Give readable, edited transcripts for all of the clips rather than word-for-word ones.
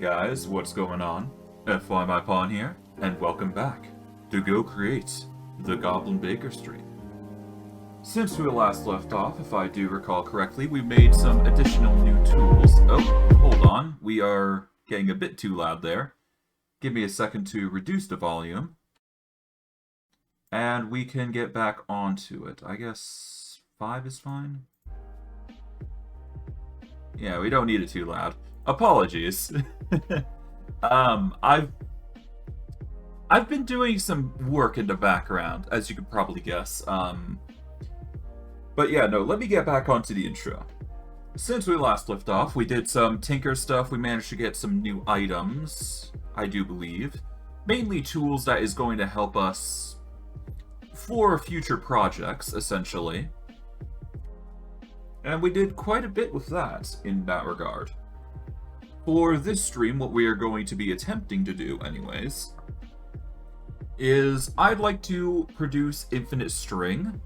guys, what's going on? FY My Pawn here, and welcome back to Go Create the Goblin Baker stream. Since we last left off, if I do recall correctly, we made some additional new tools. Oh, hold on, we are getting a bit too loud there. Give me a second to reduce the volume. And we can get back onto it. I guess 5 is fine? Yeah, we don't need it too loud. Apologies. I've been doing some work in the background, as you can probably guess. But yeah, no, let me get back onto the intro. Since we last left off, we did some tinker stuff. We managed to get some new items, I do believe. Mainly tools that is going to help us for future projects, essentially. And we did quite a bit with that in that regard. For this stream, what we are going to be attempting to do, anyways, is I'd like to produce infinite string.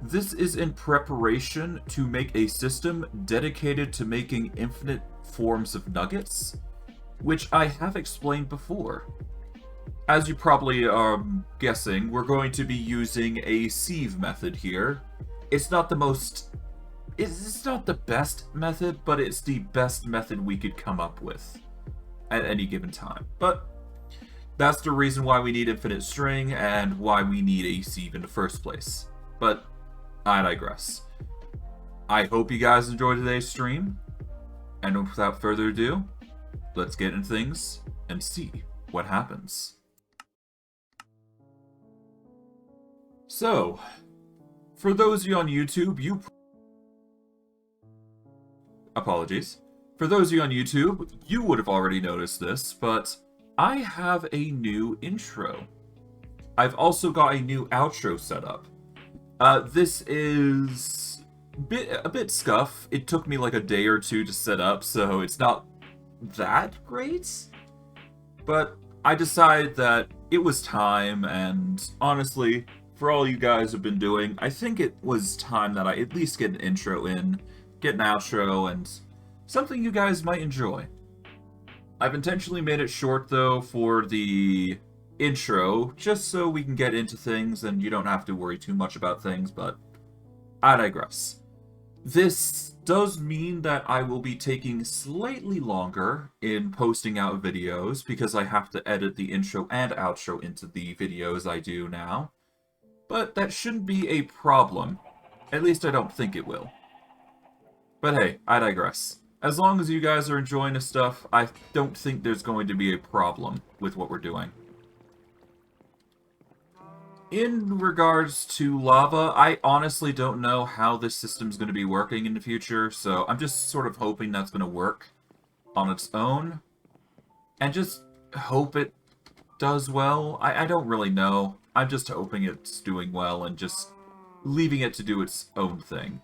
This is in preparation to make a system dedicated to making infinite forms of nuggets, which I have explained before. As you probably are guessing, we're going to be using a sieve method here. It's not the best method, but it's the best method we could come up with at any given time. But that's the reason why we need infinite string and why we need a sieve in the first place. But I digress. I hope you guys enjoyed today's stream, and without further ado, let's get into things and see what happens. So, for those of you on YouTube, apologies. For those of you on YouTube, you would have already noticed this, but I have a new intro. I've also got a new outro set up. This is a bit scuff. It took me like a day or two to set up, so it's not that great. But I decided that it was time, and honestly, for all you guys have been doing, I think it was time that I at least get an intro in, get an outro, and something you guys might enjoy. I've intentionally made it short, though, for the intro, just so we can get into things and you don't have to worry too much about things, but I digress. This does mean that I will be taking slightly longer in posting out videos, because I have to edit the intro and outro into the videos I do now. But that shouldn't be a problem. At least I don't think it will. But hey, I digress. As long as you guys are enjoying this stuff, I don't think there's going to be a problem with what we're doing. In regards to lava, I honestly don't know how this system's going to be working in the future, so I'm just sort of hoping that's going to work on its own. And just hope it does well. I don't really know. I'm just hoping it's doing well and just leaving it to do its own thing.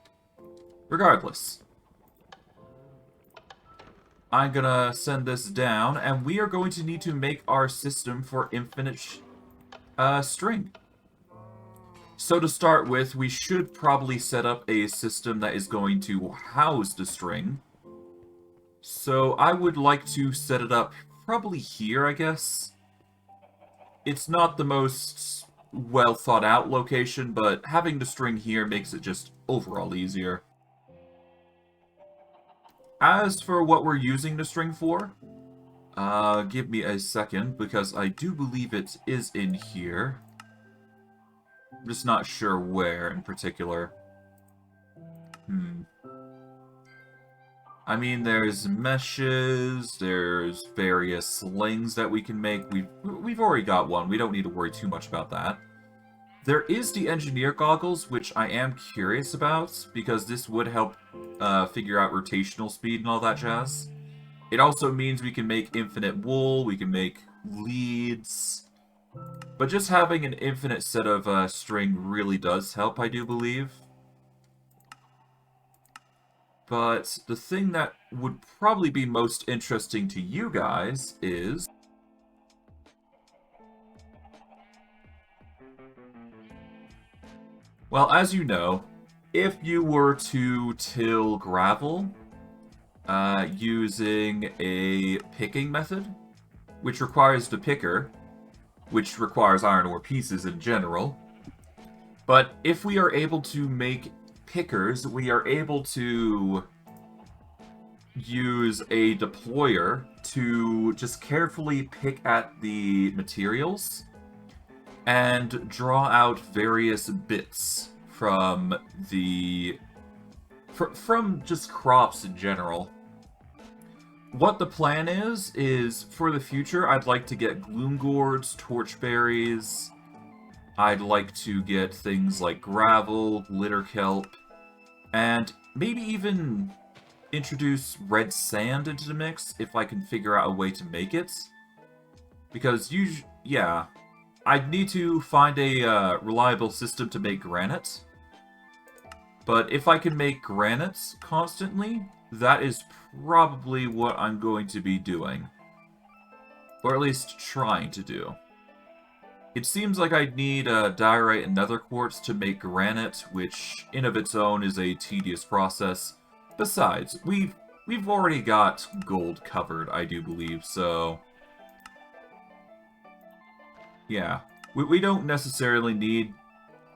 Regardless, I'm gonna send this down, and we are going to need to make our system for infinite string. So to start with, we should probably set up a system that is going to house the string. So I would like to set it up probably here, I guess. It's not the most well thought out location, but having the string here makes it just overall easier. As for what we're using the string for, give me a second, because I do believe it is in here. I'm just not sure where in particular. I mean, there's meshes, there's various slings that we can make. We've already got one. We don't need to worry too much about that. There is the engineer goggles, which I am curious about, because this would help figure out rotational speed and all that jazz. It also means we can make infinite wool, we can make leads. But just having an infinite set of string really does help, I do believe. But the thing that would probably be most interesting to you guys is... well, as you know, if you were to till gravel, using a picking method, which requires the picker, which requires iron ore pieces in general. But if we are able to make pickers, we are able to use a deployer to just carefully pick at the materials and draw out various bits from from just crops in general. What the plan is for the future, I'd like to get gloom gourds, torchberries. I'd like to get things like gravel, glitter kelp, and maybe even introduce red sand into the mix if I can figure out a way to make it. Because yeah, I'd need to find a reliable system to make granite. But if I can make granite constantly, that is probably what I'm going to be doing. Or at least trying to do. It seems like I'd need diorite and nether quartz to make granite, which in of its own is a tedious process. Besides, we've already got gold covered, I do believe, so yeah. We don't necessarily need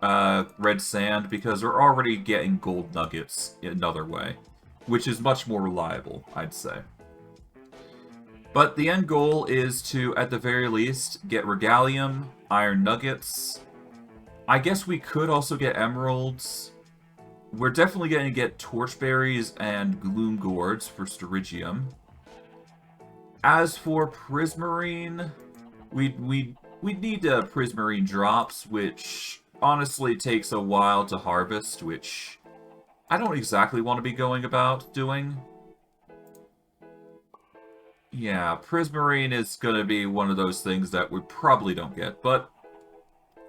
red sand because we're already getting gold nuggets in another way, which is much more reliable, I'd say. But the end goal is to, at the very least, get Regalium, iron nuggets. I guess we could also get emeralds. We're definitely going to get torchberries and gloom gourds for Storagium. As for prismarine, we'd need prismarine drops, which honestly takes a while to harvest, which I don't exactly want to be going about doing. Yeah, prismarine is going to be one of those things that we probably don't get, but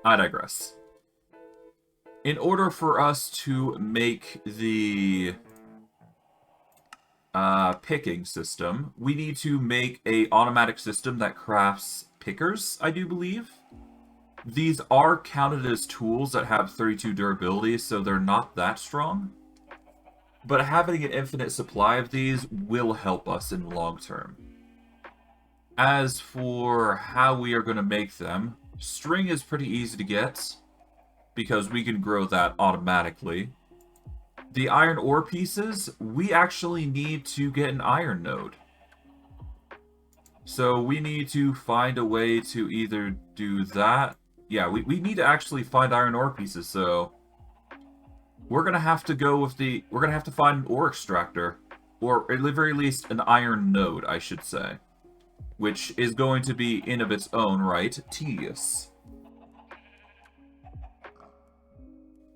I digress. In order for us to make the picking system, we need to make an automatic system that crafts pickers, I do believe. These are counted as tools that have 32 durability, so they're not that strong. But having an infinite supply of these will help us in the long term. As for how we are going to make them, string is pretty easy to get, because we can grow that automatically. The iron ore pieces, we actually need to get an iron node. So we need to find a way to either do that. Yeah, we need to actually find iron ore pieces, so we're going to have to go with we're going to have to find an ore extractor, or at the very least an iron node, I should say, which is going to be in of its own right tedious.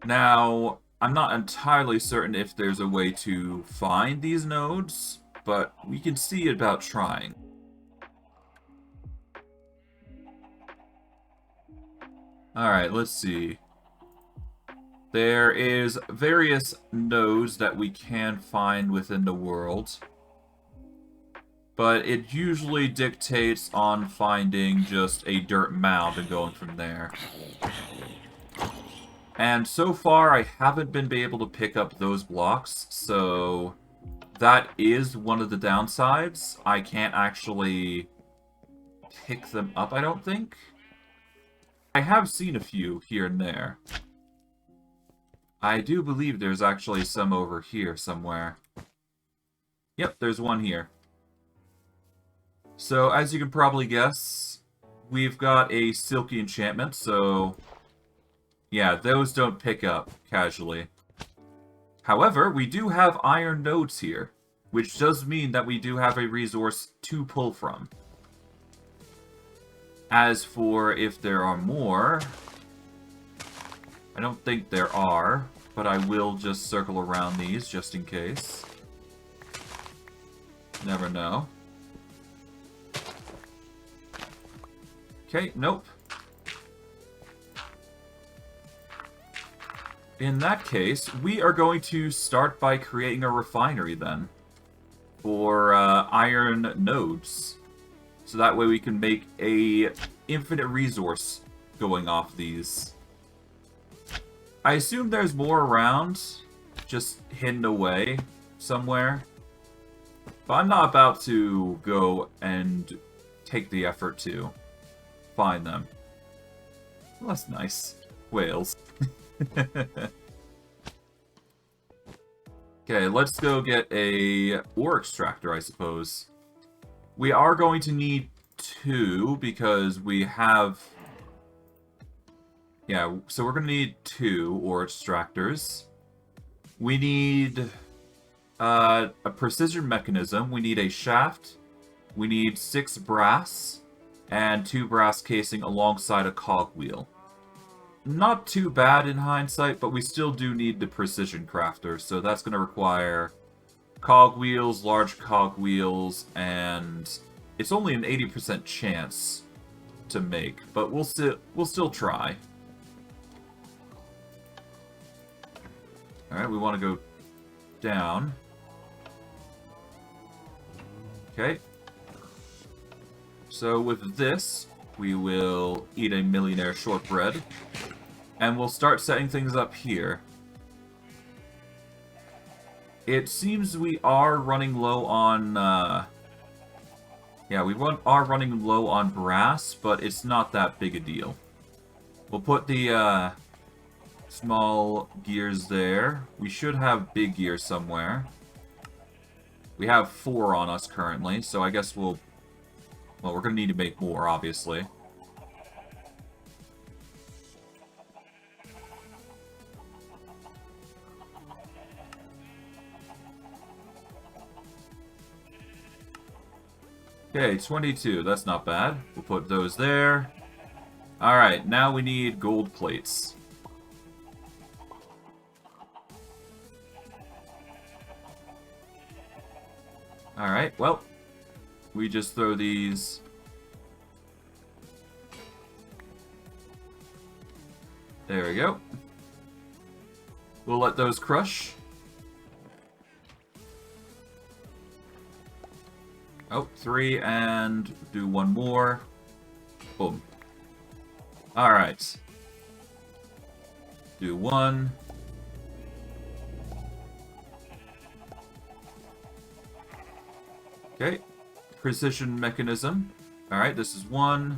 Now, I'm not entirely certain if there's a way to find these nodes, but we can see about trying. Alright, let's see. There is various nodes that we can find within the world, but it usually dictates on finding just a dirt mound and going from there. And so far, I haven't been able to pick up those blocks, so that is one of the downsides. I can't actually pick them up, I don't think. I have seen a few here and there. I do believe there's actually some over here somewhere. Yep, there's one here. So, as you can probably guess, we've got a silky enchantment, so yeah, those don't pick up casually. However, we do have iron nodes here, which does mean that we do have a resource to pull from. As for if there are more, I don't think there are, but I will just circle around these just in case. Never know. Okay, nope. In that case, we are going to start by creating a refinery then for iron nodes. So that way we can make a infinite resource going off these. I assume there's more around, just hidden away somewhere. But I'm not about to go and take the effort to find them. Well, that's nice. Whales. Okay, let's go get a ore extractor, I suppose. We are going to need 2 because we have... Yeah, so we're going to need 2 ore extractors. We need a precision mechanism. We need a shaft. We need 6 brass and 2 brass casing alongside a cogwheel. Not too bad in hindsight, but we still do need the precision crafter, so that's going to require cogwheels, large cogwheels, and it's only an 80% chance to make, but we'll still try. Alright, we want to go down. Okay. So with this, we will eat a millionaire shortbread. And we'll start setting things up here. It seems we are running low on... Yeah, we are running low on brass, but it's not that big a deal. We'll put the small gears there. We should have big gears somewhere. We have 4 on us currently, so I guess we'll... Well, we're going to need to make more, obviously. Okay, 22. That's not bad. We'll put those there. Alright, now we need gold plates. Alright, well, we just throw these... There we go. We'll let those crush. Oh, 3, and do 1 more. Boom. Alright. Do 1. Okay. Precision mechanism. Alright, this is 1.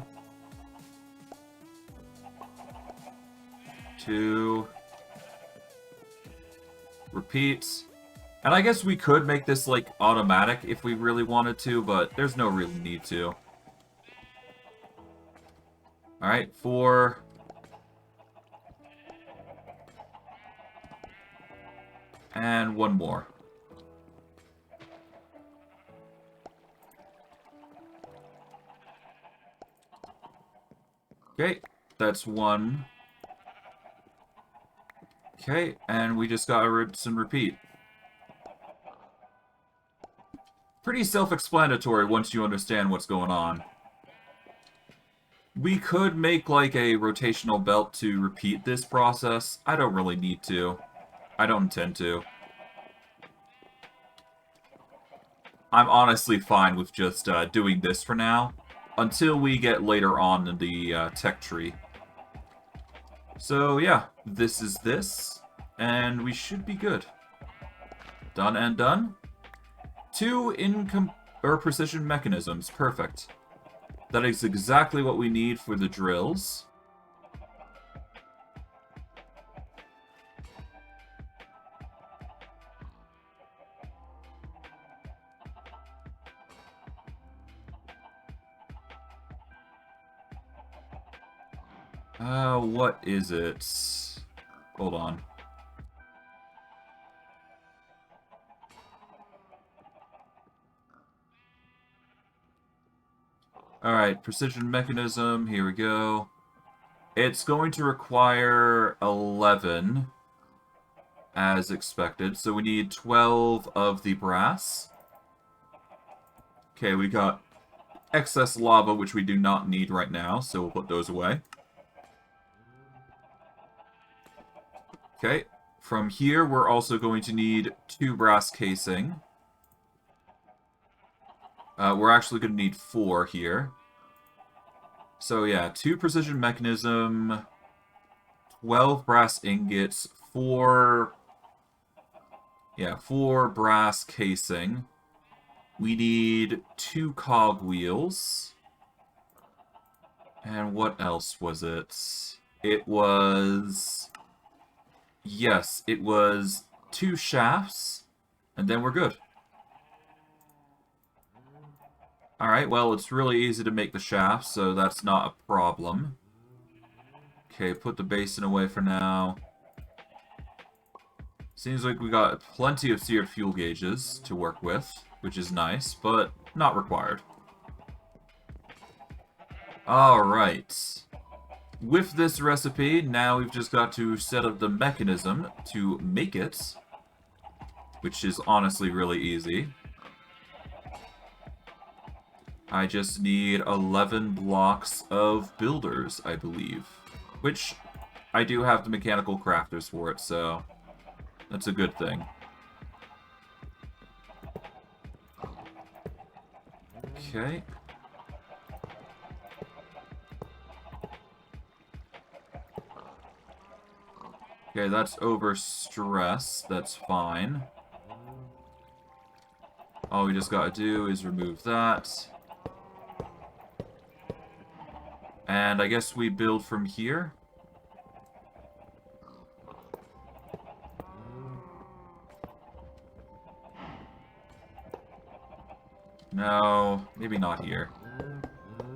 2. Repeat. And I guess we could make this, like, automatic if we really wanted to, but there's no real need to. Alright, 4. And 1 more. Okay, that's 1. Okay, and we just got a rinse and repeat. Pretty self-explanatory once you understand what's going on. We could make like a rotational belt to repeat this process. I don't really need to. I don't intend to. I'm honestly fine with just doing this for now, until we get later on in the tech tree. So yeah, this is this, and we should be good. Done and done. 2 precision mechanisms. Perfect. That is exactly what we need for the drills. What is it? Hold on. Alright, precision mechanism, here we go. It's going to require 11, as expected, so we need 12 of the brass. Okay, we got excess lava, which we do not need right now, so we'll put those away. Okay, from here we're also going to need 2 brass casing. We're actually going to need 4 here. So yeah, 2 precision mechanism, 12 brass ingots, 4 brass casing. We need 2 cogwheels. And what else was it? It was... Yes, it was 2 shafts, and then we're good. Alright, well, it's really easy to make the shafts, so that's not a problem. Okay, put the basin away for now. Seems like we got plenty of seared fuel gauges to work with, which is nice, but not required. Alright. With this recipe, now we've just got to set up the mechanism to make it, which is honestly really easy. I just need 11 blocks of builders, I believe. Which, I do have the mechanical crafters for it, so that's a good thing. Okay. Okay, that's overstressed. That's fine. All we just gotta do is remove that. And I guess we build from here. No, maybe not here.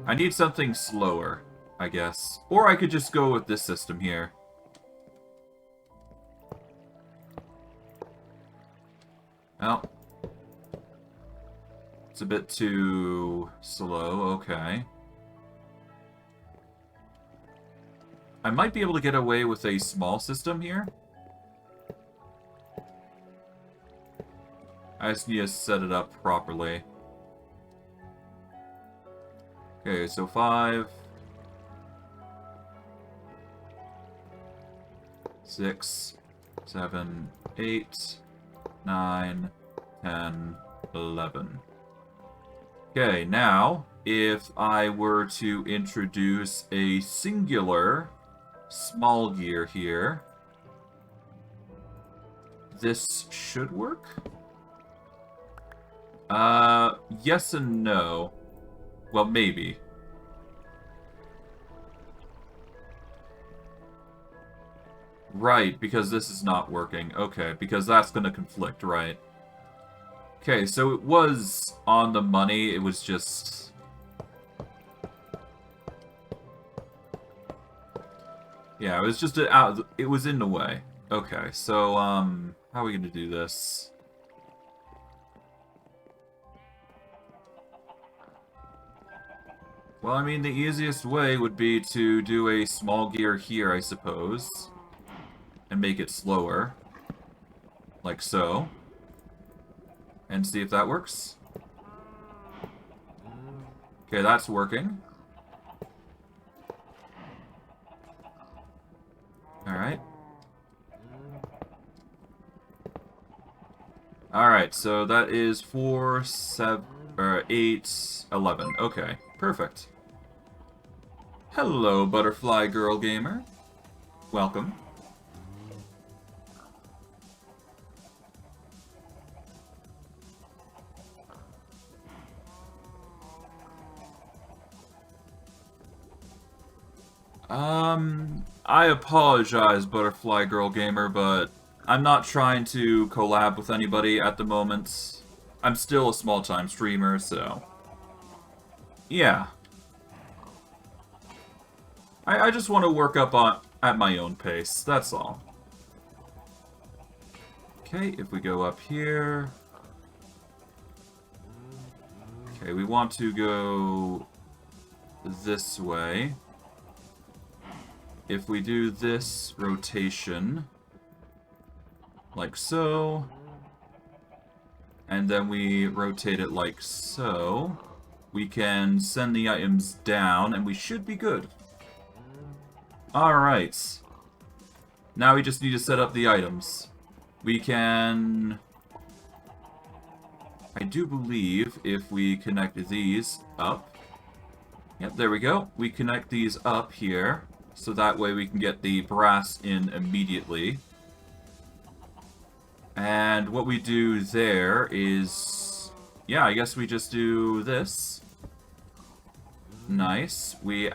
I need something slower, I guess. Or I could just go with this system here. Well, it's a bit too slow, okay. I might be able to get away with a small system here. I just need to set it up properly. Okay, so 5, 6, 7, 8, 9, 10, 11. Okay, now, if I were to introduce a singular small gear here, this should work? Yes and no. Well, maybe. Right, because this is not working. Okay, because that's going to conflict, right? Okay, so it was on the money, it was just... Yeah, it was just it was in the way. Okay, so, how are we going to do this? Well, I mean, the easiest way would be to do a small gear here, I suppose. And make it slower. Like so. And see if that works. Okay, that's working. Alright. Alright, so that is 4, 7, 8, 11. Okay, perfect. Hello, Butterfly Girl Gamer. Welcome. I apologize, Butterfly Girl Gamer, but I'm not trying to collab with anybody at the moment. I'm still a small-time streamer, so... Yeah. I just want to work up at my own pace, that's all. Okay, if we go up here... Okay, we want to go this way. If we do this rotation, like so, and then we rotate it like so, we can send the items down, and we should be good. Alright. Now we just need to set up the items. We can... I do believe if we connect these up... Yep, there we go. We connect these up here. So that way we can get the brass in immediately. And what we do there is... yeah, I guess we just do this. Nice. We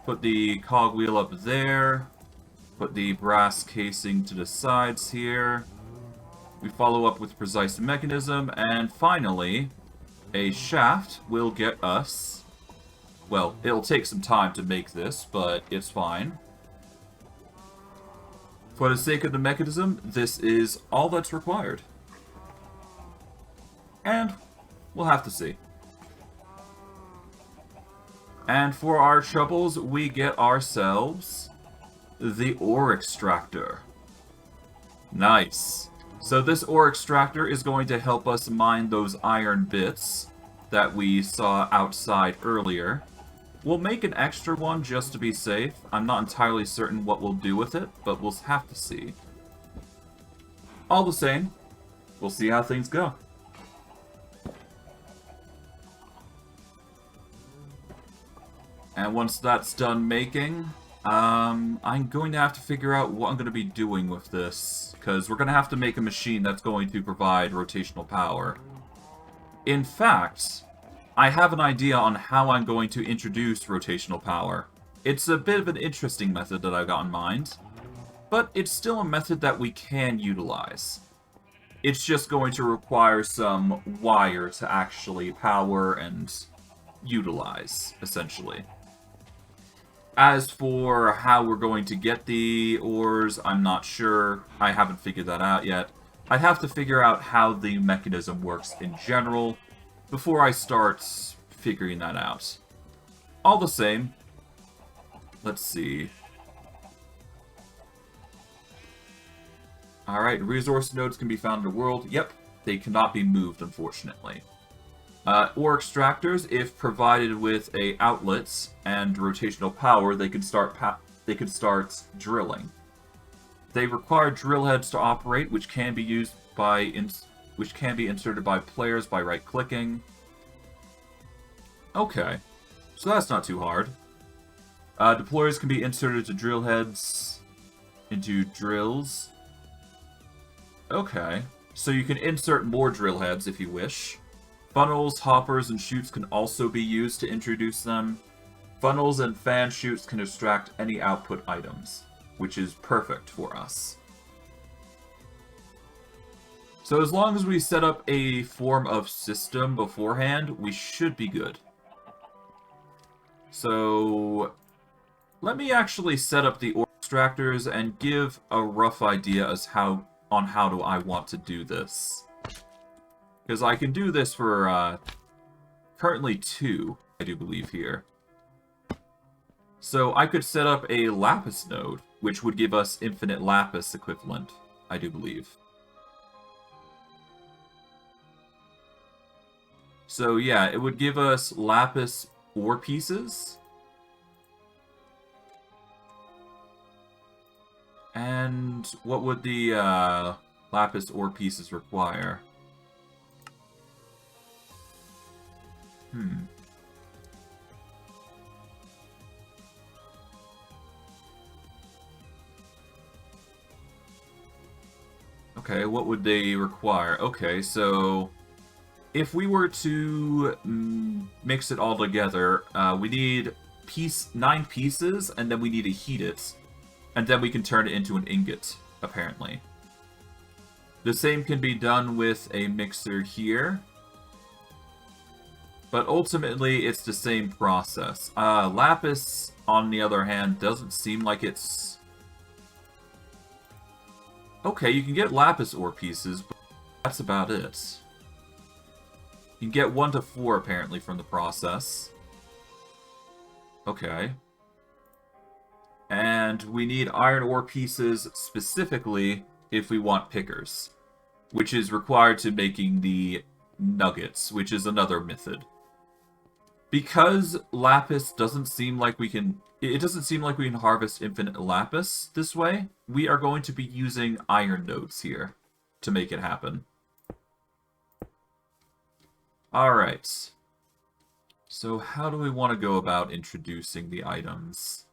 put the cogwheel up there. Put the brass casing to the sides here. We follow up with precise mechanism, and finally, a shaft will get us... Well, it'll take some time to make this, but it's fine. For the sake of the mechanism, this is all that's required. And we'll have to see. And for our troubles, we get ourselves the ore extractor. Nice. So this ore extractor is going to help us mine those iron bits that we saw outside earlier. We'll make an extra one just to be safe. I'm not entirely certain what we'll do with it, but we'll have to see. All the same, we'll see how things go. And once that's done making, I'm going to have to figure out what I'm going to be doing with this, because we're going to have to make a machine that's going to provide rotational power. In fact, I have an idea on how I'm going to introduce rotational power. It's a bit of an interesting method that I've got in mind, but it's still a method that we can utilize. It's just going to require some wire to actually power and utilize, essentially. As for how we're going to get the ores, I'm not sure. I haven't figured that out yet. I have to figure out how the mechanism works in general before I start figuring that out. All the same, let's see. Alright, resource nodes can be found in the world. Yep, they cannot be moved, unfortunately. Ore extractors, if provided with outlets and rotational power, they can start drilling. They require drill heads to operate, which can be used by inserted by players by right-clicking. Okay, so that's not too hard. Deployers can be inserted to drill heads into drills. Okay, so you can insert more drill heads if you wish. Funnels, hoppers, and chutes can also be used to introduce them. Funnels and fan chutes can extract any output items, which is perfect for us. So as long as we set up a form of system beforehand, we should be good. So let me actually set up the ore extractors and give a rough idea as on how do I want to do this. Because I can do this for, currently 2, I do believe, here. So I could set up a lapis node, which would give us infinite lapis equivalent, I do believe. So yeah, it would give us lapis ore pieces. And what would the, lapis ore pieces require? Okay, what would they require? Okay, so if we were to mix it all together, we need 9 pieces, and then we need to heat it, and then we can turn it into an ingot, apparently. The same can be done with a mixer here. But ultimately, it's the same process. Lapis, on the other hand, doesn't seem like it's... Okay, you can get lapis ore pieces, but that's about it. You can get 1 to 4, apparently, from the process. Okay. And we need iron ore pieces specifically if we want pickers, which is required to making the nuggets, which is another method. Because lapis doesn't seem like we can... It doesn't seem like we can harvest infinite lapis this way. We are going to be using iron nodes here to make it happen. Alright. So how do we want to go about introducing the items?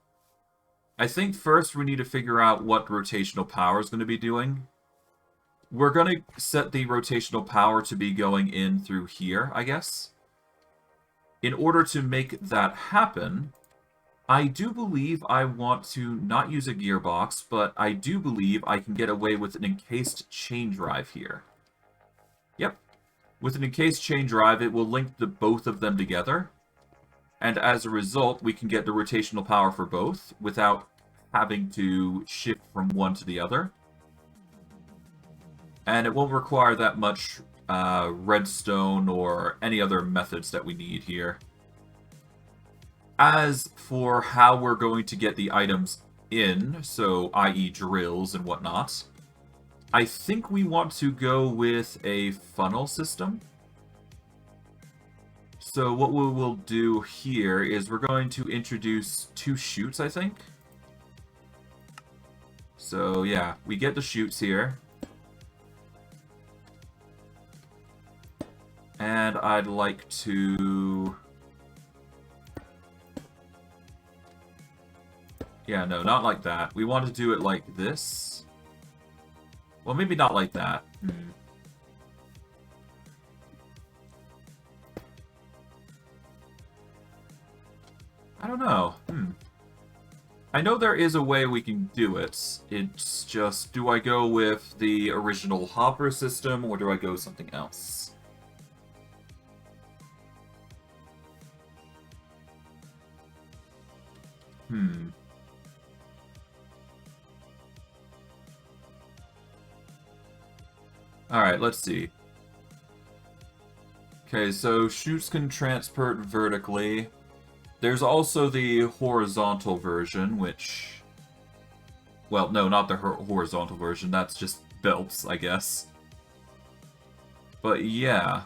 I think first we need to figure out what rotational power is going to be doing. we're going to set the rotational power to be going in through here, I guess. In order to make that happen, I do believe I want to not use a gearbox, but I do believe I can get away with an encased chain drive here. Yep. With an encased chain drive, it will link the both of them together. And as a result, we can get the rotational power for both without having to shift from one to the other. And it won't require that much redstone or any other methods that we need here. As for how we're going to get the items in, so i.e. drills and whatnot, I think we want to go with a funnel system. So what we will do here is we're going to introduce 2 chutes, I think. So yeah, we get the chutes here. And I'd like to... Yeah, no, not like that. We want to do it like this. Well, maybe not like that. I don't know. I know there is a way we can do it. It's just, do I go with the original hopper system, or do I go something else? Alright, let's see. Okay, so chutes can transport vertically. There's also the horizontal version, which... Well, no, not the horizontal version. That's just belts, I guess. But yeah.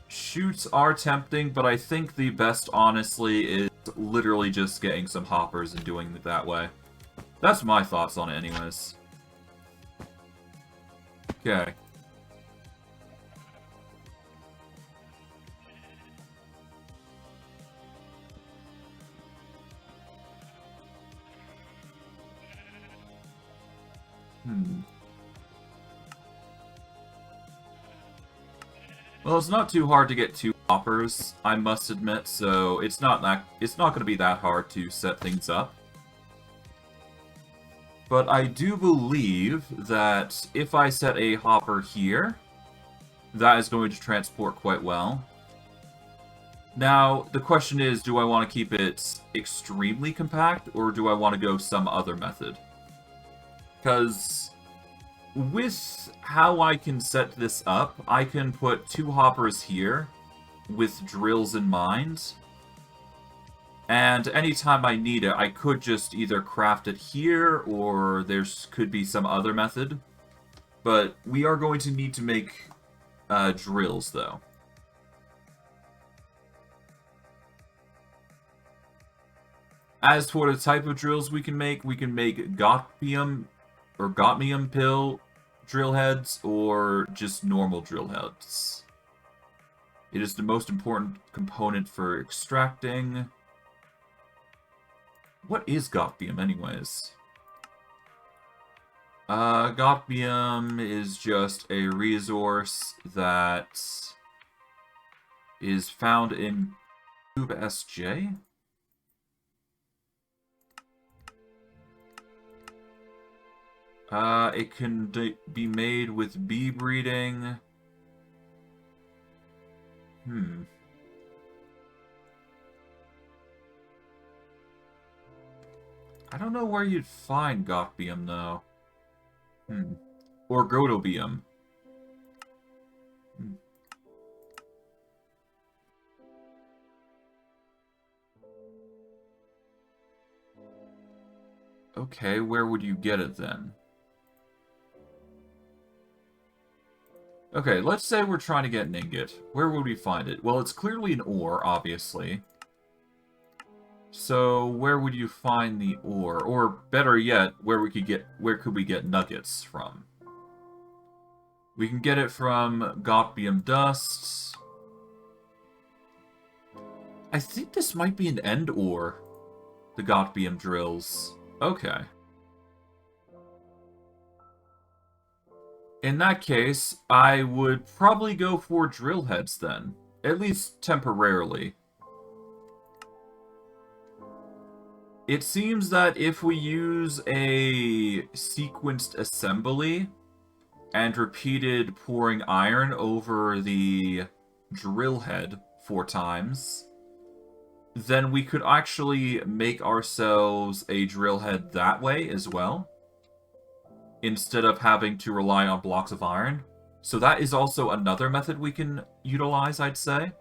Chutes are tempting, but I think the best, honestly, is literally just getting some hoppers and doing it that way. That's my thoughts on it, anyways. Okay. Well, it's not too hard to get 2 hoppers, I must admit, so it's not going to be that hard to set things up. But I do believe that if I set a hopper here, that is going to transport quite well. Now, the question is, do I want to keep it extremely compact, or do I want to go some other method? Because with how I can set this up, I can put 2 hoppers here with drills in mind. And anytime I need it, I could just either craft it here, or there could be some other method. But we are going to need to make drills, though. As for the type of drills we can make Gothmium or Gothmium pill drill heads, or just normal drill heads. It is the most important component for extracting. What is Gothmium, anyways? Gothmium is just a resource that is found in Cube SJ. It can be made with bee breeding. I don't know where you'd find Gothmium, though. Or Gotobium. Okay, where would you get it, then? Okay, let's say we're trying to get an ingot. Where would we find it? Well, it's clearly an ore, obviously. So, where would you find the ore? Or, better yet, where could we get nuggets from? We can get it from Gothmium dust. I think this might be an end ore. The Gothmium drills. Okay. In that case, I would probably go for drill heads then. At least temporarily. It seems that if we use a sequenced assembly and repeated pouring iron over the drill head 4 times, then we could actually make ourselves a drill head that way as well, instead of having to rely on blocks of iron. So that is also another method we can utilize, I'd say.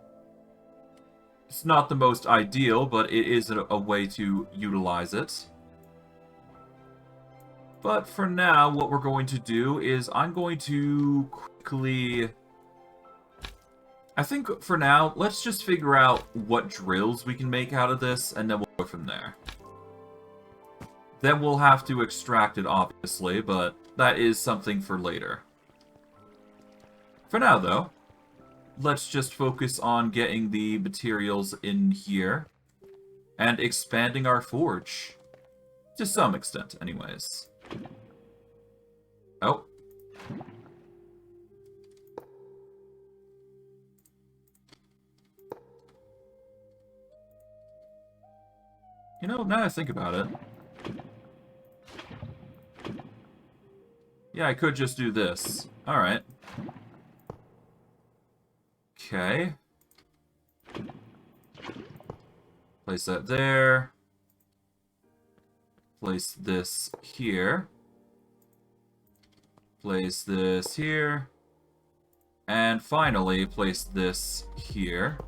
It's not the most ideal, but it is a way to utilize it. But for now, what we're going to do is I'm going to quickly... I think for now, let's just figure out what drills we can make out of this, and then we'll go from there. Then we'll have to extract it, obviously, but that is something for later. For now, though, let's just focus on getting the materials in here and expanding our forge. To some extent, anyways. Oh. You know, now I think about it. Yeah, I could just do this. Alright. Okay. Place that there. Place this here. Place this here. And finally, place this here.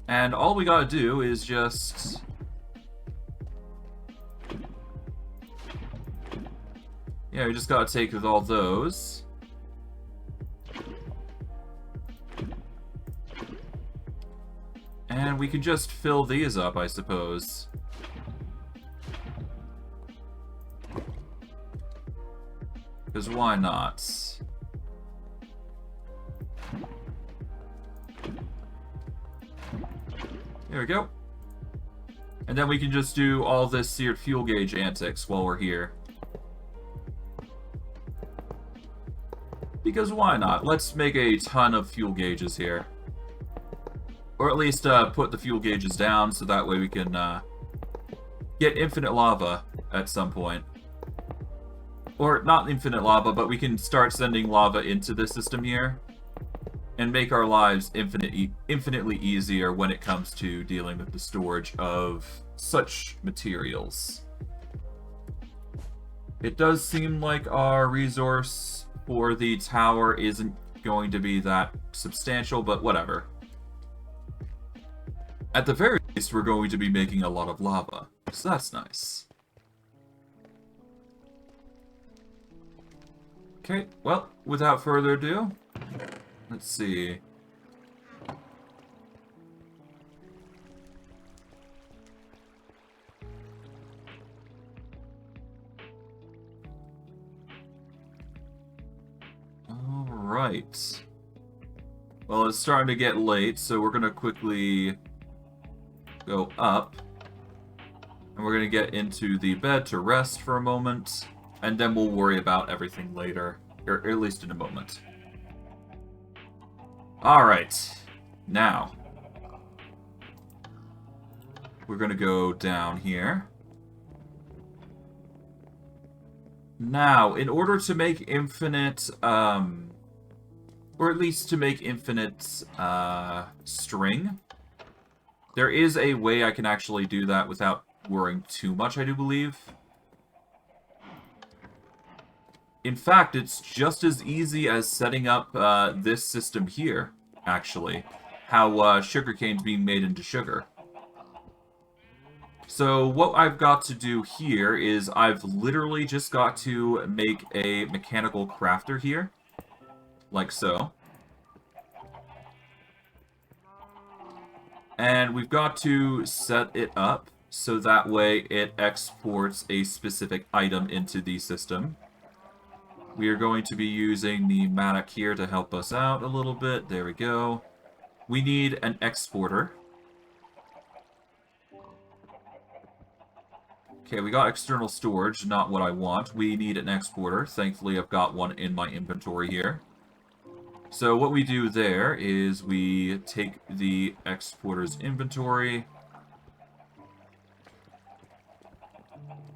And all we gotta do is just... yeah, we just gotta take with all those. And we can just fill these up, I suppose. Because why not? There we go. And then we can just do all this seared fuel gauge antics while we're here. Because why not? Let's make a ton of fuel gauges here. Or at least put the fuel gauges down so that way we can get infinite lava at some point. Or not infinite lava, but we can start sending lava into the system here. And make our lives infinitely easier when it comes to dealing with the storage of such materials. It does seem like our resource for the tower isn't going to be that substantial, but whatever. At the very least, we're going to be making a lot of lava, so that's nice. Okay, well, without further ado, let's see. Alright. Well, it's starting to get late, so we're going to quickly go up. And we're going to get into the bed to rest for a moment. And then we'll worry about everything later. Or at least in a moment. Alright. Now. We're going to go down here. Now, in order to make infinite, or at least to make infinite string, there is a way I can actually do that without worrying too much, I do believe. In fact, it's just as easy as setting up this system here, actually. How sugarcane's being made into sugar. So what I've got to do here is I've literally just got to make a mechanical crafter here. Like so. And we've got to set it up so that way it exports a specific item into the system. We are going to be using the mattock here to help us out a little bit. There we go. We need an exporter. Okay, we got external storage, not what I want. We need an exporter. Thankfully, I've got one in my inventory here. So what we do there is we take the exporter's inventory.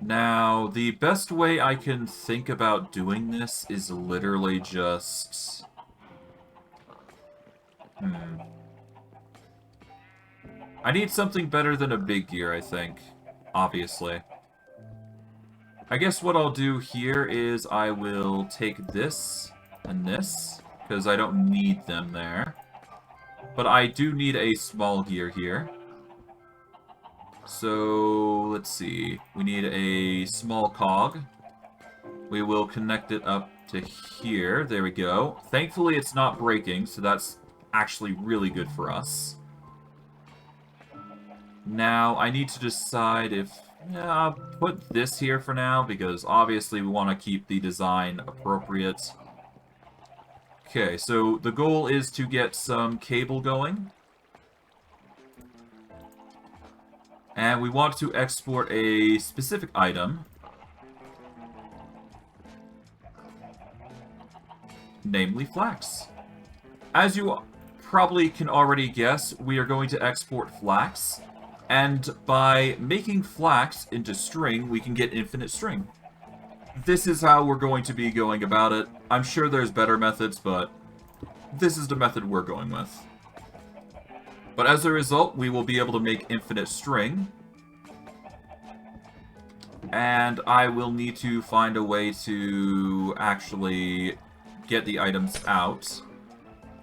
Now, the best way I can think about doing this is literally just... I need something better than a big gear, I think. Obviously. I guess what I'll do here is I will take this and this, because I don't need them there. But I do need a small gear here. So, let's see. We need a small cog. We will connect it up to here. There we go. Thankfully, it's not breaking, so that's actually really good for us. Now, I need to decide if... Yeah, I'll put this here for now, because obviously we want to keep the design appropriate. Okay, so the goal is to get some cable going. And we want to export a specific item. Namely flax. As you probably can already guess, we are going to export flax. And by making flax into string, we can get infinite string. This is how we're going to be going about it. I'm sure there's better methods, but this is the method we're going with. But as a result, we will be able to make infinite string. And I will need to find a way to actually get the items out.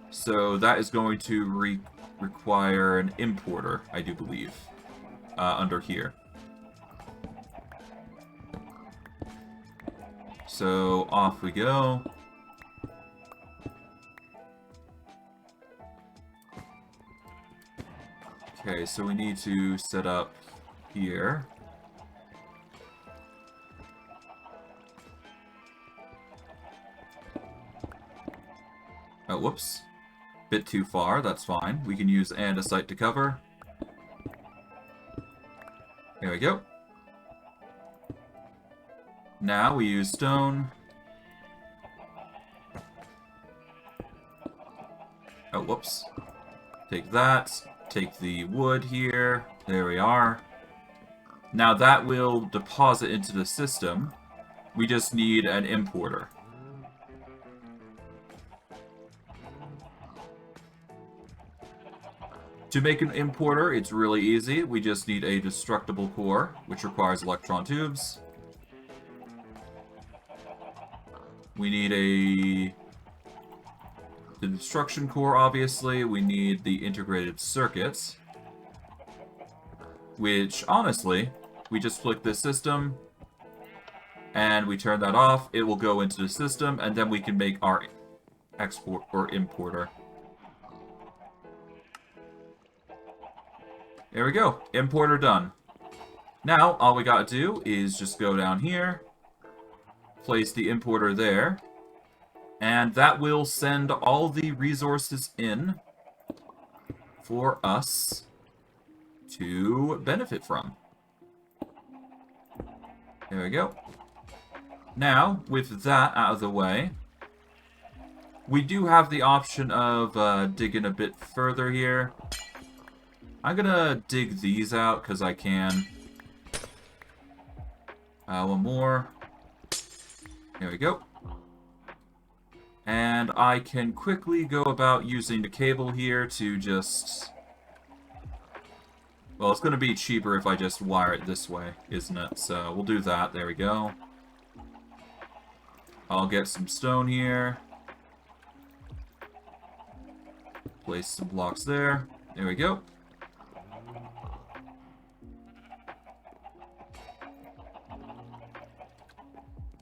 So that is going to require an importer, I do believe, under here. So off we go. Okay, so we need to set up here. Oh, whoops. Bit too far, that's fine. We can use andesite to cover. There we go. Now we use stone. Oh, whoops. Take that. Take the wood here. There we are. Now that will deposit into the system. We just need an importer. To make an importer, it's really easy. We just need a destructible core, which requires electron tubes. We need the destruction core, obviously. We need the integrated circuits, which, honestly, we just flick this system, and we turn that off. It will go into the system, and then we can make our export or importer. There we go. Importer done. Now, all we gotta do is just go down here, place the importer there, and that will send all the resources in for us to benefit from. There we go. Now, with that out of the way, we do have the option of digging a bit further here. I'm gonna dig these out because I can. One more. There we go. And I can quickly go about using the cable here to just... Well, it's gonna be cheaper if I just wire it this way, isn't it? So we'll do that. There we go. I'll get some stone here. Place some blocks there. There we go.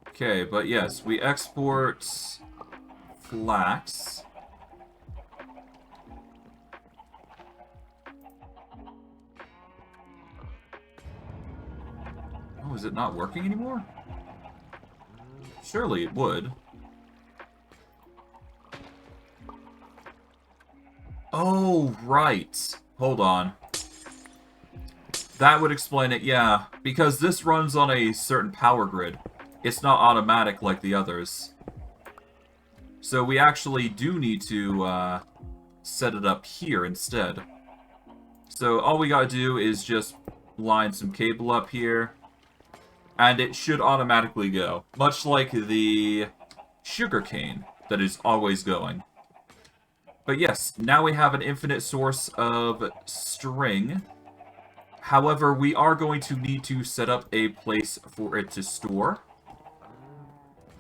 Okay, but yes, we export flax. Oh, is it not working anymore? Surely it would. Oh, right. Hold on. That would explain it, yeah. Because this runs on a certain power grid. It's not automatic like the others. So we actually do need to set it up here instead. So all we gotta do is just line some cable up here. And it should automatically go. Much like the sugarcane that is always going. But yes, now we have an infinite source of string. However, we are going to need to set up a place for it to store.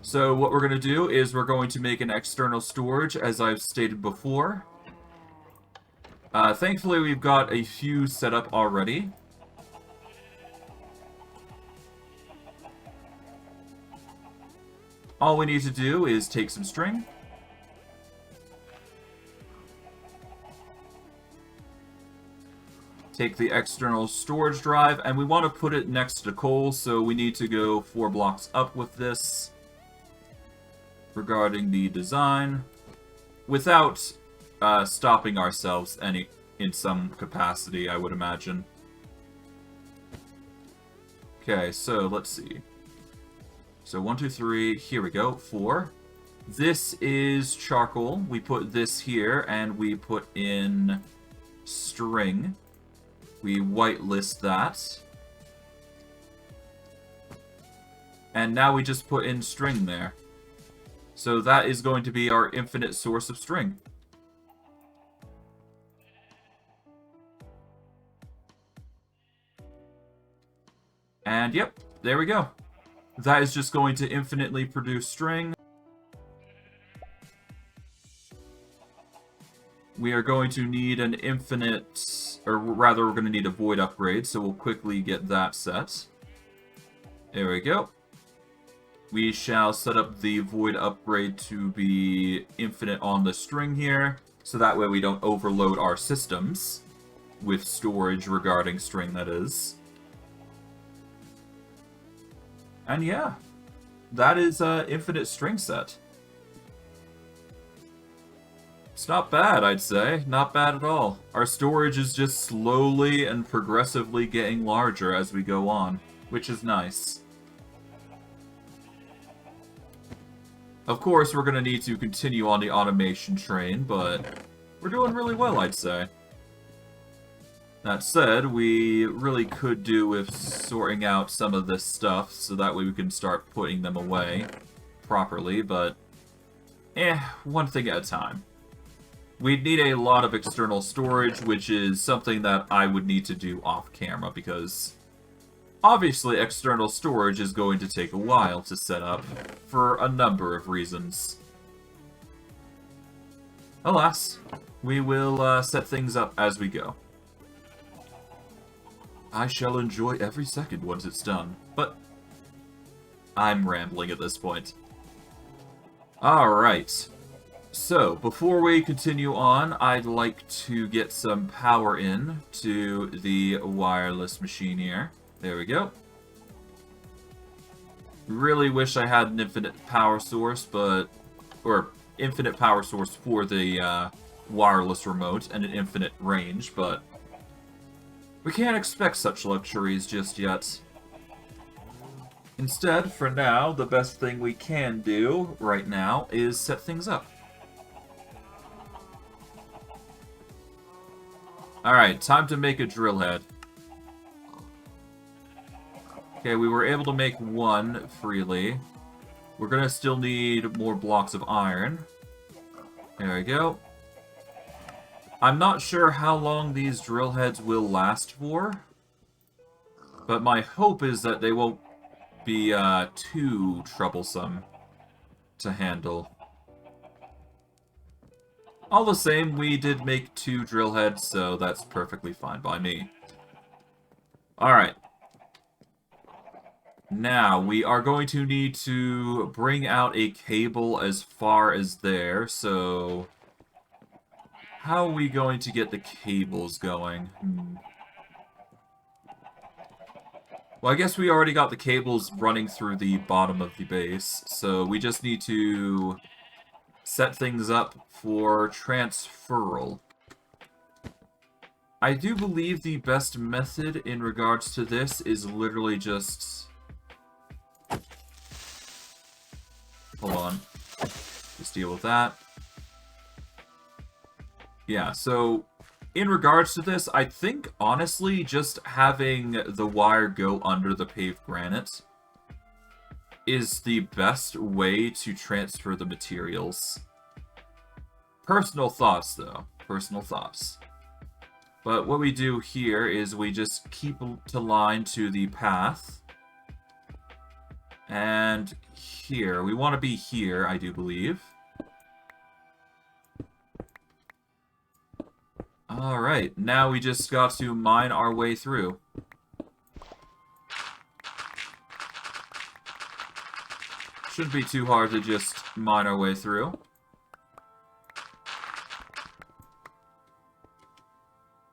So what we're going to do is we're going to make an external storage, as I've stated before. Thankfully, we've got a few set up already. All we need to do is take some string. Take the external storage drive, and we want to put it next to coal, so we need to go 4 blocks up with this. Regarding the design, without stopping ourselves in some capacity, I would imagine. Okay, so let's see. So 1, 2, 3, here we go, 4. This is charcoal. We put this here, and we put in string. We whitelist that. And now we just put in string there. So that is going to be our infinite source of string. And yep, there we go. That is just going to infinitely produce string. We are going to need an infinite, or rather we're going to need a void upgrade, so we'll quickly get that set. There we go. We shall set up the void upgrade to be infinite on the string here, so that way we don't overload our systems with storage regarding string, that is. And yeah, that is infinite string set. It's not bad, I'd say. Not bad at all. Our storage is just slowly and progressively getting larger as we go on, which is nice. Of course, we're going to need to continue on the automation train, but we're doing really well, I'd say. That said, we really could do with sorting out some of this stuff, so that way we can start putting them away properly, but one thing at a time. We'd need a lot of external storage, which is something that I would need to do off-camera, because obviously external storage is going to take a while to set up, for a number of reasons. Alas, we will set things up as we go. I shall enjoy every second once it's done, but I'm rambling at this point. Alright, so before we continue on, I'd like to get some power in to the wireless machine here. There we go. Really wish I had an infinite power source, or infinite power source for the wireless remote and an infinite range, but we can't expect such luxuries just yet. Instead, for now, the best thing we can do right now is set things up. Alright, time to make a drill head. Okay, we were able to make one freely. We're gonna still need more blocks of iron. There we go. I'm not sure how long these drill heads will last for, but my hope is that they won't be too troublesome to handle. All the same, we did make 2 drill heads, so that's perfectly fine by me. Alright. Now, we are going to need to bring out a cable as far as there, so how are we going to get the cables going? Well, I guess we already got the cables running through the bottom of the base, so we just need to set things up for transferal. I do believe the best method in regards to this is literally just... Hold on. Just deal with that. Yeah, so in regards to this, I think, honestly, just having the wire go under the paved granite is the best way to transfer the materials. Personal thoughts, though. Personal thoughts. But what we do here is we just keep to line to the path. And here. We want to be here, I do believe. Alright, now we just got to mine our way through. Shouldn't be too hard to just mine our way through.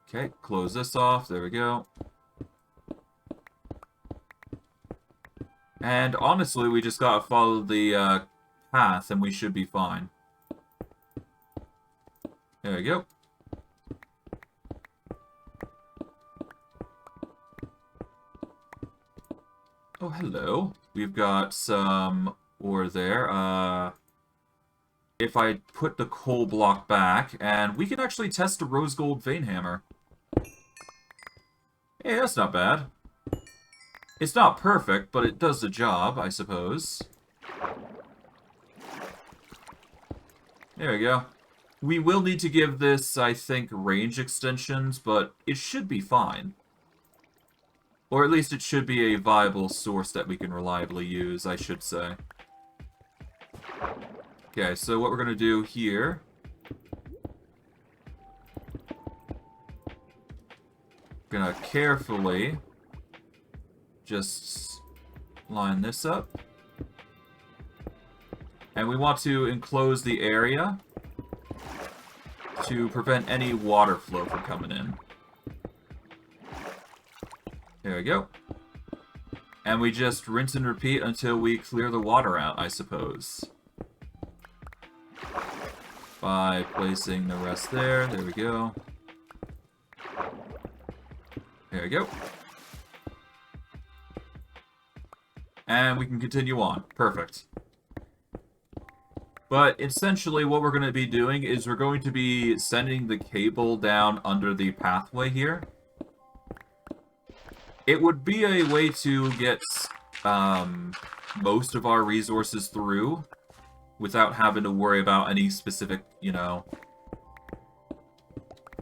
Okay, close this off. There we go. And honestly, we just gotta follow the path and we should be fine. There we go. Oh, hello. We've got some ore there. If I put the coal block back, and we can actually test a rose gold vein hammer. Hey, that's not bad. It's not perfect, but it does the job, I suppose. There we go. We will need to give this, I think, range extensions, but it should be fine. Or at least it should be a viable source that we can reliably use, I should say. Okay, so what we're going to do here... Gonna carefully just line this up. And we want to enclose the area to prevent any water flow from coming in. There we go. And we just rinse and repeat until we clear the water out, I suppose. By placing the rest there. There we go. There we go. And we can continue on. Perfect. But essentially what we're going to be doing is we're going to be sending the cable down under the pathway here. It would be a way to get most of our resources through without having to worry about any specific, you know...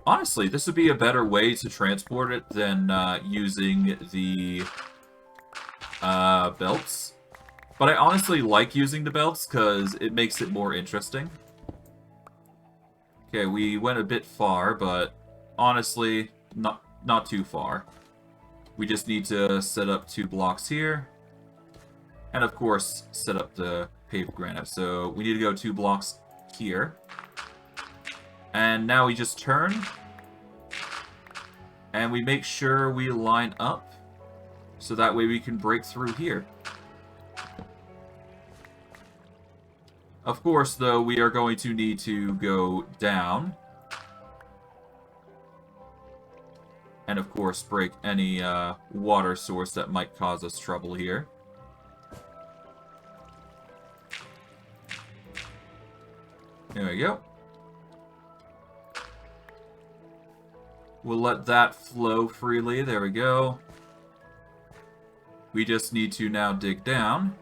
Honestly, this would be a better way to transport it than using the belts. But I honestly like using the belts because it makes it more interesting. Okay, we went a bit far, but honestly, not too far. We just need to set up 2 blocks here. And of course, set up the paved granite. So we need to go 2 blocks here. And now we just turn. And we make sure we line up. So that way we can break through here. Of course, though, we are going to need to go down. And of course, break any water source that might cause us trouble here. There we go. We'll let that flow freely. There we go. We just need to now dig down.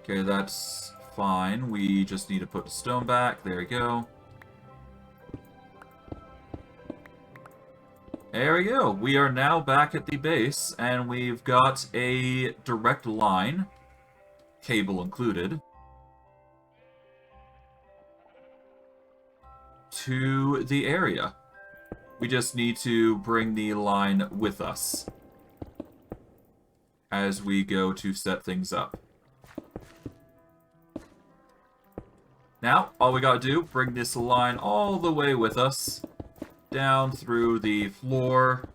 Okay, that's fine. We just need to put the stone back. There we go. There we go. We are now back at the base, and we've got a direct line, cable included, to the area. We just need to bring the line with us as we go to set things up. Now, all we gotta do, bring this line all the way with us, down through the floor,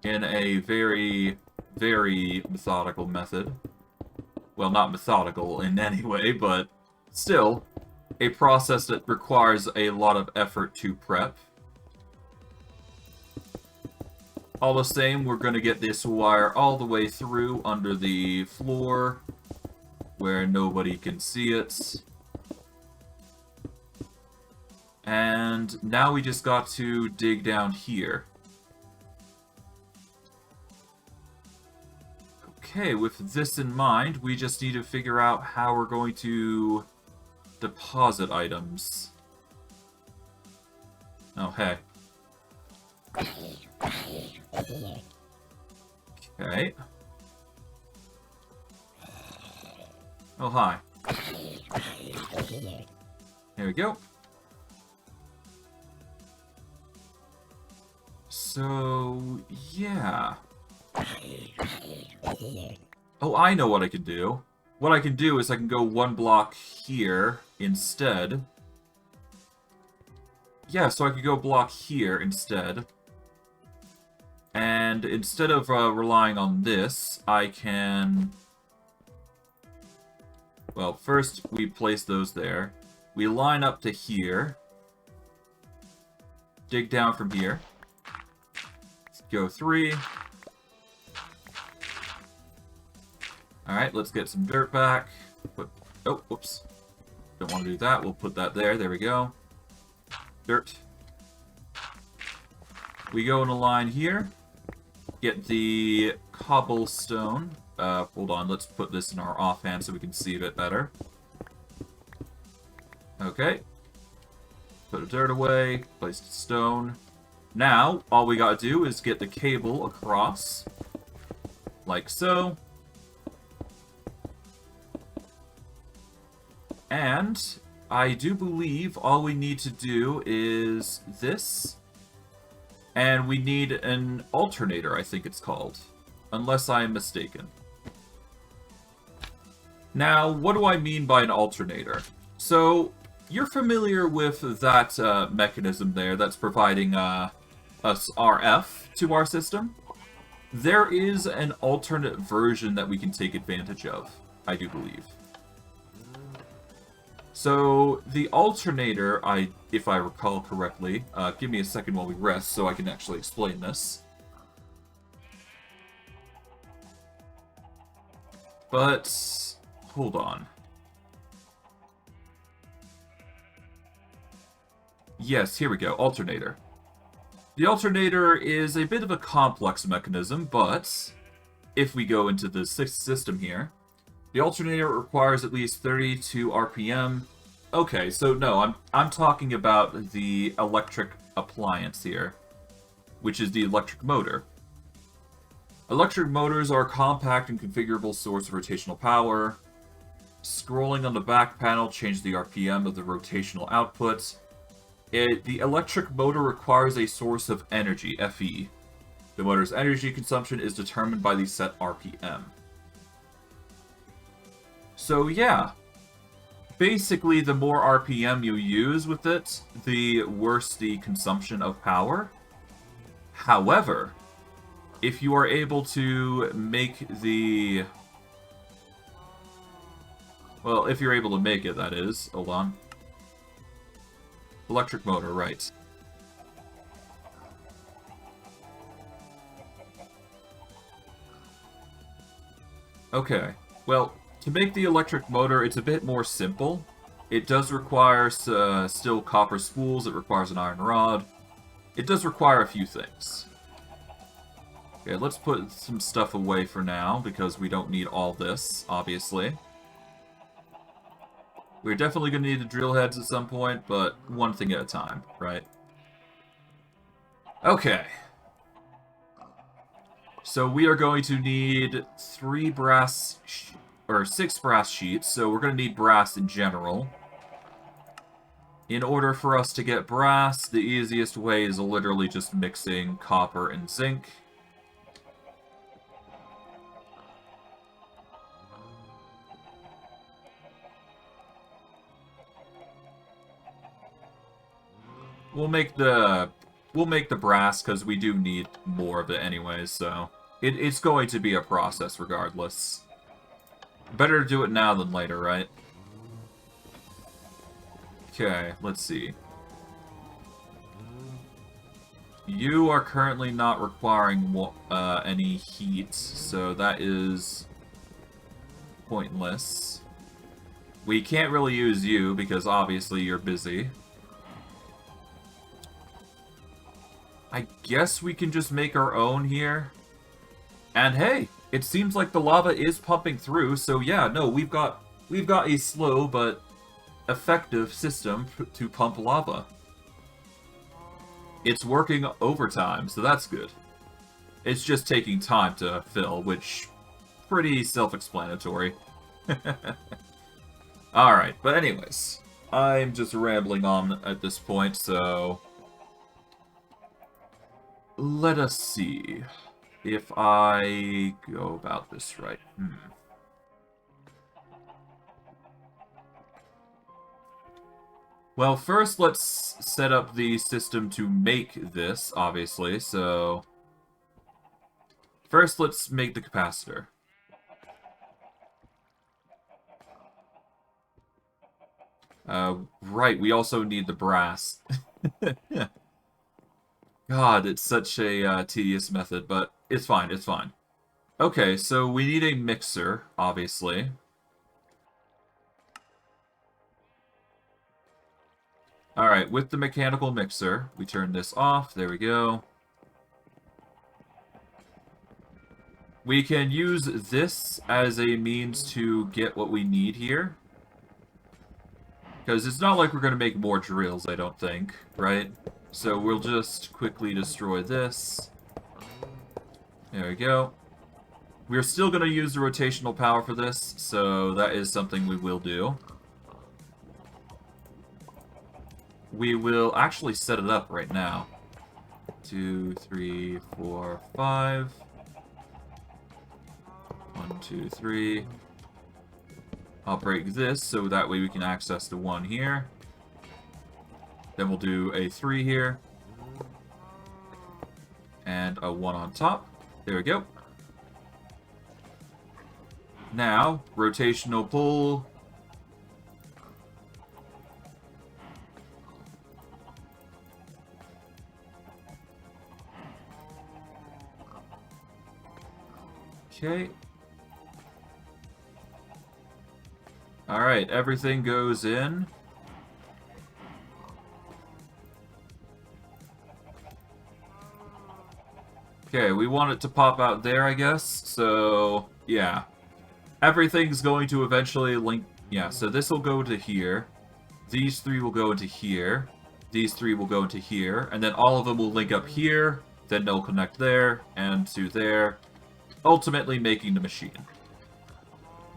in a very, very methodical method. Well, not methodical in any way, but still, a process that requires a lot of effort to prep. All the same, we're going to get this wire all the way through under the floor where nobody can see it. And now we just got to dig down here. Okay, with this in mind, we just need to figure out how we're going to deposit items. Oh, hey. Okay. Oh, hi. There we go. So, yeah. Oh, I know what I can do. What I can do is I can go one block here instead. Yeah, so I could go block here instead. And instead of relying on this, I can... Well, first we place those there. We line up to here. Dig down from here. Let's go 3. Alright, let's get some dirt back. Oh, whoops. Don't want to do that. We'll put that there. There we go. Dirt. We go in a line here. Get the cobblestone. Hold on, let's put this in our offhand so we can see a bit better. Okay. Put the dirt away. Place the stone. Now, all we gotta do is get the cable across. Like so. And I do believe all we need to do is this. And we need an alternator, I think it's called. Unless I am mistaken. Now, what do I mean by an alternator? So, you're familiar with that mechanism there that's providing us RF to our system? There is an alternate version that we can take advantage of, I do believe. So, the alternator, if I recall correctly, give me a second while we rest so I can actually explain this. But, hold on. Yes, here we go, alternator. The alternator is a bit of a complex mechanism, but if we go into the system here, the alternator requires at least 32 RPM. Okay, so no, I'm talking about the electric appliance here, which is the electric motor. Electric motors are a compact and configurable source of rotational power. Scrolling on the back panel changes the RPM of the rotational output. The electric motor requires a source of energy, FE. The motor's energy consumption is determined by the set RPM. So yeah, basically the more RPM you use with it, the worse the consumption of power. However, if you are able to make the... Well, if you're able to make it, that is. Hold on. Electric motor, right. Okay, well, to make the electric motor, it's a bit more simple. It does require still copper spools, it requires an iron rod. It does require a few things. Okay, let's put some stuff away for now, because we don't need all this, obviously. We're definitely going to need the drill heads at some point, but one thing at a time, right? Okay. So we are going to need 6 brass sheets, so we're going to need brass in general. In order for us to get brass, the easiest way is literally just mixing copper and zinc. We'll make the brass because we do need more of it anyways, so it's going to be a process regardless. Better to do it now than later, right? Okay, let's see. You are currently not requiring any heat, so that is pointless. We can't really use you because obviously you're busy. I guess we can just make our own here. And hey, it seems like the lava is pumping through, so yeah, no, we've got a slow but effective system to pump lava. It's working overtime, so that's good. It's just taking time to fill, which pretty self-explanatory. Alright, but anyways, I'm just rambling on at this point, so let us see if I go about this right. Well, first let's set up the system to make this, obviously, so first let's make the capacitor. Right, we also need the brass. God, it's such a tedious method, but it's fine, it's fine. Okay, so we need a mixer, obviously. Alright, with the mechanical mixer, we turn this off, there we go. We can use this as a means to get what we need here. Because it's not like we're going to make more drills, I don't think, right? So we'll just quickly destroy this. There we go. We're still going to use the rotational power for this, so that is something we will do. We will actually set it up right now. 2, 3, 4, 5. 1, 2, 3. I'll break this so that way we can access the 1 here. Then we'll do a 3 here. And a 1 on top. There we go. Now, rotational pull. Okay. Alright, everything goes in. Okay, we want it to pop out there, I guess. So, yeah. Everything's going to eventually link... Yeah, so this will go to here. These 3 will go into here. These 3 will go into here. And then all of them will link up here. Then they'll connect there and to there. Ultimately making the machine.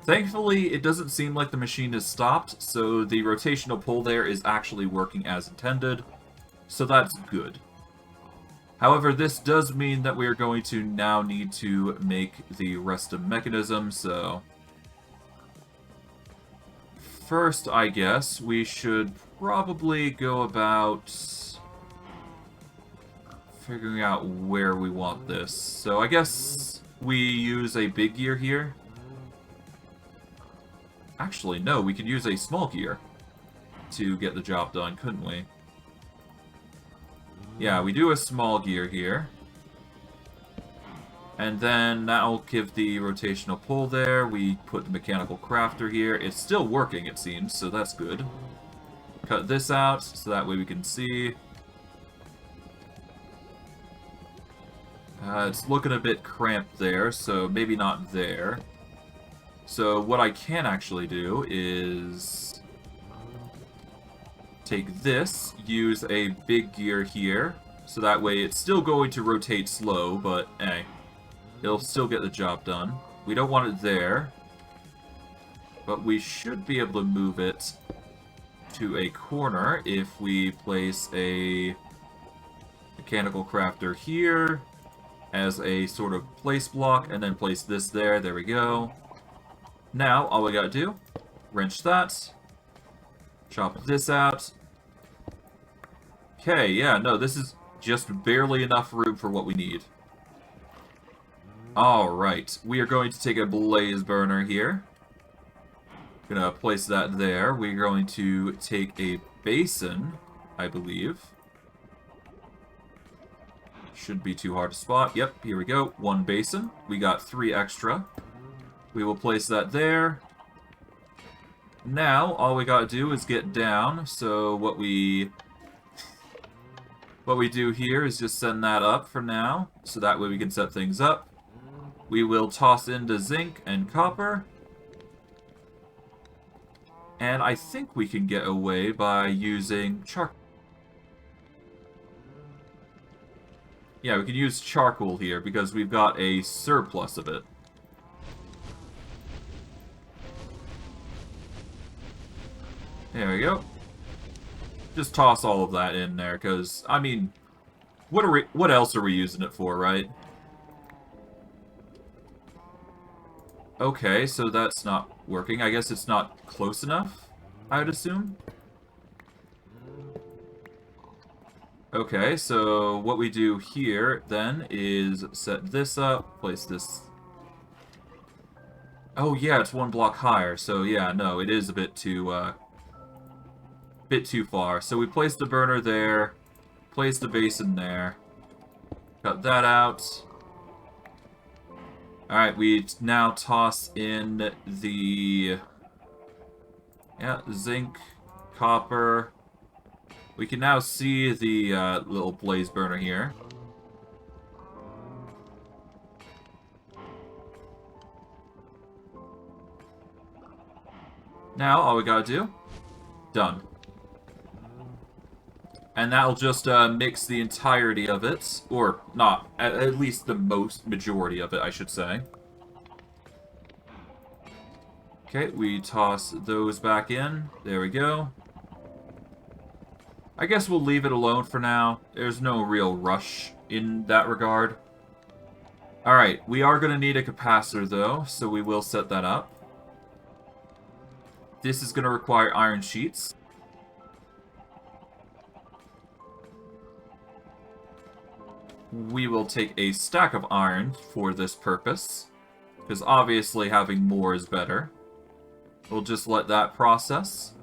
Thankfully, it doesn't seem like the machine is stopped, so the rotational pull there is actually working as intended, so that's good. However, this does mean that we are going to now need to make the rest of the mechanism, so... First, I guess, we should probably go about figuring out where we want this. So I guess we use a big gear here. Actually, no, we could use a small gear to get the job done, couldn't we? Yeah, we do a small gear here. And then that'll give the rotational pull there. We put the mechanical crafter here. It's still working, it seems, so that's good. Cut this out, so that way we can see. It's looking a bit cramped there, so maybe not there. So what I can actually do is take this, use a big gear here, so that way it's still going to rotate slow, but hey, it'll still get the job done. We don't want it there, but we should be able to move it to a corner if we place a mechanical crafter here as a sort of place block, and then place this there. There we go. Now, all we gotta do, wrench that, chop this out. Okay, yeah, no, this is just barely enough room for what we need. Alright, we are going to take a blaze burner here. Gonna place that there. We're going to take a basin, I believe. Shouldn't be too hard to spot. Yep, here we go. 1 basin. We got 3 extra. We will place that there. Now, all we gotta do is get down. So what we do here is just send that up for now. So that way we can set things up. We will toss into zinc and copper. And I think we can get away by using charcoal. Yeah, we can use charcoal here because we've got a surplus of it. There we go. Just toss all of that in there, because, I mean, what else are we using it for, right? Okay, so that's not working. I guess it's not close enough, I would assume. Okay, so what we do here, then, is set this up, place this... Oh, yeah, it's 1 block higher, so yeah, no, it is a bit too far. So we place the burner there, place the basin there, cut that out. Alright, we now toss in the... yeah, zinc, copper... We can now see the little blaze burner here. Now, all we gotta do, done. And that'll just mix the entirety of it, or not, at least the majority of it, I should say. Okay, we toss those back in. There we go. I guess we'll leave it alone for now. There's no real rush in that regard. Alright, we are going to need a capacitor though, so we will set that up. This is going to require iron sheets. We will take a stack of iron for this purpose, because obviously having more is better. We'll just let that process.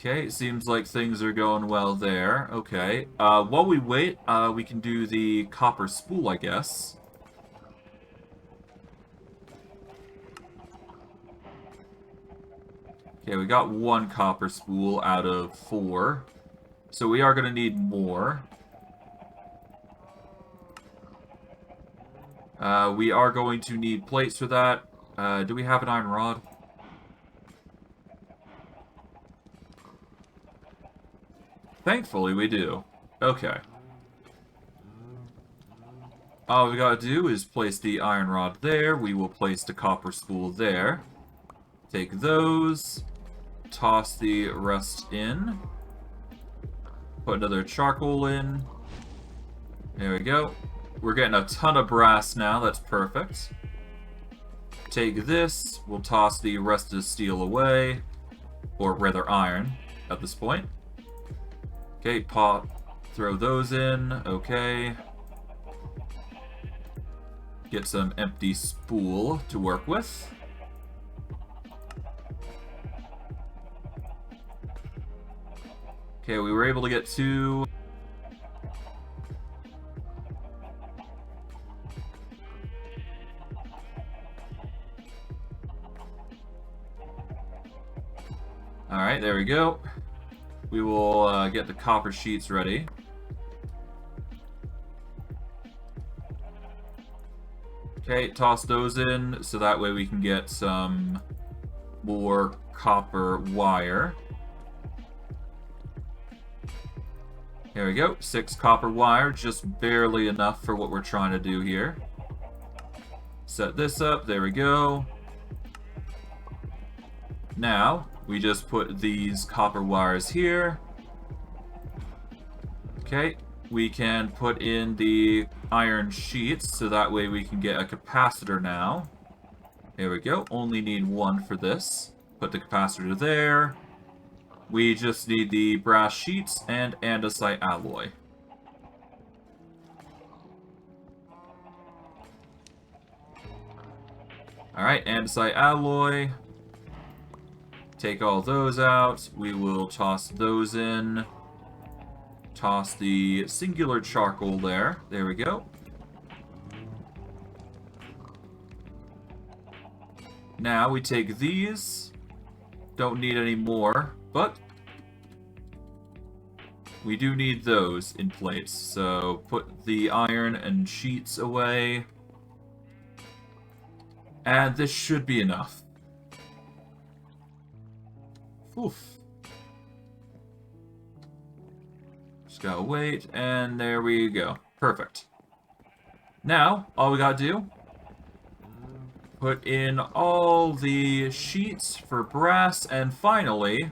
Okay, it seems like things are going well there. Okay, while we wait, we can do the copper spool, I guess. Okay, we got 1 copper spool out of 4. So we are going to need more. We are going to need plates for that. Do we have an iron rod? Thankfully, we do. Okay. All we gotta do is place the iron rod there. We will place the copper spool there. Take those. Toss the rest in. Put another charcoal in. There we go. We're getting a ton of brass now. That's perfect. Take this. We'll toss the rest of the steel away. Or rather iron at this point. Okay, throw those in, okay. Get some empty spool to work with. Okay, we were able to get 2. Alright, there we go. We will get the copper sheets ready. Okay, toss those in so that way we can get some more copper wire. There we go, 6 copper wire, just barely enough for what we're trying to do here. Set this up, there we go. Now, we just put these copper wires here. Okay, we can put in the iron sheets, so that way we can get a capacitor now. There we go, only need 1 for this. Put the capacitor there. We just need the brass sheets and andesite alloy. Alright, andesite alloy. Take all those out. We will toss those in. Toss the singular charcoal there. There we go. Now we take these. Don't need any more, but we do need those in place. So put the iron and sheets away. And this should be enough. Oof. Just gotta wait, and there we go. Perfect. Now, all we gotta do, put in all the sheets for brass, and finally,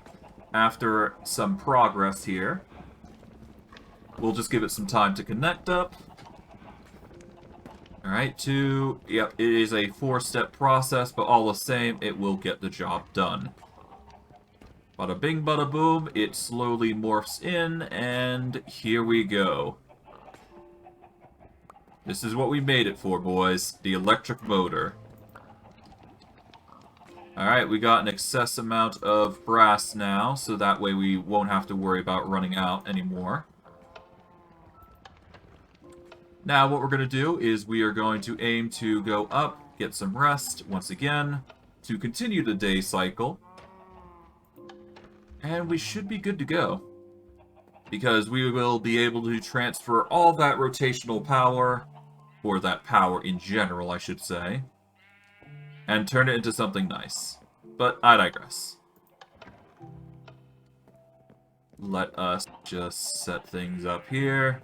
after some progress here, we'll just give it some time to connect up. Alright, yep, it is a 4-step process, but all the same, it will get the job done. Bada bing, bada boom, it slowly morphs in, and here we go. This is what we made it for, boys. The electric motor. Alright, we got an excess amount of brass now, so that way we won't have to worry about running out anymore. Now what we're going to do is we are going to aim to go up, get some rest once again, to continue the day cycle. And we should be good to go. Because we will be able to transfer all that rotational power, or that power in general, I should say, and turn it into something nice. But I digress. Let us just set things up here.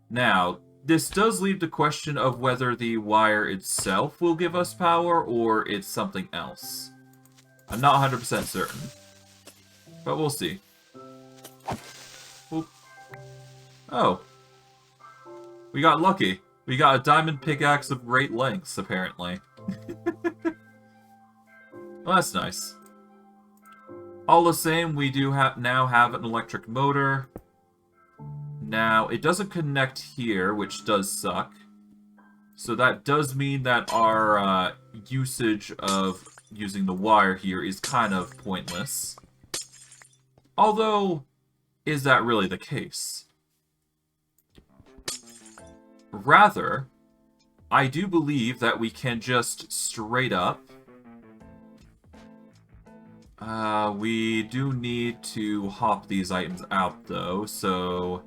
Now, this does leave the question of whether the wire itself will give us power, or it's something else. I'm not 100% certain. But we'll see. Oop. Oh. We got lucky. We got a diamond pickaxe of great lengths, apparently. Well, that's nice. All the same, we do now have an electric motor. Now, it doesn't connect here, which does suck. So that does mean that our usage of using the wire here is kind of pointless. Although, is that really the case? Rather, I do believe that we can just straight up... we do need to hop these items out, though, so...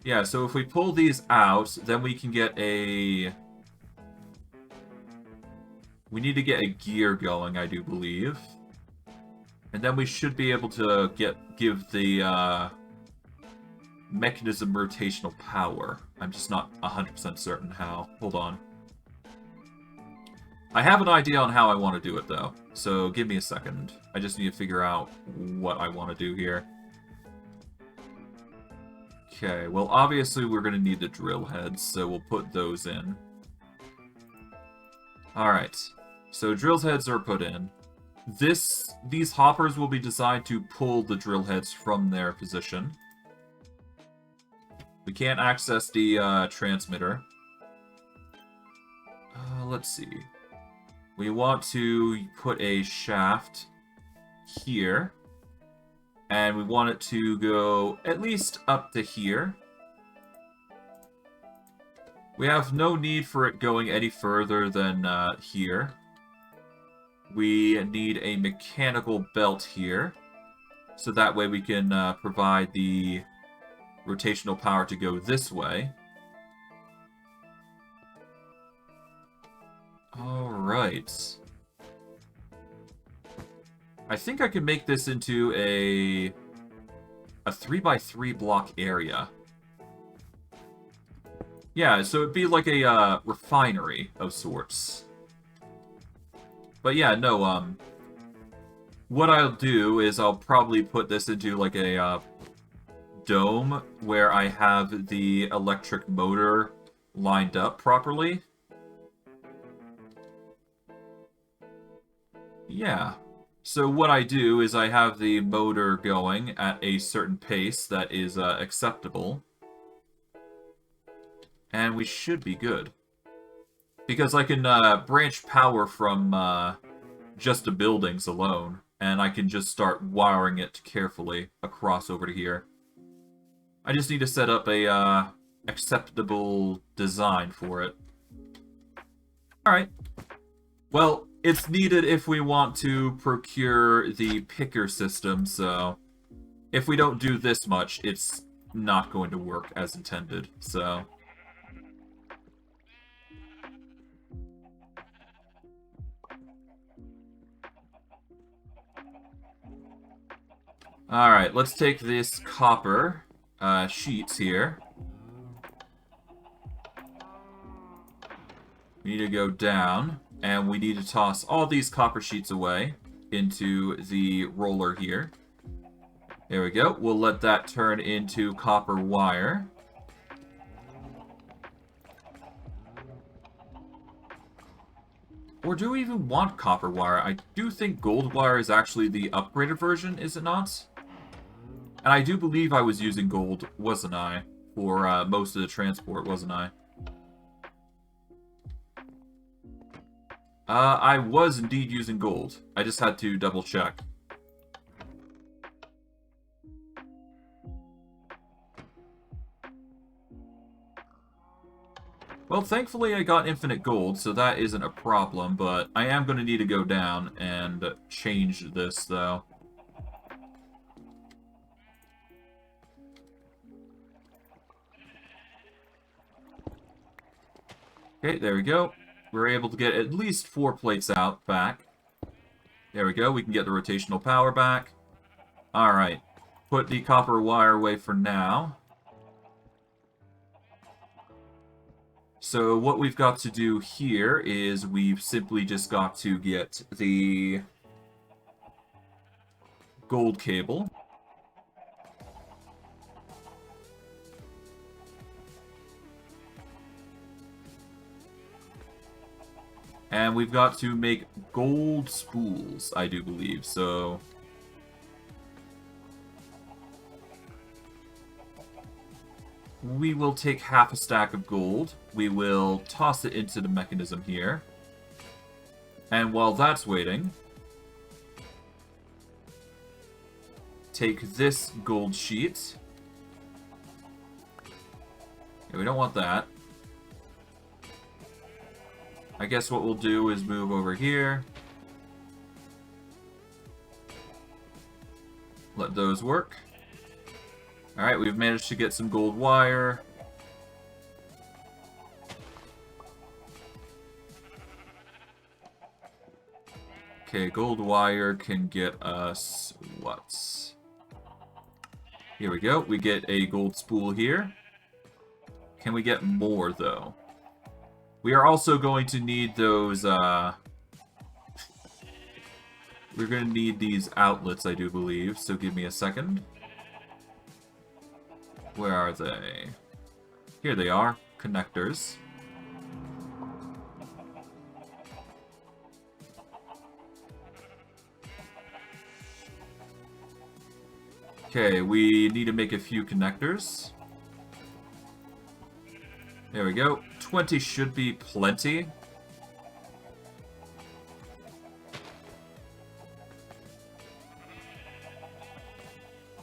Yeah, so if we pull these out, then we can get a... We need to get a gear going, I do believe. And then we should be able to give the mechanism rotational power. I'm just not 100% certain how. Hold on. I have an idea on how I want to do it, though. So give me a second. I just need to figure out what I want to do here. Okay, well obviously we're going to need the drill heads, so we'll put those in. Alright. So drill heads are put in. These hoppers will be designed to pull the drill heads from their position. We can't access the transmitter. Let's see. We want to put a shaft here. And we want it to go at least up to here. We have no need for it going any further than here. We need a mechanical belt here, so that way we can provide the rotational power to go this way. Alright. I think I can make this into a 3x3 block area. Yeah, so it'd be like a refinery of sorts. But yeah, no, what I'll do is I'll probably put this into like a dome where I have the electric motor lined up properly. Yeah. So what I do is I have the motor going at a certain pace that is acceptable. And we should be good. Because I can branch power from just the buildings alone, and I can just start wiring it carefully across over to here. I just need to set up a acceptable design for it. Alright. Well, it's needed if we want to procure the picker system, so if we don't do this much, it's not going to work as intended, so... Alright, let's take this copper sheets here. We need to go down, and we need to toss all these copper sheets away into the roller here. There we go. We'll let that turn into copper wire. Or do we even want copper wire? I do think gold wire is actually the upgraded version, is it not? And I do believe I was using gold, wasn't I? For most of the transport, wasn't I? I was indeed using gold. I just had to double check. Well, thankfully I got infinite gold, so that isn't a problem, but I am going to need to go down and change this, though. Okay, there we go. We're able to get at least 4 plates out back. There we go, we can get the rotational power back. Alright, put the copper wire away for now. So what we've got to do here is we've simply just got to get the gold cable. And we've got to make gold spools, I do believe, so... we will take half a stack of gold. We will toss it into the mechanism here. And while that's waiting... take this gold sheet. Yeah, we don't want that. I guess what we'll do is move over here. Let those work. Alright, we've managed to get some gold wire. Okay, gold wire can get us what? Here we go. We get a gold spool here. Can we get more, though? We are also going to need those, we're going to need these outlets, I do believe, so give me a second. Where are they? Here they are, connectors. Okay, we need to make a few connectors. There we go. 20 should be plenty.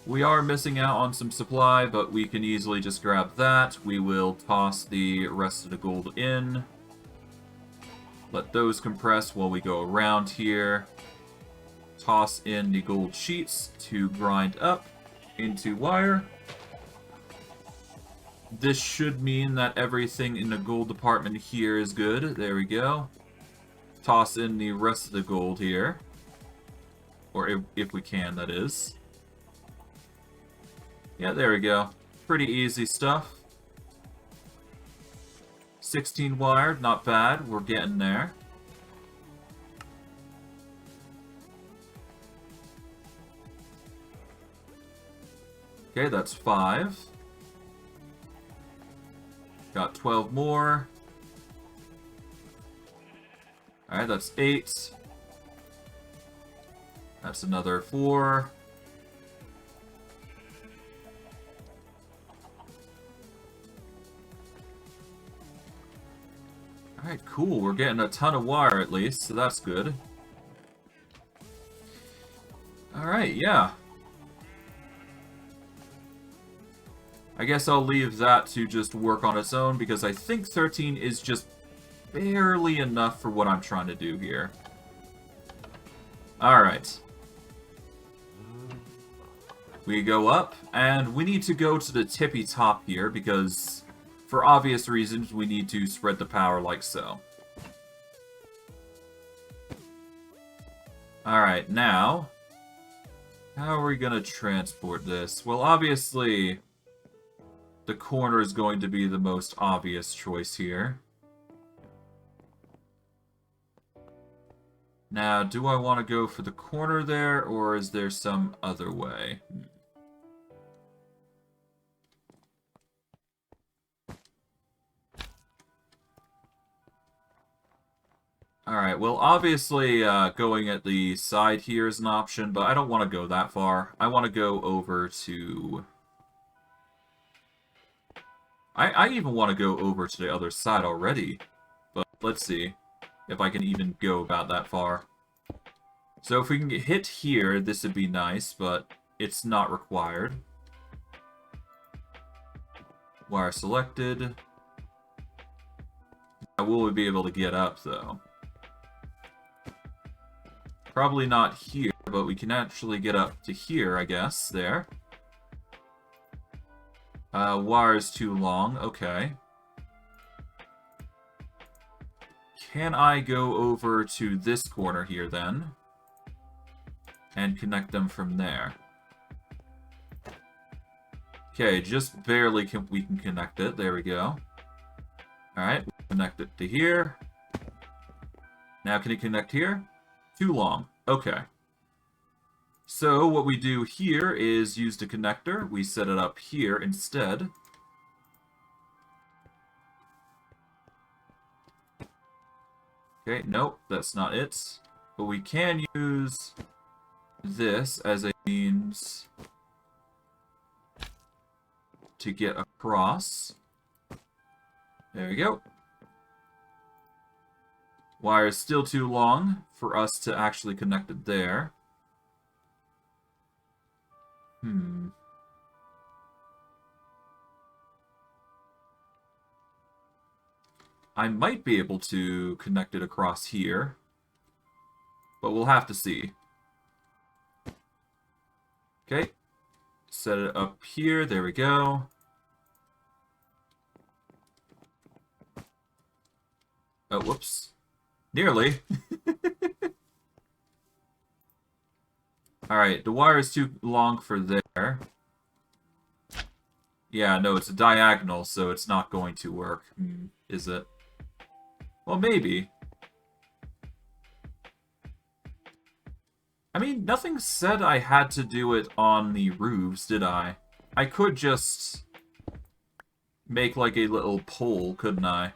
We are missing out on some supply, but we can easily just grab that. We will toss the rest of the gold in. Let those compress while we go around here. Toss in the gold sheets to grind up into wire. This should mean that everything in the gold department here is good. There we go. Toss in the rest of the gold here. Or if we can, that is. Yeah, there we go. Pretty easy stuff. 16 wire, not bad. We're getting there. Okay, that's 5. Got 12 more. Alright, that's 8. That's another 4. Alright, cool. We're getting a ton of wire at least, so that's good. Alright, yeah. I guess I'll leave that to just work on its own, because I think 13 is just barely enough for what I'm trying to do here. Alright. We go up, and we need to go to the tippy top here, because for obvious reasons we need to spread the power like so. Alright, now, how are we going to transport this? Well, obviously, the corner is going to be the most obvious choice here. Now, do I want to go for the corner there, or is there some other way? Alright, well, obviously, going at the side here is an option, but I don't want to go that far. I want to go over to... I even want to go over to the other side already. But let's see if I can even go about that far. So if we can get hit here, this would be nice, but it's not required. Wire selected. Now, will we be able to get up, though? Probably not here, but we can actually get up to here, I guess. There. Wire's too long. Okay. Can I go over to this corner here, then? And connect them from there. Okay, just barely we can connect it. There we go. Alright, connect it to here. Now can it connect here? Too long. Okay. So what we do here is use the connector. We set it up here instead. Okay, nope, that's not it. But we can use this as a means to get across. There we go. Wire is still too long for us to actually connect it there. I might be able to connect it across here, but we'll have to see. Okay, set it up here, there we go. Oh, whoops. Nearly. Alright, the wire is too long for there. Yeah, no, it's a diagonal, so it's not going to work. Is it? Well, maybe. I mean, nothing said I had to do it on the roofs, did I? I could just make like a little pole, couldn't I?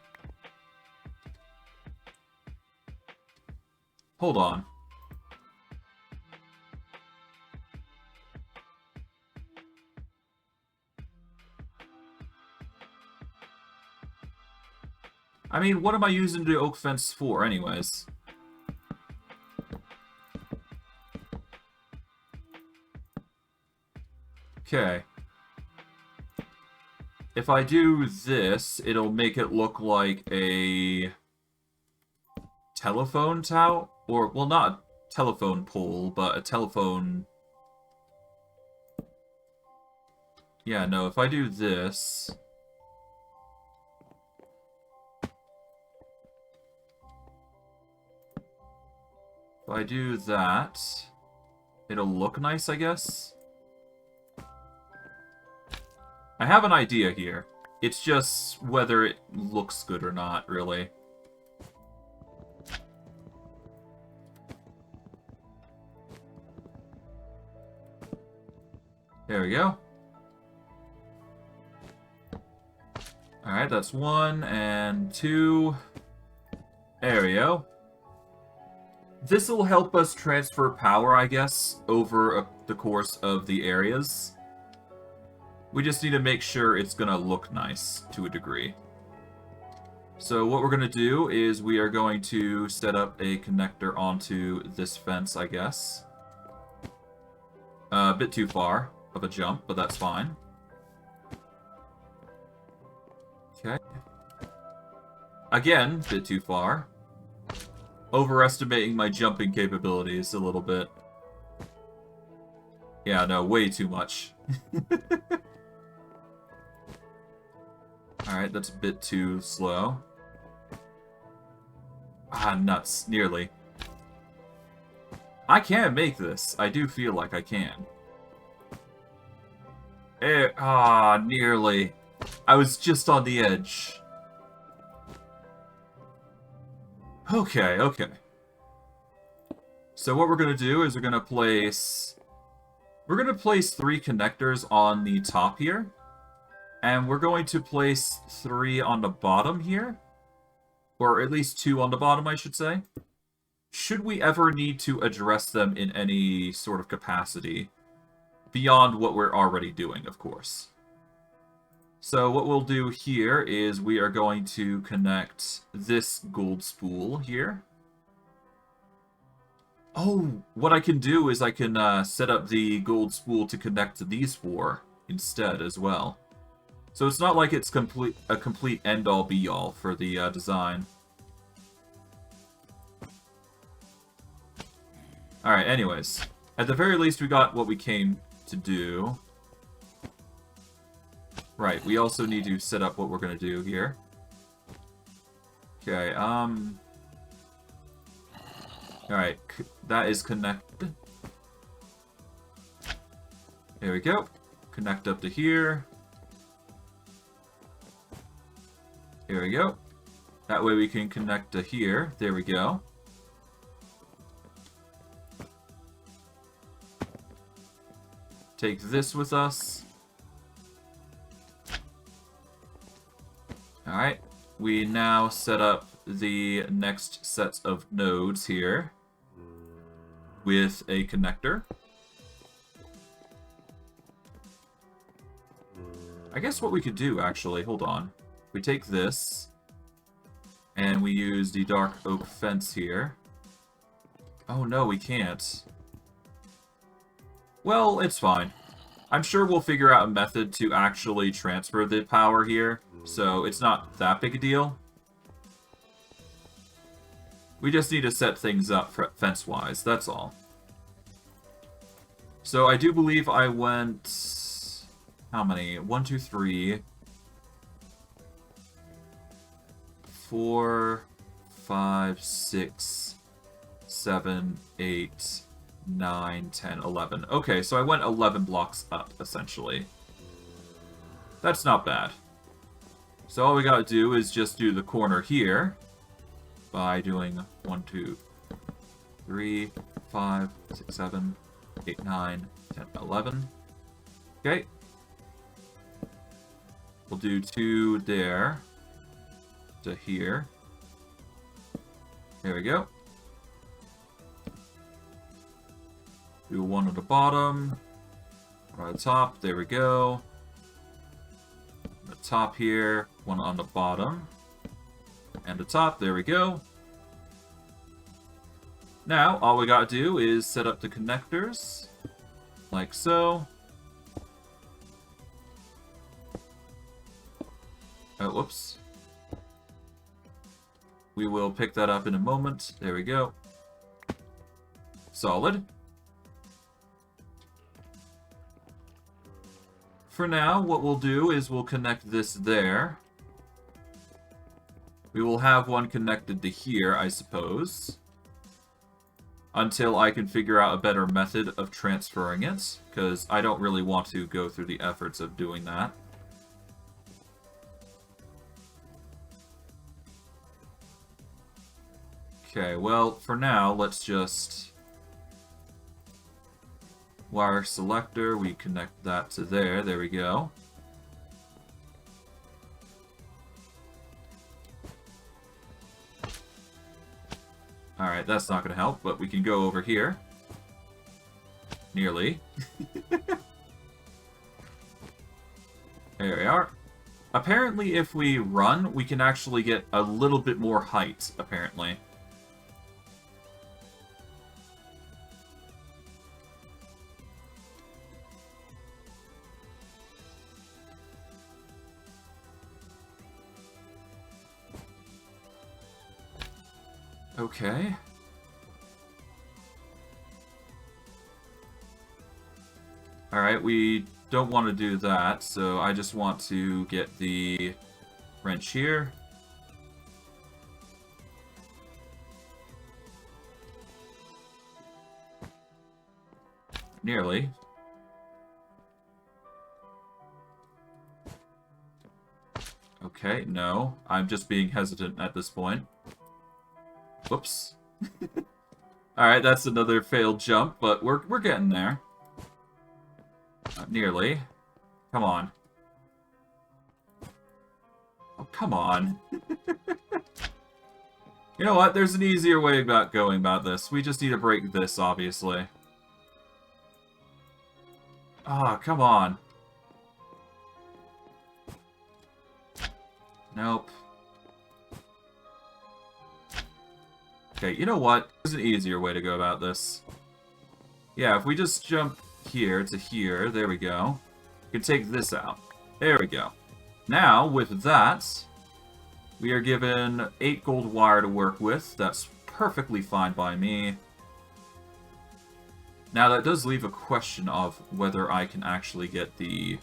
Hold on. I mean, what am I using the oak fence for, anyways? Okay. If I do this, it'll make it look like a telephone tower? Or, well, not a telephone pole, but a telephone... Yeah, no, if I do this... If I do that, it'll look nice, I guess? I have an idea here. It's just whether it looks good or not, really. There we go. Alright, that's 1 and 2. There we go. This will help us transfer power, I guess, over the course of the areas. We just need to make sure it's gonna look nice to a degree. So what we're going to do is we are going to set up a connector onto this fence, I guess. A bit too far of a jump, but that's fine. Okay. Again, a bit too far. Overestimating my jumping capabilities a little bit. Yeah, no, way too much. Alright, that's a bit too slow. Ah, nuts. Nearly. I can make this. I do feel like I can. Nearly. I was just on the edge. Okay, okay. So what we're going to do is we're going to place 3 connectors on the top here. And we're going to place 3 on the bottom here. Or at least 2 on the bottom, I should say. Should we ever need to address them in any sort of capacity. Beyond what we're already doing, of course. So what we'll do here is we are going to connect this gold spool here. Oh, what I can do is I can set up the gold spool to connect to these 4 instead as well. So it's not like it's a complete end-all be-all for the design. Alright, anyways. At the very least, we got what we came to do. Right, we also need to set up what we're going to do here. Okay, Alright, that is connected. There we go. Connect up to here. Here we go. That way we can connect to here. There we go. Take this with us. Alright. We now set up the next sets of nodes here with a connector. I guess what we could do, actually, hold on. We take this, and we use the dark oak fence here. Oh no, we can't. Well, it's fine. I'm sure we'll figure out a method to actually transfer the power here, so it's not that big a deal. We just need to set things up fence-wise, that's all. So I do believe I went... How many? 1, 2, 3... 4, 5, 6, 7, 8, 9, 10, 11. Okay, so I went 11 blocks up, essentially. That's not bad. So all we gotta do is just do the corner here by doing 1, 2, 3, 5, 6, 7, 8, 9, 10, 11. Okay. We'll do 2 there. To here. There we go. Do 1 on the bottom. 1 on the top. There we go. The top here. 1 on the bottom. And the top. There we go. Now, all we gotta do is set up the connectors. Like so. Oh, whoops. We will pick that up in a moment. There we go. Solid. For now, what we'll do is we'll connect this there. We will have one connected to here, I suppose. Until I can figure out a better method of transferring it, because I don't really want to go through the efforts of doing that. Okay, well, for now, let's just wire selector, we connect that to there, there we go. Alright, that's not going to help, but we can go over here. Nearly. There we are. Apparently, if we run, we can actually get a little bit more height, apparently. Okay. Alright, we don't want to do that, so I just want to get the wrench here. Nearly. Okay, no. I'm just being hesitant at this point. Whoops. Alright, that's another failed jump, but we're getting there. Nearly. Come on. Oh, come on. You know what? There's an easier way about going about this. We just need to break this, obviously. Ah, come on. Nope. Okay, you know what? There's an easier way to go about this. Yeah, if we just jump here to here, there we go. We can take this out. There we go. Now, with that, we are given 8 gold wire to work with. That's perfectly fine by me. Now, that does leave a question of whether I can actually get the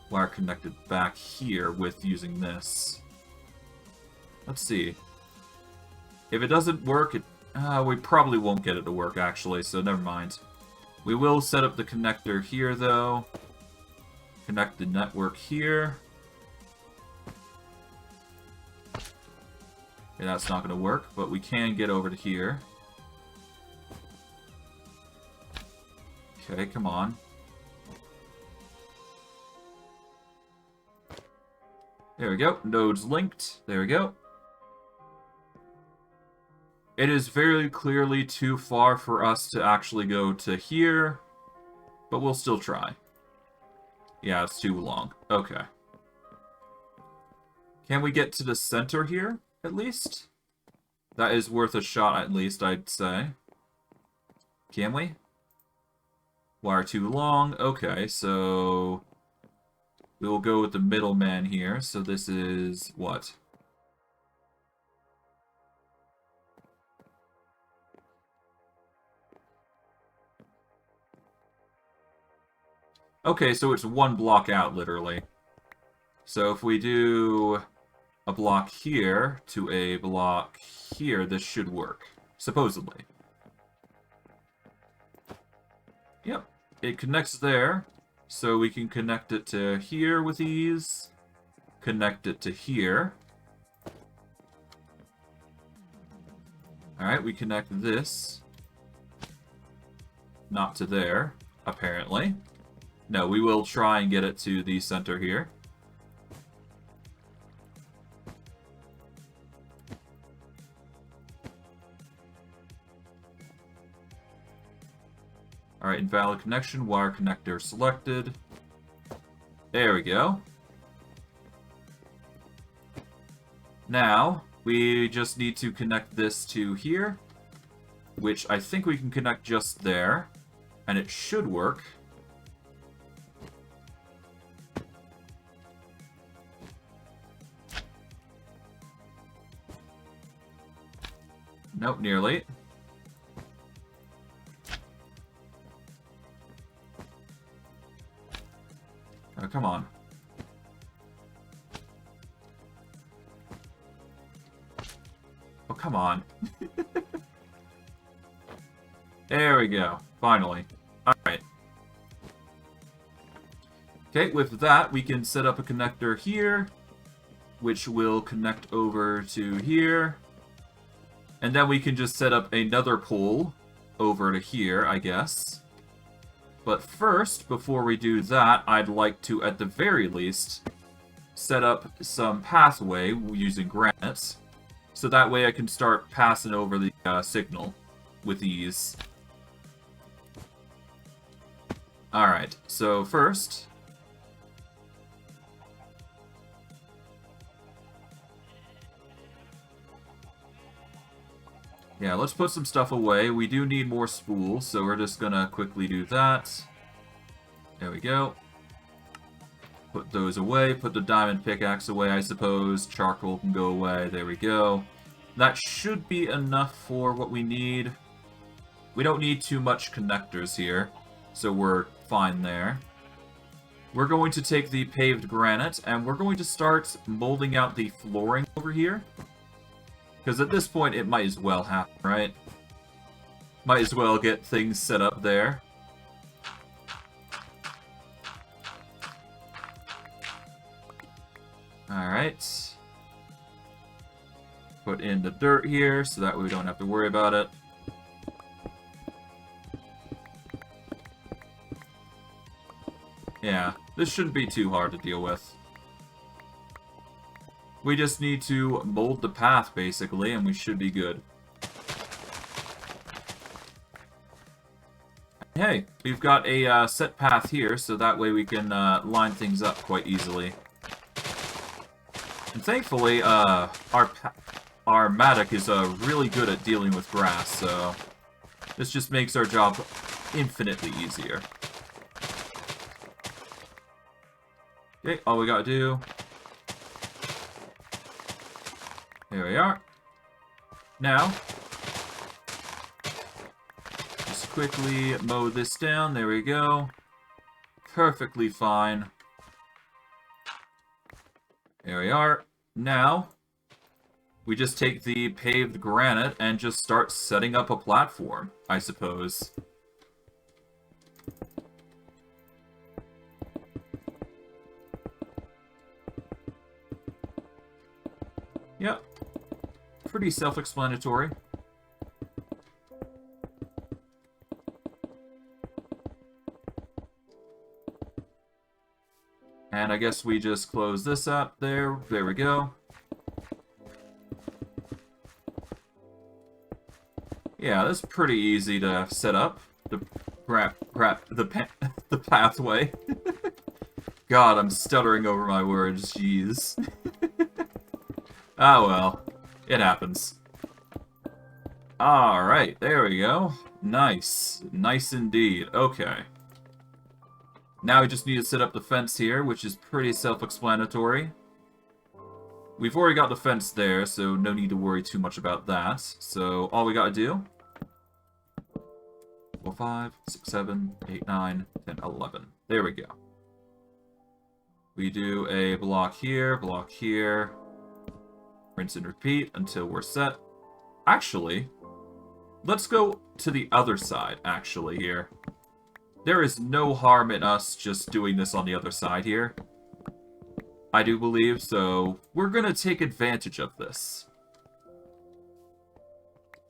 wire connected back here with using this. Let's see. If it doesn't work, we probably won't get it to work, actually, so never mind. We will set up the connector here, though. Connect the network here. Okay, that's not going to work, but we can get over to here. Okay, come on. There we go. Nodes linked. There we go. It is very clearly too far for us to actually go to here, but we'll still try. Yeah, it's too long. Okay. Can we get to the center here, at least? That is worth a shot, at least, I'd say. Can we? Wire too long. Okay, so we'll go with the middleman here. So this is what? Okay, so it's one block out, literally. So if we do a block here to a block here, this should work. Supposedly. Yep, it connects there. So we can connect it to here with ease. Connect it to here. Alright, we connect this. Not to there, apparently. No, we will try and get it to the center here. Alright, invalid connection, wire connector selected. There we go. Now, we just need to connect this to here, which I think we can connect just there, and it should work. Nope, nearly. Oh, come on. Oh, come on. There we go. Finally. Alright. Okay, with that, we can set up a connector here, which will connect over to here. And then we can just set up another pole over to here, I guess. But first, before we do that, I'd like to, at the very least, set up some pathway using granite. So that way I can start passing over the signal with ease. Alright, so first, Yeah, let's put some stuff away. We do need more spools, so we're just gonna quickly do that. There we go. Put those away. Put the diamond pickaxe away, I suppose. Charcoal can go away. There we go. That should be enough for what we need. We don't need too much connectors here, so we're fine there. We're going to take the paved granite, and we're going to start molding out the flooring over here. Because at this point, it might as well happen, right? Might as well get things set up there. Alright. Put in the dirt here, so that way we don't have to worry about it. Yeah, this shouldn't be too hard to deal with. We just need to mold the path, basically, and we should be good. Hey, we've got a set path here, so that way we can line things up quite easily. And thankfully, our Matic is really good at dealing with grass, so this just makes our job infinitely easier. Okay, all we gotta do... There we are. Now, just quickly mow this down. There we go. Perfectly fine. There we are. Now, we just take the paved granite and just start setting up a platform, I suppose. Yep. Pretty self-explanatory. And I guess we just close this up there. There we go. Yeah, that's pretty easy to set up. The the pathway. God, I'm stuttering over my words. Jeez. Ah, well. It happens. Alright, there we go. Nice. Nice indeed. Okay. Now we just need to set up the fence here, which is pretty self-explanatory. We've already got the fence there, so no need to worry too much about that. So all we gotta do... 4, 5, 6, 7, 8, 9, 10, 11. There we go. We do a block here, rinse and repeat until we're set. Actually, let's go to the other side, actually, here. There is no harm in us just doing this on the other side here. I do believe, so we're gonna take advantage of this.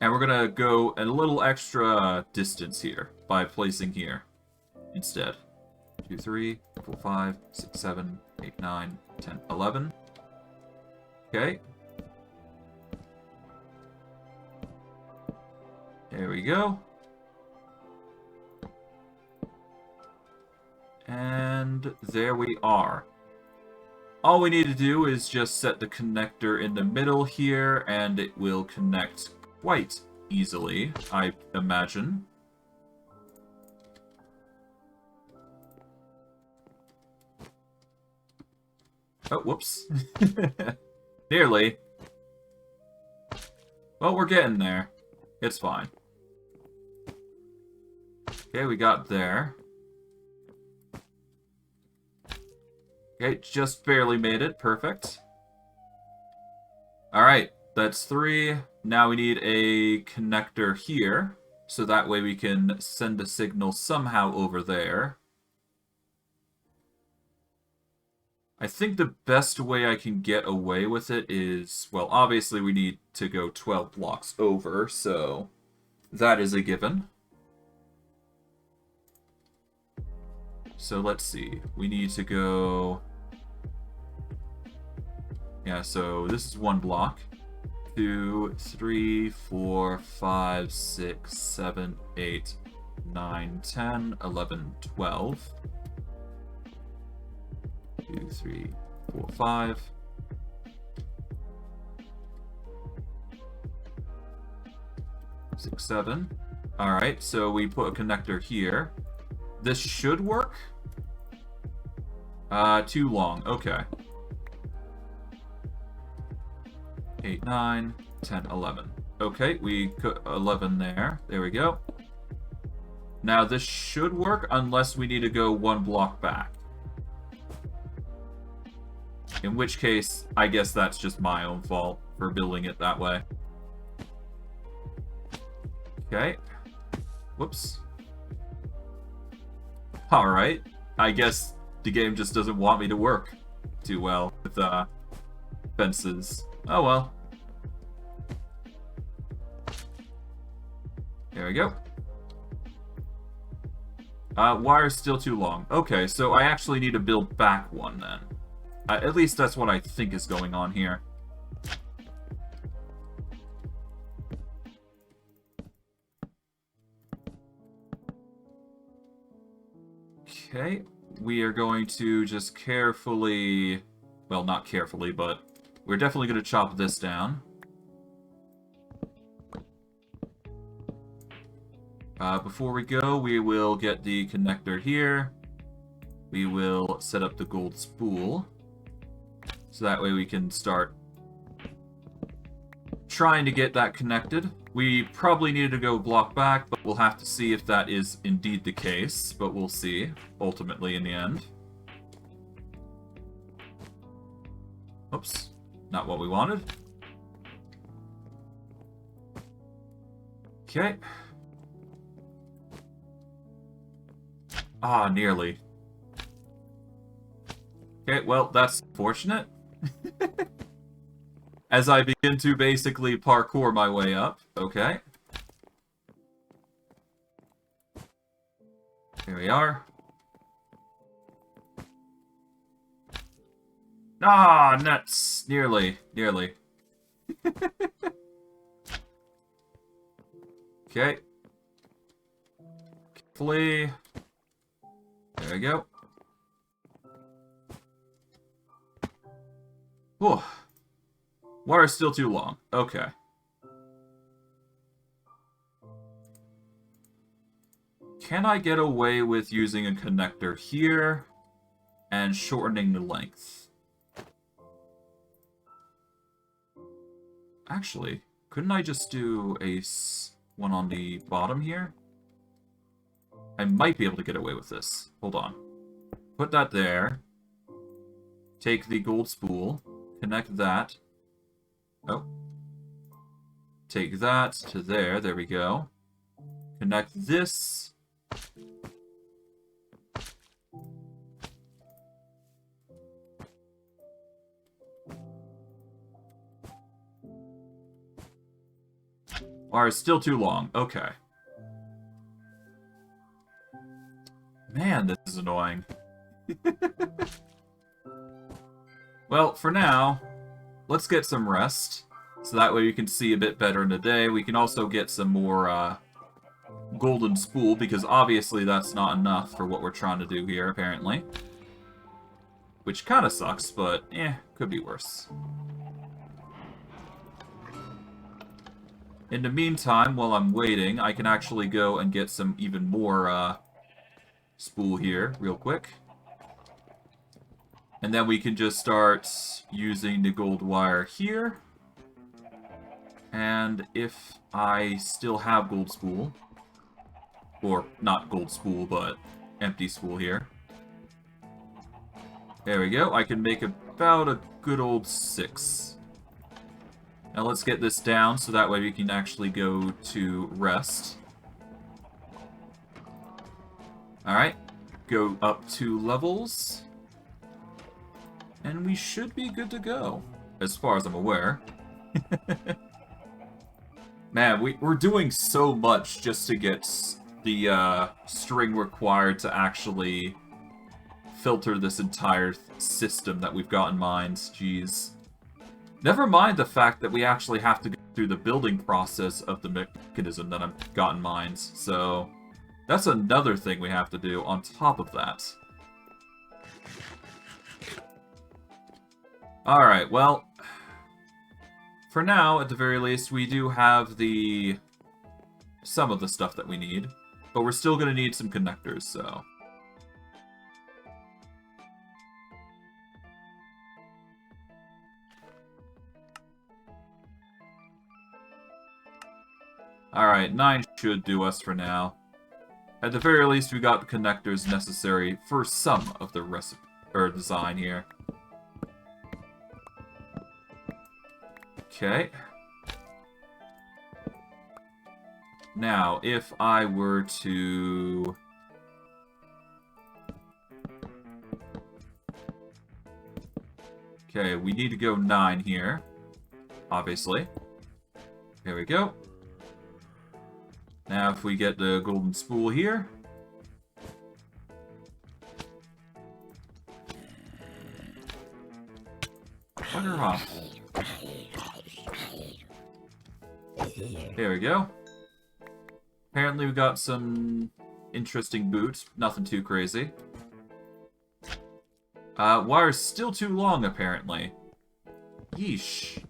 And we're gonna go a little extra distance here by placing here instead. 2, 3, 4, 5, 6, 7, 8, 9, 10, 11. Okay. There we go. And there we are. All we need to do is just set the connector in the middle here, and it will connect quite easily, I imagine. Oh, whoops. Nearly. Well, we're getting there. It's fine. Okay, we got there. Okay, just barely made it. Perfect. Alright, that's 3. Now we need a connector here, so that way we can send a signal somehow over there. I think the best way I can get away with it is, well, obviously we need to go 12 blocks over, so that is a given. So let's see. We need to go... Yeah, so this is 1 block. 2, 3, 4, 5, 6, 7, 8, 9, 10, 11, 12. 2, 3, 4, 5. 6, 7. Alright, so we put a connector here. This should work. Too long. Okay. 8, 9, 10, 11. Okay, we put 11 there. There we go. Now this should work unless we need to go one block back. In which case, I guess that's just my own fault for building it that way. Okay. Whoops. Alright. I guess the game just doesn't want me to work too well with fences. Oh well. There we go. Wire's still too long. Okay, so I actually need to build back one then. At least that's what I think is going on here. Okay, we are going to just carefully... Well, not carefully, but we're definitely going to chop this down. Before we go, we will get the connector here. We will set up the gold spool. So that way we can start trying to get that connected. We probably needed to go block back, but we'll have to see if that is indeed the case. But we'll see, ultimately, in the end. Oops, not what we wanted. Okay. Ah, nearly. Okay, well, that's fortunate. As I begin to basically parkour my way up. Okay. Here we are. Ah, nuts! Nearly. Nearly. Okay. Carefully. There we go. Whew. Water's still too long. Okay. Can I get away with using a connector here and shortening the length? Actually, couldn't I just do one on the bottom here? I might be able to get away with this. Hold on. Put that there. Take the gold spool. Connect that. Oh. Take that to there. There we go. Connect this. Wire is still too long. Okay. Man, this is annoying. Well, for now, let's get some rest. So that way we can see a bit better in the day. We can also get some more golden spool, because obviously that's not enough for what we're trying to do here, apparently. Which kind of sucks, but could be worse. In the meantime, while I'm waiting, I can actually go and get some even more spool here real quick. And then we can just start using the gold wire here. And if I still have gold spool, or not gold spool, but empty spool here. There we go. I can make about a good old 6. Now let's get this down so that way we can actually go to rest. Alright. Go up 2 levels. And we should be good to go, as far as I'm aware. Man, we're doing so much just to get the string required to actually filter this entire system that we've got in mind. Jeez. Never mind the fact that we actually have to go through the building process of the mechanism that I've got in mind. So, that's another thing we have to do on top of that. Alright, well, for now, at the very least, we do have the some of the stuff that we need. But we're still going to need some connectors, so... Alright, 9 should do us for now. At the very least, we got the connectors necessary for some of the recipe or design here. Okay. Now, if I were to... Okay, we need to go 9 here, obviously. Here we go. Now, if we get the golden spool here... Bugger off. There we go. Apparently we got some interesting boots. Nothing too crazy. Wire's still too long, apparently. Yeesh.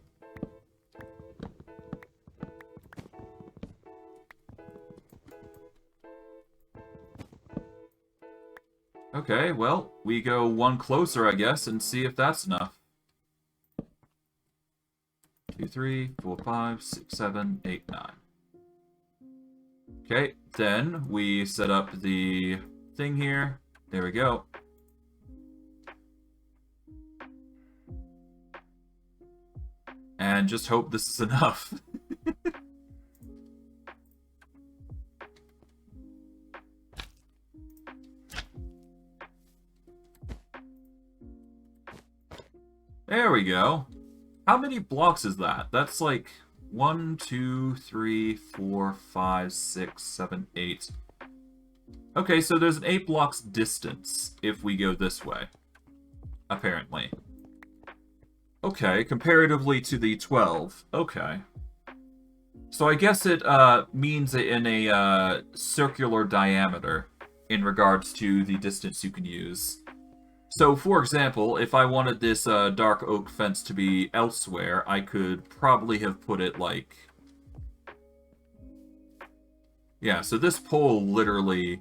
Okay, well, we go one closer, I guess, and see if that's enough. 2, 3, 4, 5, 6, 7, 8, 9. Okay, then we set up the thing here. There we go. And just hope this is enough. There we go. How many blocks is that? That's like 1, 2, 3, 4, 5, 6, 7, 8. Okay, so there's an 8 blocks distance if we go this way. Apparently. Okay, comparatively to the 12. Okay. So I guess it means it in a circular diameter in regards to the distance you can use. So, for example, if I wanted this dark oak fence to be elsewhere, I could probably have put it, like... Yeah, so this pole literally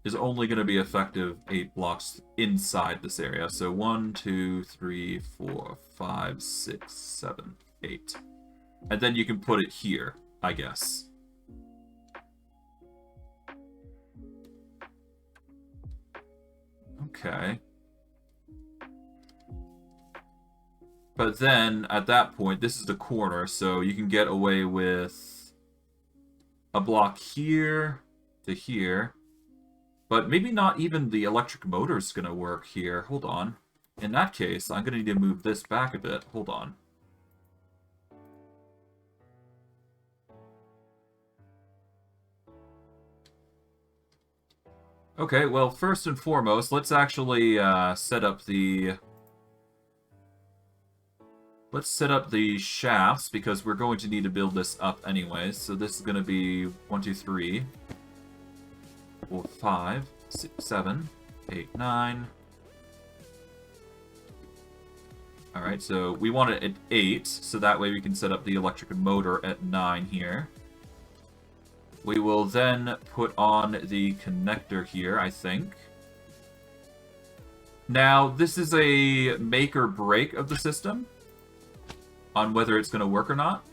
is only going to be effective 8 blocks inside this area. So 1, 2, 3, 4, 5, 6, 7, 8. And then you can put it here, I guess. Okay. But then, at that point, this is the corner, so you can get away with a block here to here. But maybe not even the electric motor's gonna work here. Hold on. In that case, I'm gonna need to move this back a bit. Hold on. Okay, well, first and foremost, let's actually set up the... Let's set up the shafts, because we're going to need to build this up anyways. So this is going to be 1, 2, 3, 4, 5, 6, 7, 8, 9. Alright, so we want it at 8, so that way we can set up the electric motor at 9 here. We will then put on the connector here, I think. Now, this is a make or break of the system on whether it's going to work or not.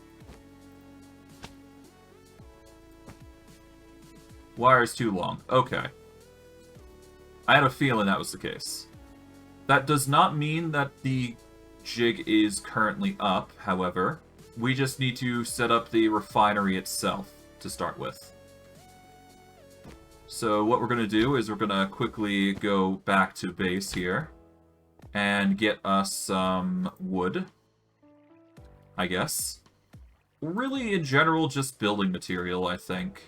Wire is too long. Okay. I had a feeling that was the case. That does not mean that the jig is currently up, however. We just need to set up the refinery itself to start with. So what we're going to do is we're going to quickly go back to base here and get us some wood, I guess. Really, in general, just building material, I think.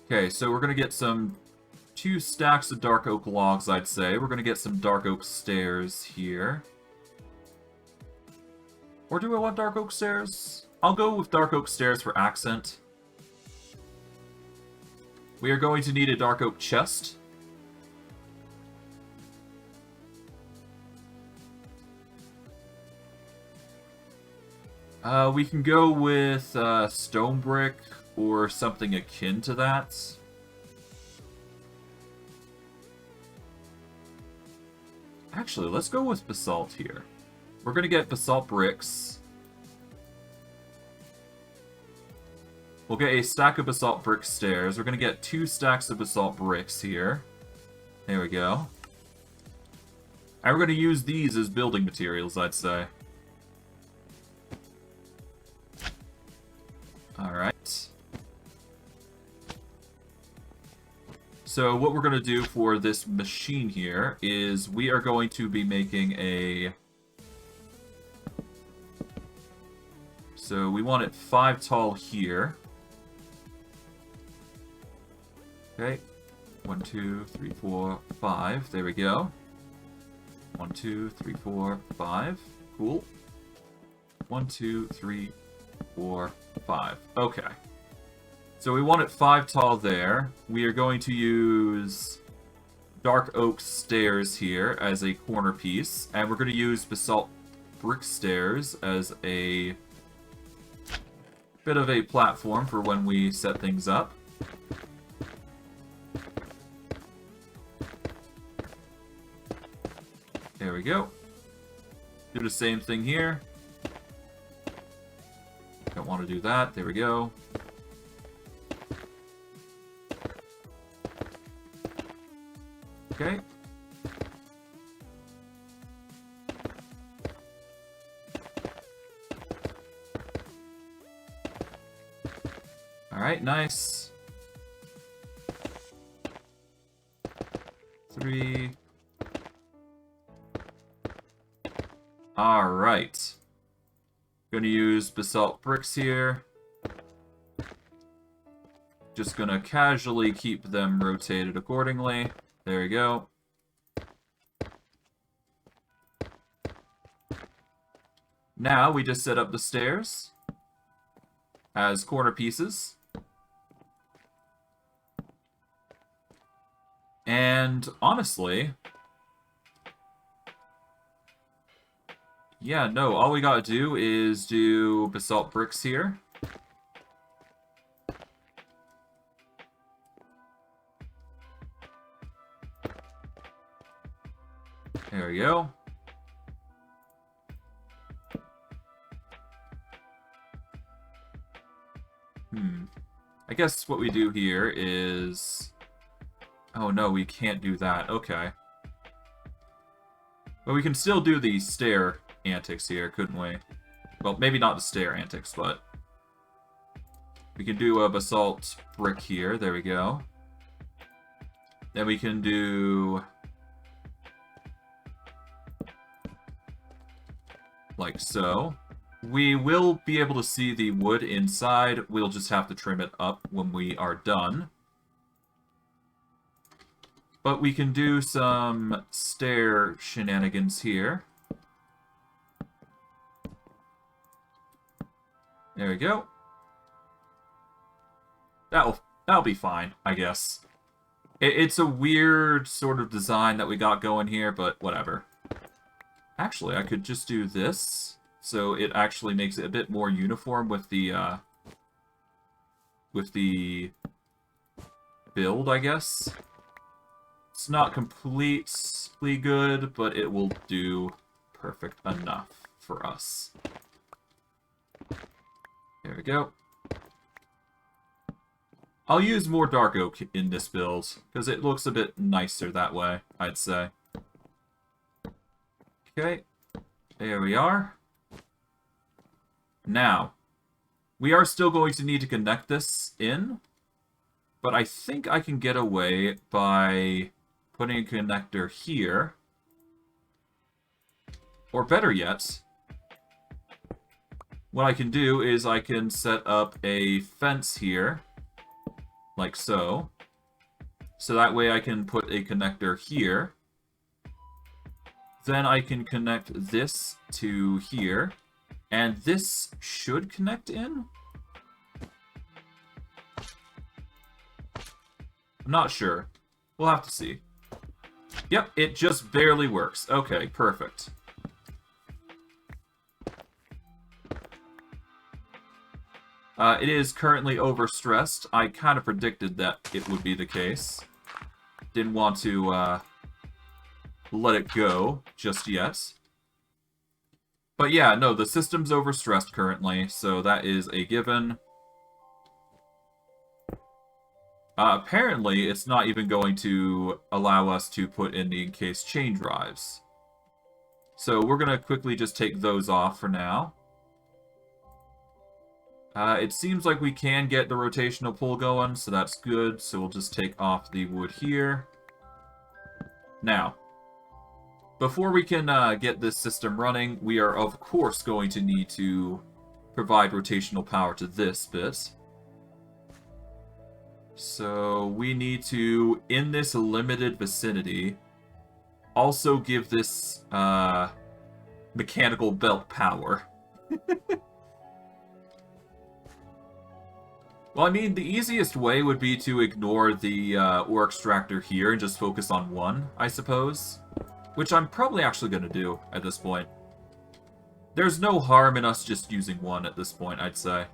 Okay, so we're going to get some 2 stacks of dark oak logs, I'd say. We're going to get some dark oak stairs here. Or do I want dark oak stairs? I'll go with dark oak stairs for accent. We are going to need a dark oak chest. We can go with stone brick or something akin to that. Actually, let's go with basalt here. We're going to get basalt bricks. We'll get a stack of basalt brick stairs. We're going to get 2 stacks of basalt bricks here. There we go. And we're going to use these as building materials, I'd say. Alright. So what we're going to do for this machine here is we are going to be making a... So we want it 5 tall here. Okay. 1, 2, 3, 4, 5. There we go. 1, 2, 3, 4, 5. Cool. 1, 2, 3, 4, 5. Okay. So we want it 5 tall there. We are going to use dark oak stairs here as a corner piece. And we're going to use basalt brick stairs as a bit of a platform for when we set things up. There we go. Do the same thing here. Don't want to do that. There we go. Okay. Alright, nice. 3. Alright. Gonna use basalt bricks here. Just gonna casually keep them rotated accordingly. There we go. Now we just set up the stairs as corner pieces. And honestly, yeah, no, all we gotta do is do basalt bricks here. There we go. I guess what we do here is... Oh no, we can't do that. Okay. But we can still do the stair antics here, couldn't we? Well, maybe not the stair antics, but... We can do a basalt brick here. There we go. Then we can do... like so. We will be able to see the wood inside. We'll just have to trim it up when we are done. But we can do some stair shenanigans here. There we go. That'll be fine, I guess. It's a weird sort of design that we got going here, but whatever. Actually, I could just do this, so it actually makes it a bit more uniform with the build, I guess. It's not completely good, but it will do perfect enough for us. There we go. I'll use more dark oak in this build, because it looks a bit nicer that way, I'd say. Okay, there we are. Now, we are still going to need to connect this in, but I think I can get away by putting a connector here. Or better yet, what I can do is I can set up a fence here, like so. So that way I can put a connector here. Then I can connect this to here. And this should connect in? I'm not sure. We'll have to see. Yep, it just barely works. Okay, perfect. It is currently overstressed. I kind of predicted that it would be the case. Didn't want to let it go just yet. But yeah, no, the system's overstressed currently, so that is a given. Apparently, it's not even going to allow us to put in the encased chain drives. So we're going to quickly just take those off for now. It seems like we can get the rotational pull going, so that's good. So we'll just take off the wood here. Now, before we can get this system running, we are of course going to need to provide rotational power to this bit. So we need to, in this limited vicinity, also give this mechanical belt power. Well, I mean, the easiest way would be to ignore the ore extractor here and just focus on one, I suppose. Which I'm probably actually going to do at this point. There's no harm in us just using one at this point, I'd say.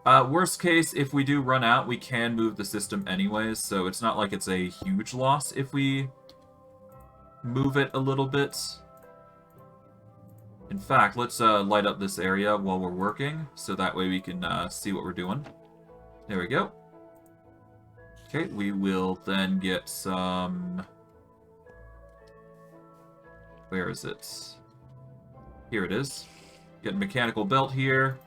Worst case, if we do run out, we can move the system anyways, so it's not like it's a huge loss if we move it a little bit. In fact, let's light up this area while we're working, so that way we can see what we're doing. There we go. Okay, we will then get some... Where is it? Here it is. Get a mechanical belt here.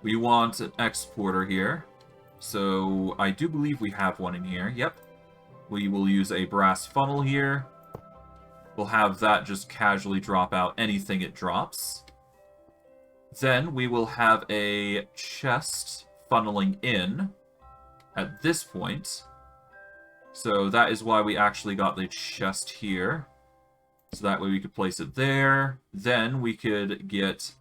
We want an exporter here. So I do believe we have one in here. Yep. We will use a brass funnel here. We'll have that just casually drop out anything it drops. Then we will have a chest funneling in at this point. So that is why we actually got the chest here. So that way we could place it there. Then we could get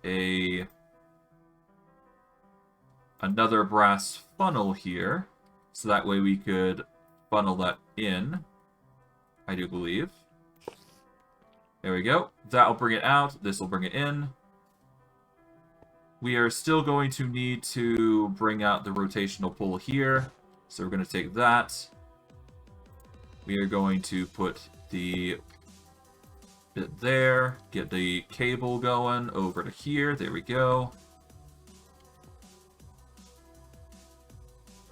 another brass funnel here. So that way we could funnel that in, I do believe. There we go. That'll bring it out. This will bring it in. We are still going to need to bring out the rotational pull here. So we're going to take that. We are going to put the bit there. Get the cable going over to here. There we go.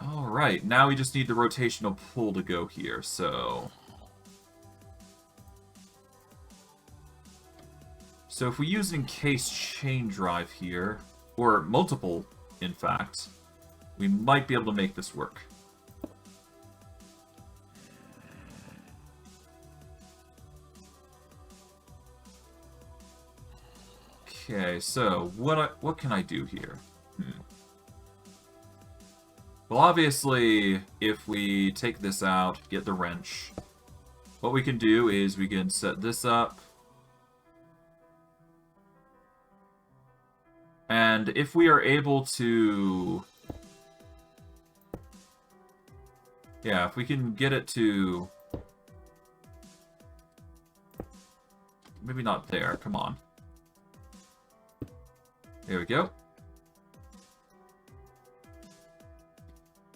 Alright, now we just need the rotational pull to go here, so... So if we use an encased chain drive here, or multiple, in fact, we might be able to make this work. Okay, so what can I do here? Well, obviously, if we take this out, get the wrench, what we can do is we can set this up. And if we are able to... Yeah, if we can get it to... Maybe not there, come on. There we go.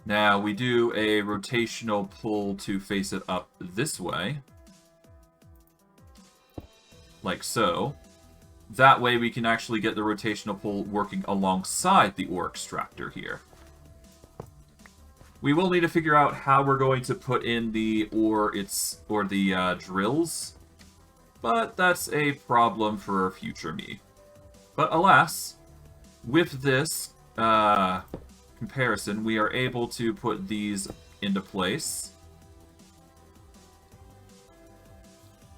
Now, we do a rotational pull to face it up this way. Like so. That way we can actually get the rotational pull working alongside the ore extractor here. We will need to figure out how we're going to put in the drills. But that's a problem for future me. But alas, with this comparison, we are able to put these into place.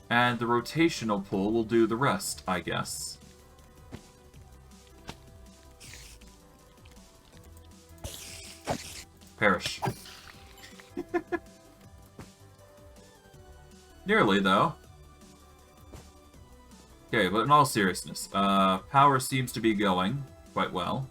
And the rotational pull will do the rest, I guess. Perish. Nearly, though. Okay, but in all seriousness, power seems to be going quite well.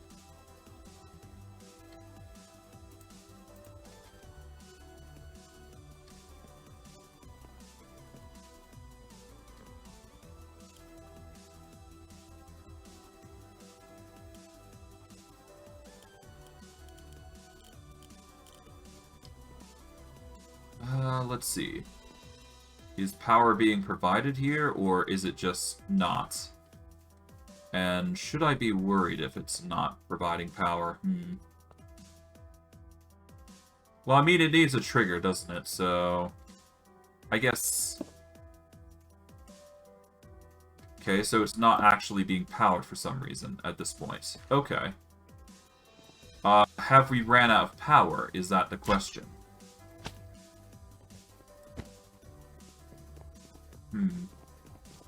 let's see. Is power being provided here, or is it just not? And should I be worried if it's not providing power? Well, I mean, it needs a trigger, doesn't it? So, I guess... Okay, so it's not actually being powered for some reason at this point. Okay. Have we ran out of power? Is that the question?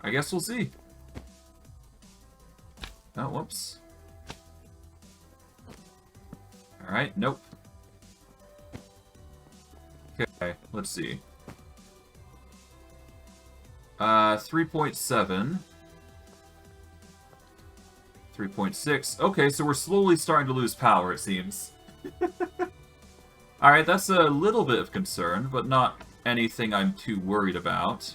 I guess we'll see. Oh, whoops. Alright, nope. Okay, let's see. 3.7. 3.6. Okay, so we're slowly starting to lose power, it seems. Alright, that's a little bit of concern, but not anything I'm too worried about.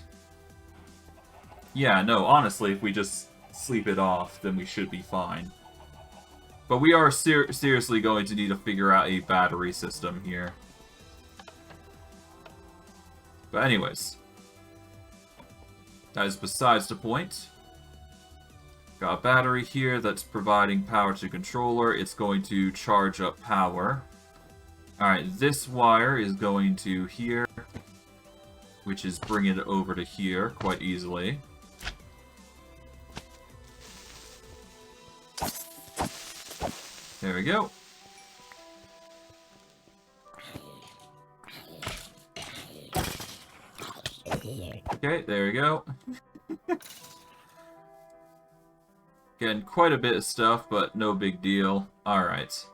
Yeah, no, honestly, if we just sleep it off, then we should be fine. But we are seriously going to need to figure out a battery system here. But anyways, that is besides the point. Got a battery here that's providing power to the controller. It's going to charge up power. Alright, this wire is going to here, which is bringing it over to here quite easily. There we go. Okay, there we go. Again, quite a bit of stuff, but no big deal. Alright.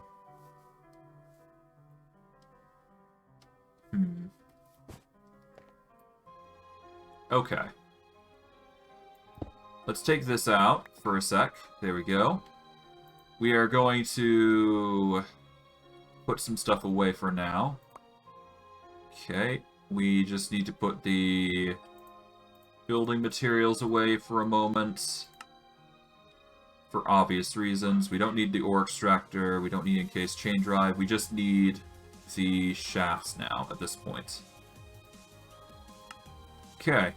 Okay. Let's take this out for a sec. There we go. We are going to put some stuff away for now. Okay. We just need to put the building materials away for a moment. For obvious reasons. We don't need the ore extractor. We don't need encased chain drive. We just need the shafts now at this point. Okay.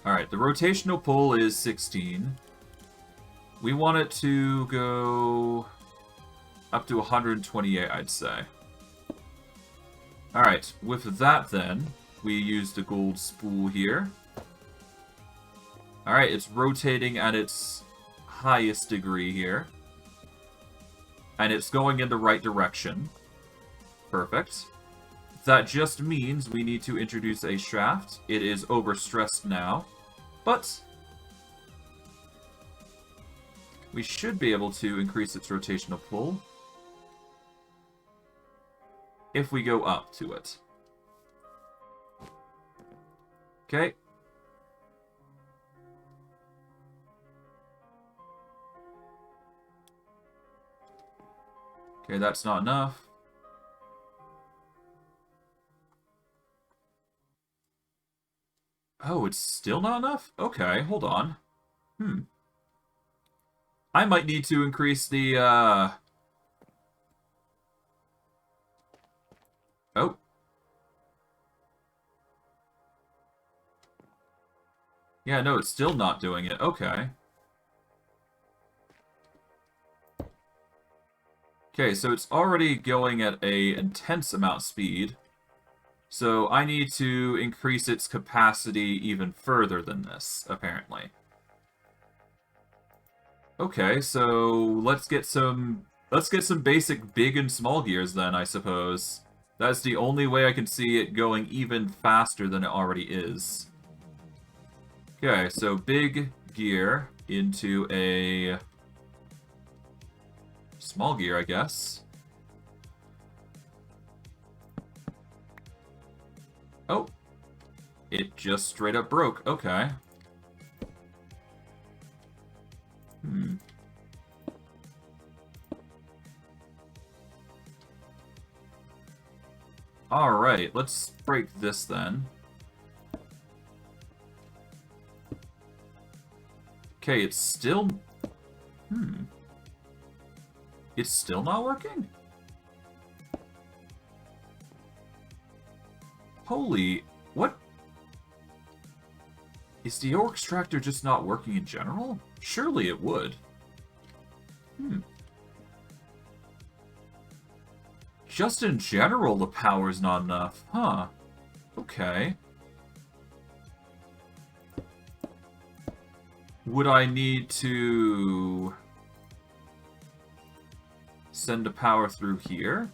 Alright, the rotational pull is 16. We want it to go up to 128, I'd say. Alright, with that then, we use the gold spool here. Alright, it's rotating at its highest degree here. And it's going in the right direction. Perfect. That just means we need to introduce a shaft. It is overstressed now. But we should be able to increase its rotational pull if we go up to it. Okay. Okay, that's not enough. Oh, it's still not enough? Okay, hold on. I might need to increase the, Oh. Yeah, no, it's still not doing it. Okay. Okay, so it's already going at a intense amount of speed. So I need to increase its capacity even further than this, apparently. Okay, so let's get some basic big and small gears then, I suppose. That's the only way I can see it going even faster than it already is. Okay, so big gear into a small gear, I guess. Oh. It just straight up broke. Okay. Alright, let's break this then. Okay, it's still... It's still not working? Holy... What? Is the ore extractor just not working in general? Surely it would. Just in general, the power's not enough. Huh. Okay. Would I need to send a power through here?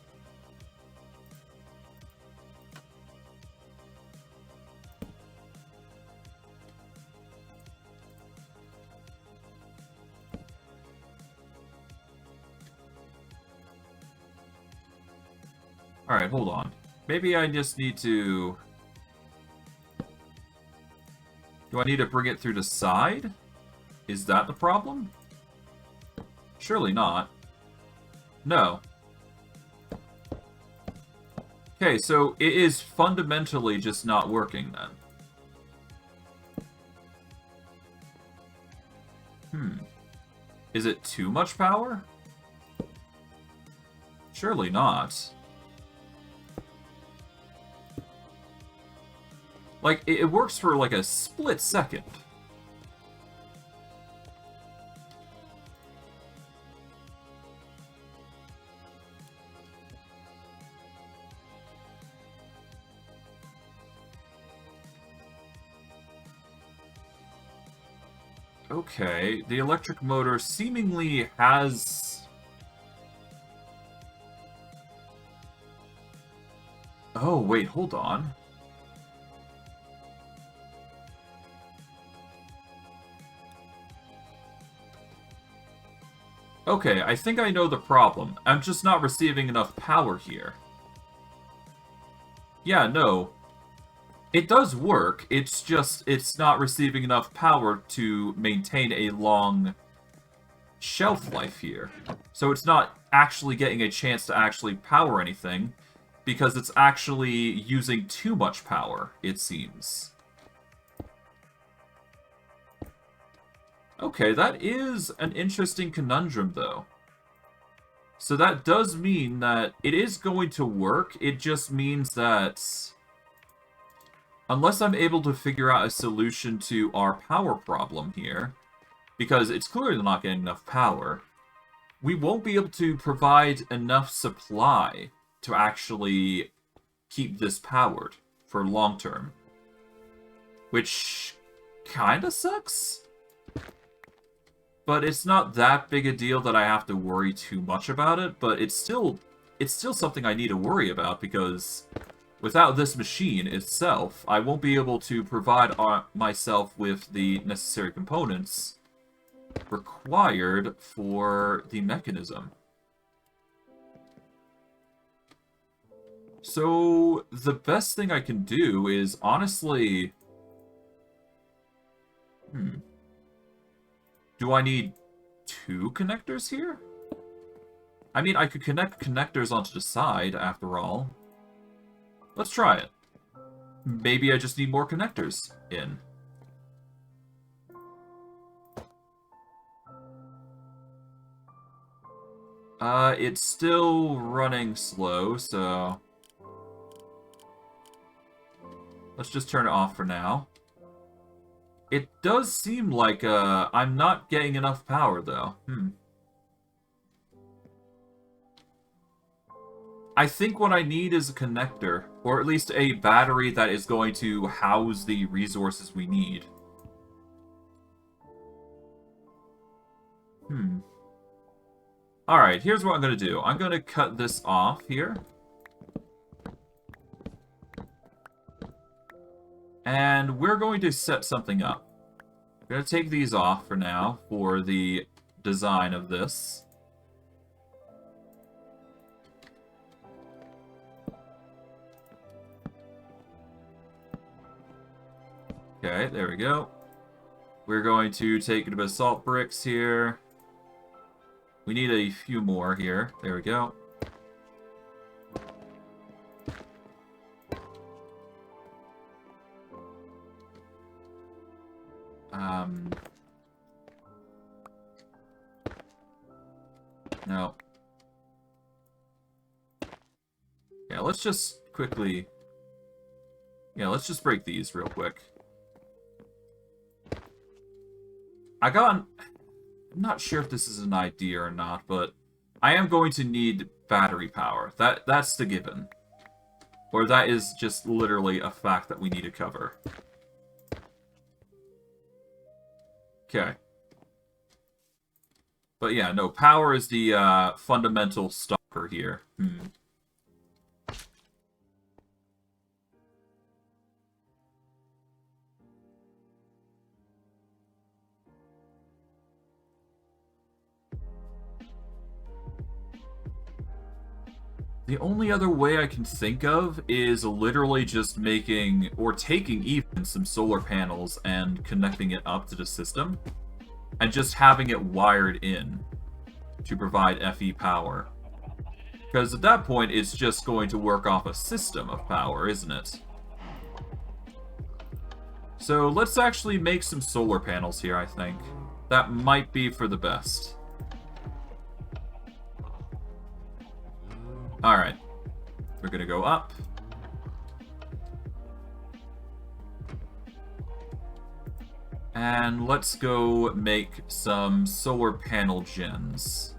Alright, hold on. Maybe I just need to... Do I need to bring it through the side? Is that the problem? Surely not. No. Okay, so it is fundamentally just not working then. Is it too much power? Surely not. Like, it works for like a split second. Okay, the electric motor seemingly has... Oh, wait, hold on. Okay, I think I know the problem. I'm just not receiving enough power here. Yeah, no. It does work, it's just, it's not receiving enough power to maintain a long shelf life here. So it's not actually getting a chance to actually power anything, because it's actually using too much power, it seems. Okay, that is an interesting conundrum, though. So that does mean that it is going to work, it just means that... Unless I'm able to figure out a solution to our power problem here, because it's clearly not getting enough power, we won't be able to provide enough supply to actually keep this powered for long term. Which kinda sucks? But it's not that big a deal that I have to worry too much about it, but it's still something I need to worry about, because without this machine itself, I won't be able to provide myself with the necessary components required for the mechanism. So, the best thing I can do is, honestly... Do I need 2 connectors here? I mean, I could connect connectors onto the side, after all. Let's try it. Maybe I just need more connectors in. It's still running slow, so... Let's just turn it off for now. It does seem like, I'm not getting enough power, though. I think what I need is a connector, or at least a battery that is going to house the resources we need. Alright, here's what I'm going to do. I'm going to cut this off here. And we're going to set something up. I'm going to take these off for now, for the design of this. Okay, there we go. We're going to take a bit of salt bricks here. We need a few more here. There we go. No. Yeah, let's just quickly Yeah, let's just break these real quick. I'm not sure if this is an idea or not, but I am going to need battery power. That's the given. Or that is just literally a fact that we need to cover. Okay. But yeah, no, power is the fundamental stopper here. The only other way I can think of is literally just making, or taking even some solar panels and connecting it up to the system, and just having it wired in to provide FE power. Because at that point, it's just going to work off a system of power, isn't it? So let's actually make some solar panels here, I think. That might be for the best. Alright. We're gonna go up. And let's go make some solar panel gens.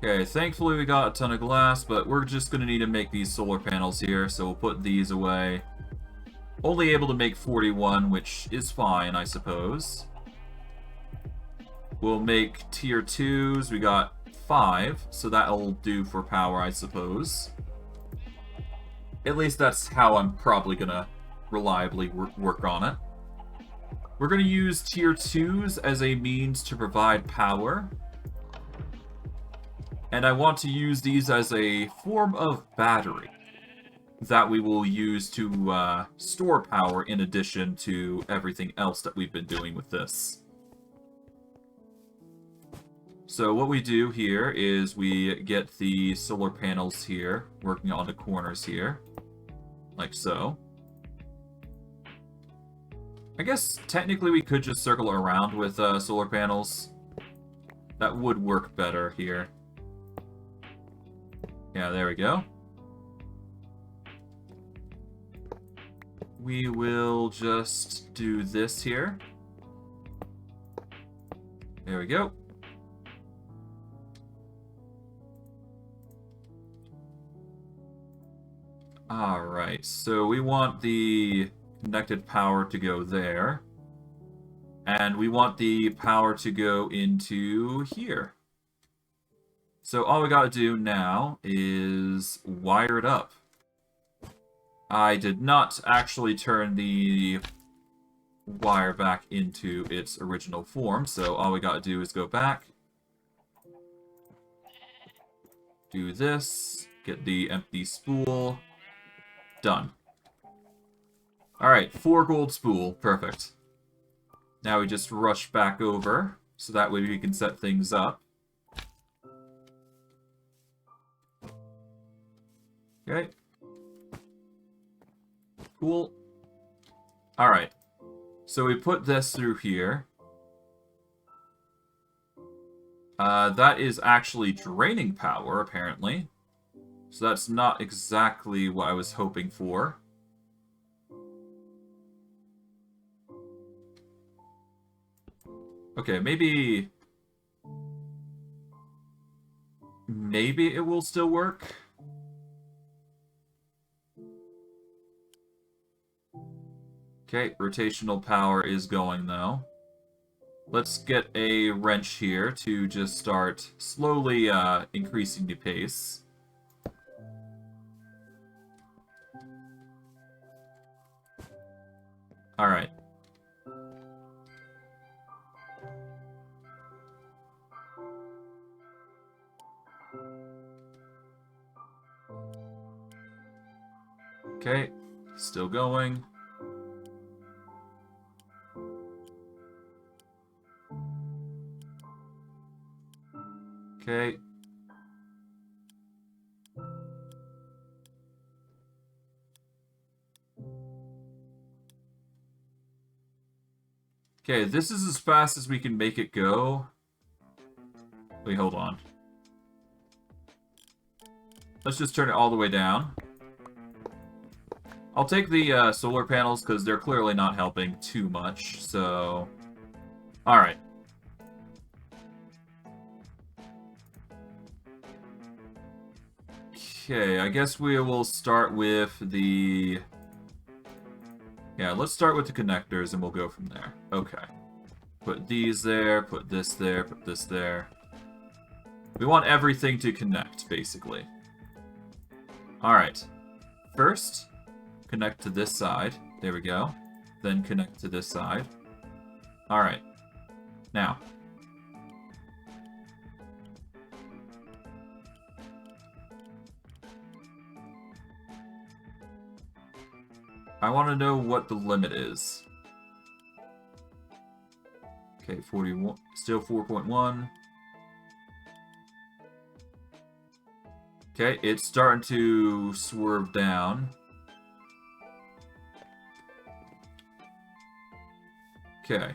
Okay, thankfully we got a ton of glass, but we're just gonna need to make these solar panels here, so we'll put these away. Only able to make 41, which is fine, I suppose. We'll make tier 2s. We got 5, so that'll do for power, I suppose. At least that's how I'm probably gonna reliably work on it. We're gonna use tier 2s as a means to provide power. And I want to use these as a form of battery that we will use to store power in addition to everything else that we've been doing with this. So what we do here is we get the solar panels here, working on the corners here, like so. I guess technically we could just circle around with solar panels. That would work better here. Yeah, there we go. We will just do this here. There we go. Alright, so we want the connected power to go there. And we want the power to go into here. So all we gotta do now is wire it up. I did not actually turn the wire back into its original form, so all we gotta do is go back, do this, get the empty spool, done. Alright, 4 gold spool, perfect. Now we just rush back over, so that way we can set things up. Okay. Cool. Alright. So we put this through here. That is actually draining power, apparently. So that's not exactly what I was hoping for. Okay, maybe it will still work. Okay, rotational power is going, though. Let's get a wrench here to just start slowly increasing the pace. Alright. Okay, still going. Okay. Okay, this is as fast as we can make it go. Wait, hold on. Let's just turn it all the way down. I'll take the solar panels because they're clearly not helping too much, so... Alright. Okay, I guess we will start with the... Yeah, let's start with the connectors and we'll go from there. Okay. Put these there, put this there, put this there. We want everything to connect, basically. Alright. First, connect to this side. There we go. Then connect to this side. Alright. Now. I want to know what the limit is. Okay, 41. Still 4.1. Okay, it's starting to swerve down. Okay.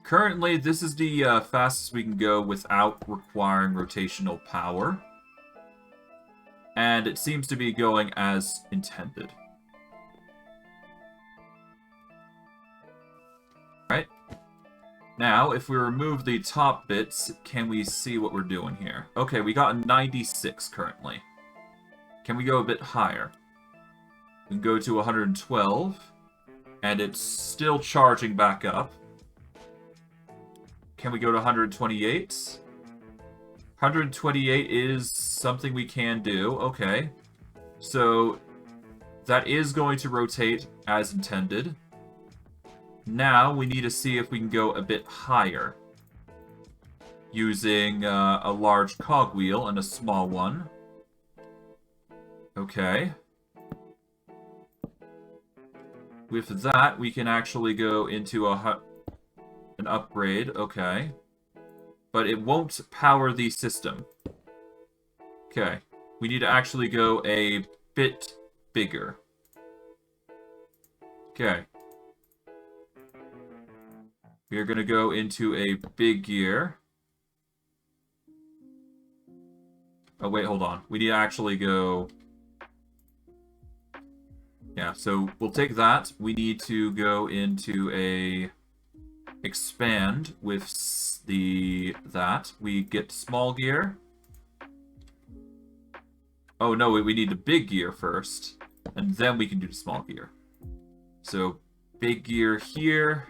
Currently, this is the fastest we can go without requiring rotational power. And it seems to be going as intended. Right? Now, if we remove the top bits, can we see what we're doing here? Okay, we got a 96 currently. Can we go a bit higher? We can go to 112, and it's still charging back up. Can we go to 128? 128 is something we can do. Okay. So, that is going to rotate as intended. Now, we need to see if we can go a bit higher. Using a large cogwheel and a small one. Okay. With that, we can actually go into an upgrade. Okay. But it won't power the system. Okay. We need to actually go a bit bigger. Okay. We are going to go into a big gear. Oh, wait, hold on. We need to actually go... Yeah, so we'll take that. We need to go into a... expand with that. We get small gear. Oh, no, we need the big gear first. And then we can do the small gear. So, big gear here.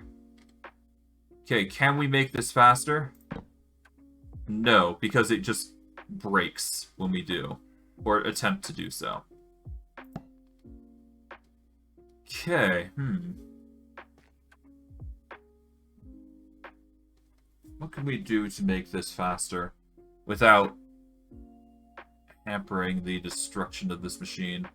Okay, can we make this faster? No, because it just breaks when we do. Or attempt to do so. Okay, What can we do to make this faster without hampering the destruction of this machine?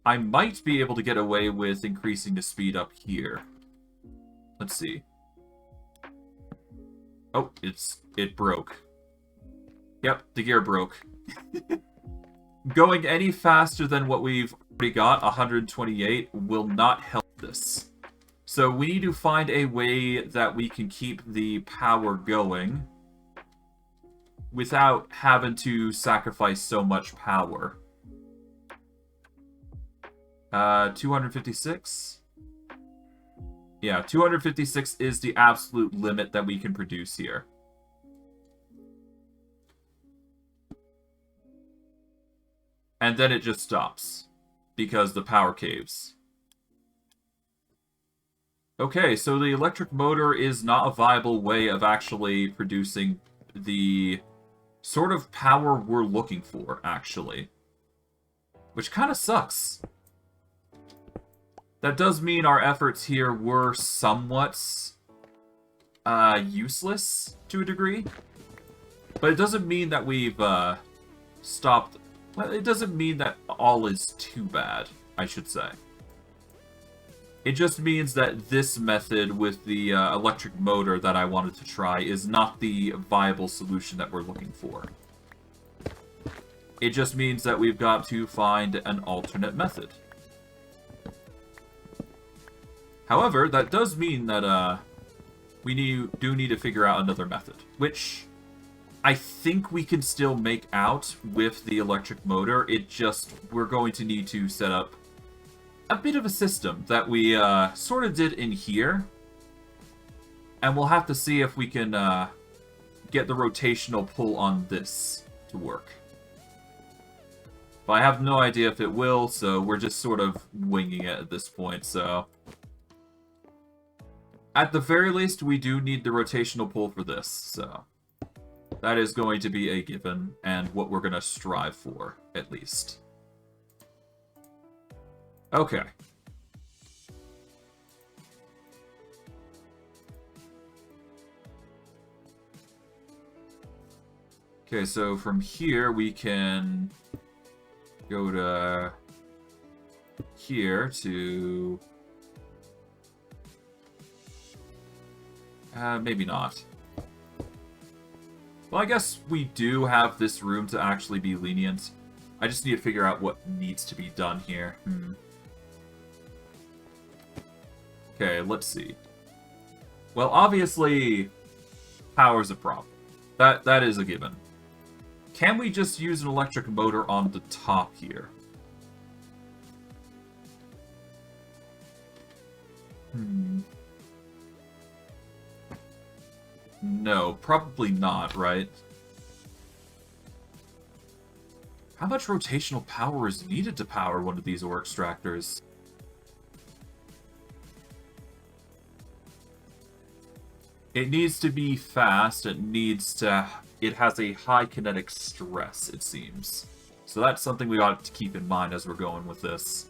I might be able to get away with increasing the speed up here. Let's see. Oh, it broke. Yep, the gear broke. Going any faster than what we've already got, 128, will not help this. So we need to find a way that we can keep the power going without having to sacrifice so much power. 256? Yeah, 256 is the absolute limit that we can produce here. And then it just stops, because the power caves. Okay, so the electric motor is not a viable way of actually producing the sort of power we're looking for, actually. Which kind of sucks. That does mean our efforts here were somewhat useless to a degree. But it doesn't mean that we've stopped... Well, it doesn't mean that all is too bad, I should say. It just means that this method with the electric motor that I wanted to try is not the viable solution that we're looking for. It just means that we've got to find an alternate method. However, that does mean that we do need to figure out another method, which I think we can still make out with the electric motor. We're going to need to set up a bit of a system that we sort of did in here. And we'll have to see if we can get the rotational pull on this to work. But I have no idea if it will, so we're just sort of winging it at this point, so... At the very least, we do need the rotational pull for this, so... That is going to be a given, and what we're going to strive for, at least. Okay. Okay, so from here we can go to here to... maybe not. Well, I guess we do have this room to actually be lenient. I just need to figure out what needs to be done here. Okay, let's see. Well, obviously, power's a problem. That is a given. Can we just use an electric motor on the top here? No, probably not, right? How much rotational power is needed to power one of these ore extractors? It needs to be fast, it has a high kinetic stress, it seems. So that's something we ought to keep in mind as we're going with this.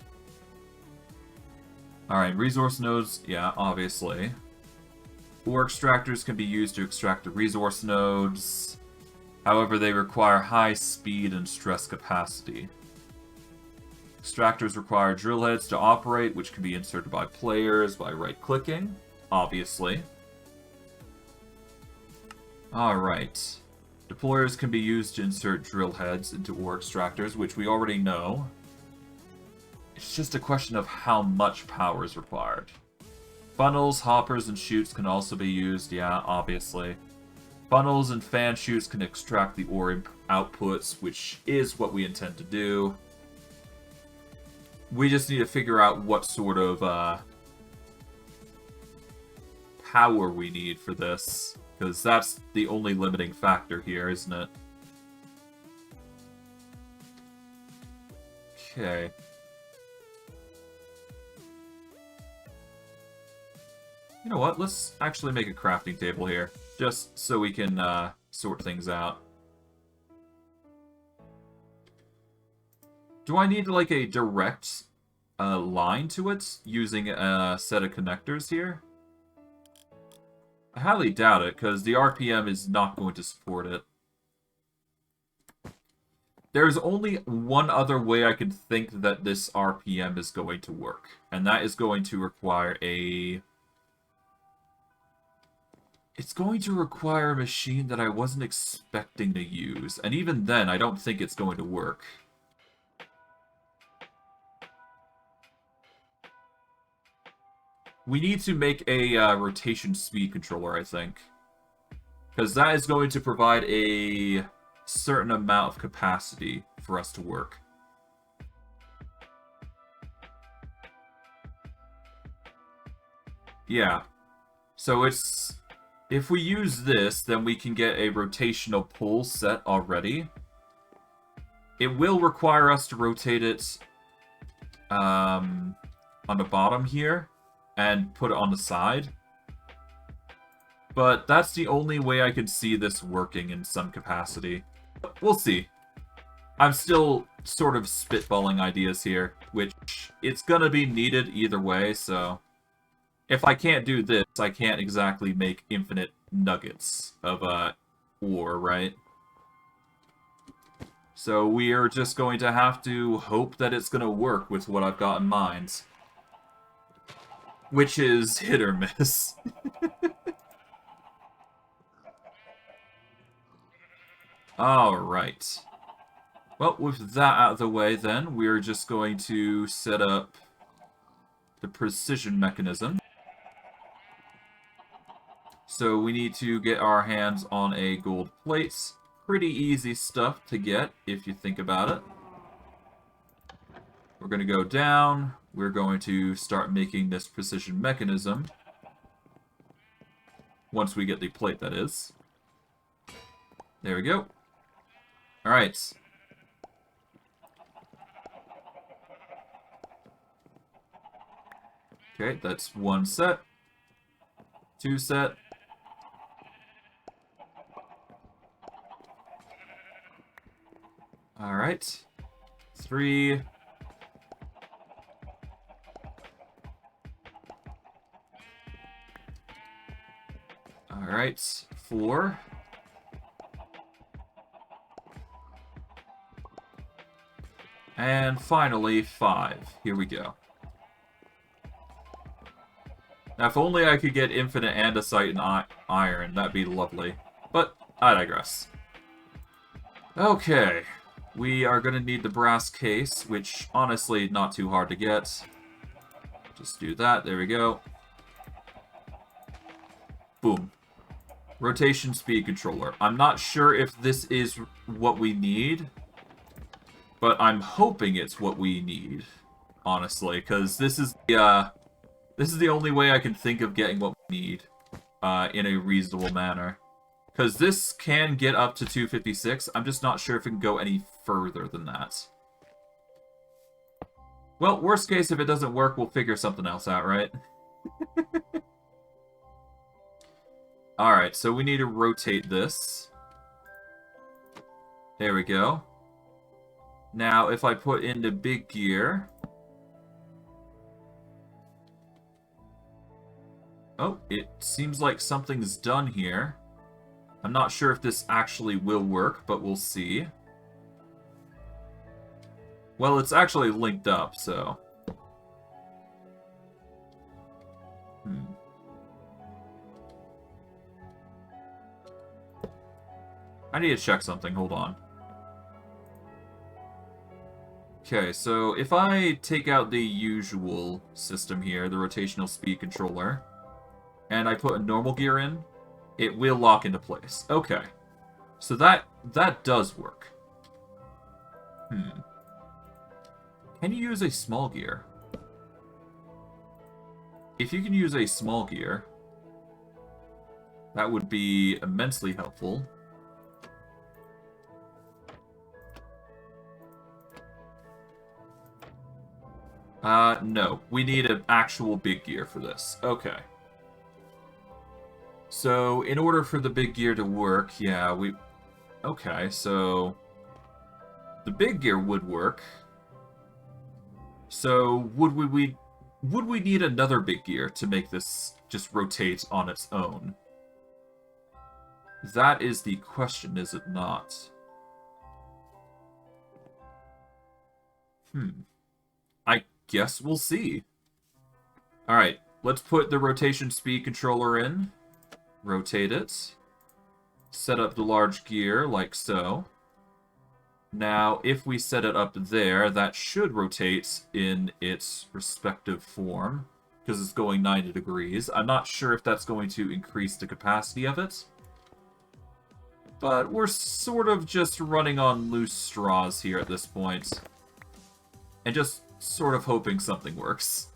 Alright, resource nodes, yeah, obviously. Ore extractors can be used to extract the resource nodes. However, they require high speed and stress capacity. Extractors require drill heads to operate, which can be inserted by players by right-clicking, obviously. Alright. Deployers can be used to insert drill heads into ore extractors, which we already know. It's just a question of how much power is required. Funnels, hoppers, and chutes can also be used, yeah, obviously. Funnels and fan chutes can extract the ore outputs, which is what we intend to do. We just need to figure out what sort of power we need for this, because that's the only limiting factor here, isn't it? Okay. You know what? Let's actually make a crafting table here, just so we can sort things out. Do I need like a direct line to it using a set of connectors here? I highly doubt it, because the RPM is not going to support it. There's only one other way I can think that this RPM is going to work, and that is going to require a... It's going to require a machine that I wasn't expecting to use, and even then, I don't think it's going to work. We need to make a rotation speed controller, I think. Because that is going to provide a certain amount of capacity for us to work. Yeah. So it's... If we use this, then we can get a rotational pull set already. It will require us to rotate it on the bottom here and put it on the side. But that's the only way I could see this working in some capacity. We'll see. I'm still sort of spitballing ideas here, which it's gonna be needed either way, so... If I can't do this, I can't exactly make infinite nuggets of ore, right? So we are just going to have to hope that it's going to work with what I've got in mind. Which is hit or miss. Alright. Well, with that out of the way then, we're just going to set up the precision mechanism. So we need to get our hands on a gold plate. Pretty easy stuff to get, if you think about it. We're going to go down. We're going to start making this precision mechanism. Once we get the plate, that is. There we go. Alright. Okay, that's one set. Two set. Alright. Three. Alright. Four. And finally, 5. Here we go. Now, if only I could get infinite andesite and iron, that'd be lovely. But, I digress. Okay. We are going to need the brass case, which, honestly, not too hard to get. Just do that. There we go. Boom. Rotation speed controller. I'm not sure if this is what we need, but I'm hoping it's what we need, honestly, because this is the only way I can think of getting what we need in a reasonable manner. Because this can get up to 256, I'm just not sure if it can go any further than that. Well, worst case, if it doesn't work, we'll figure something else out, right? Alright, so we need to rotate this. There we go. Now, if I put in the big gear... Oh, it seems like something's done here. I'm not sure if this actually will work, but we'll see. Well, it's actually linked up, so... I need to check something, hold on. Okay, so if I take out the usual system here, the rotational speed controller, and I put a normal gear in, it will lock into place. Okay. So that does work. Can you use a small gear? If you can use a small gear, that would be immensely helpful. No. We need an actual big gear for this. Okay. So, in order for the big gear to work, yeah, okay, so... The big gear would work. So, would we need another big gear to make this just rotate on its own? That is the question, is it not? I guess we'll see. Alright, let's put the rotation speed controller in. Rotate it. Set up the large gear, like so. Now, if we set it up there, that should rotate in its respective form, because it's going 90 degrees. I'm not sure if that's going to increase the capacity of it. But we're sort of just running on loose straws here at this point. And just sort of hoping something works.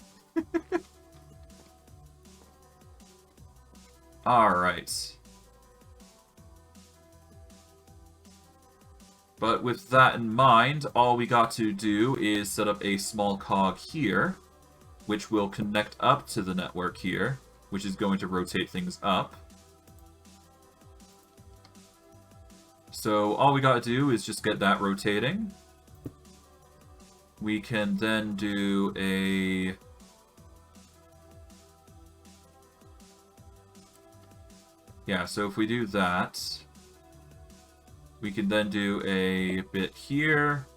Alright. But with that in mind, all we got to do is set up a small cog here, which will connect up to the network here, which is going to rotate things up. So all we got to do is just get that rotating. We can then do a... Yeah, so if we do that, we can then do a bit here,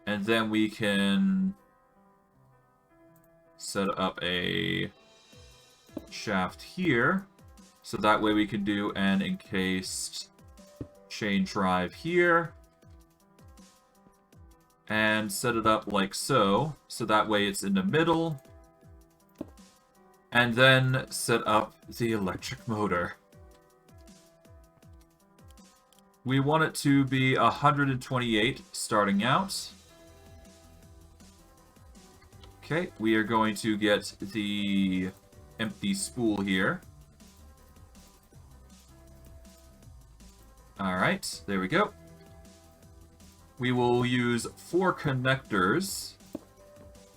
and then we can set up a shaft here, so that way we can do an encased chain drive here, and set it up like so, so that way it's in the middle. And then set up the electric motor. We want it to be 128 starting out. Okay, we are going to get the empty spool here. Alright, there we go. We will use 4 connectors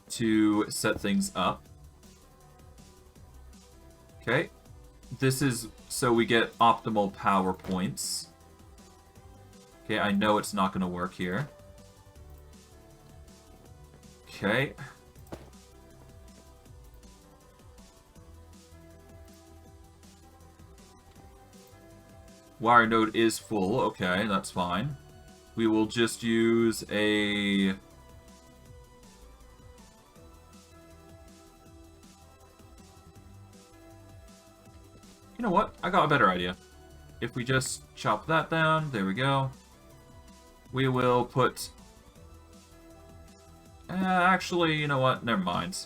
to set things up. Okay, this is so we get optimal power points. Okay, I know it's not going to work here. Okay. Wire node is full. Okay, that's fine. We will just use a... You know what? I got a better idea. If we just chop that down, there we go. We will put... actually, you know what? Never mind.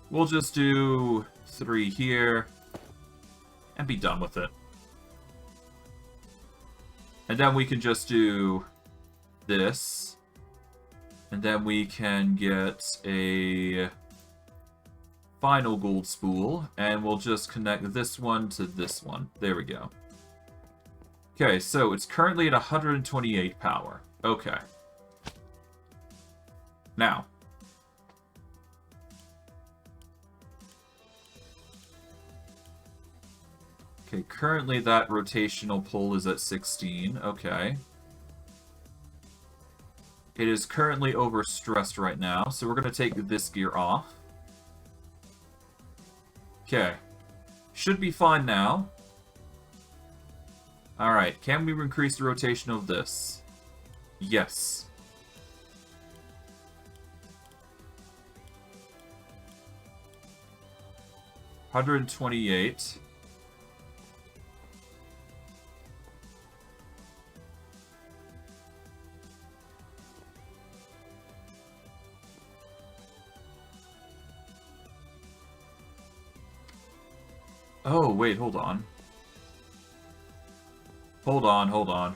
We'll just do 3 here and be done with it. And then we can just do this. And then we can get a final gold spool. And we'll just connect this one to this one. There we go. Okay, so it's currently at 128 power. Okay. Now. Okay, currently that rotational pull is at 16. Okay. It is currently overstressed right now, so we're going to take this gear off. Okay. Should be fine now. Alright, can we increase the rotation of this? Yes. $128. Oh, wait, hold on. Hold on, hold on.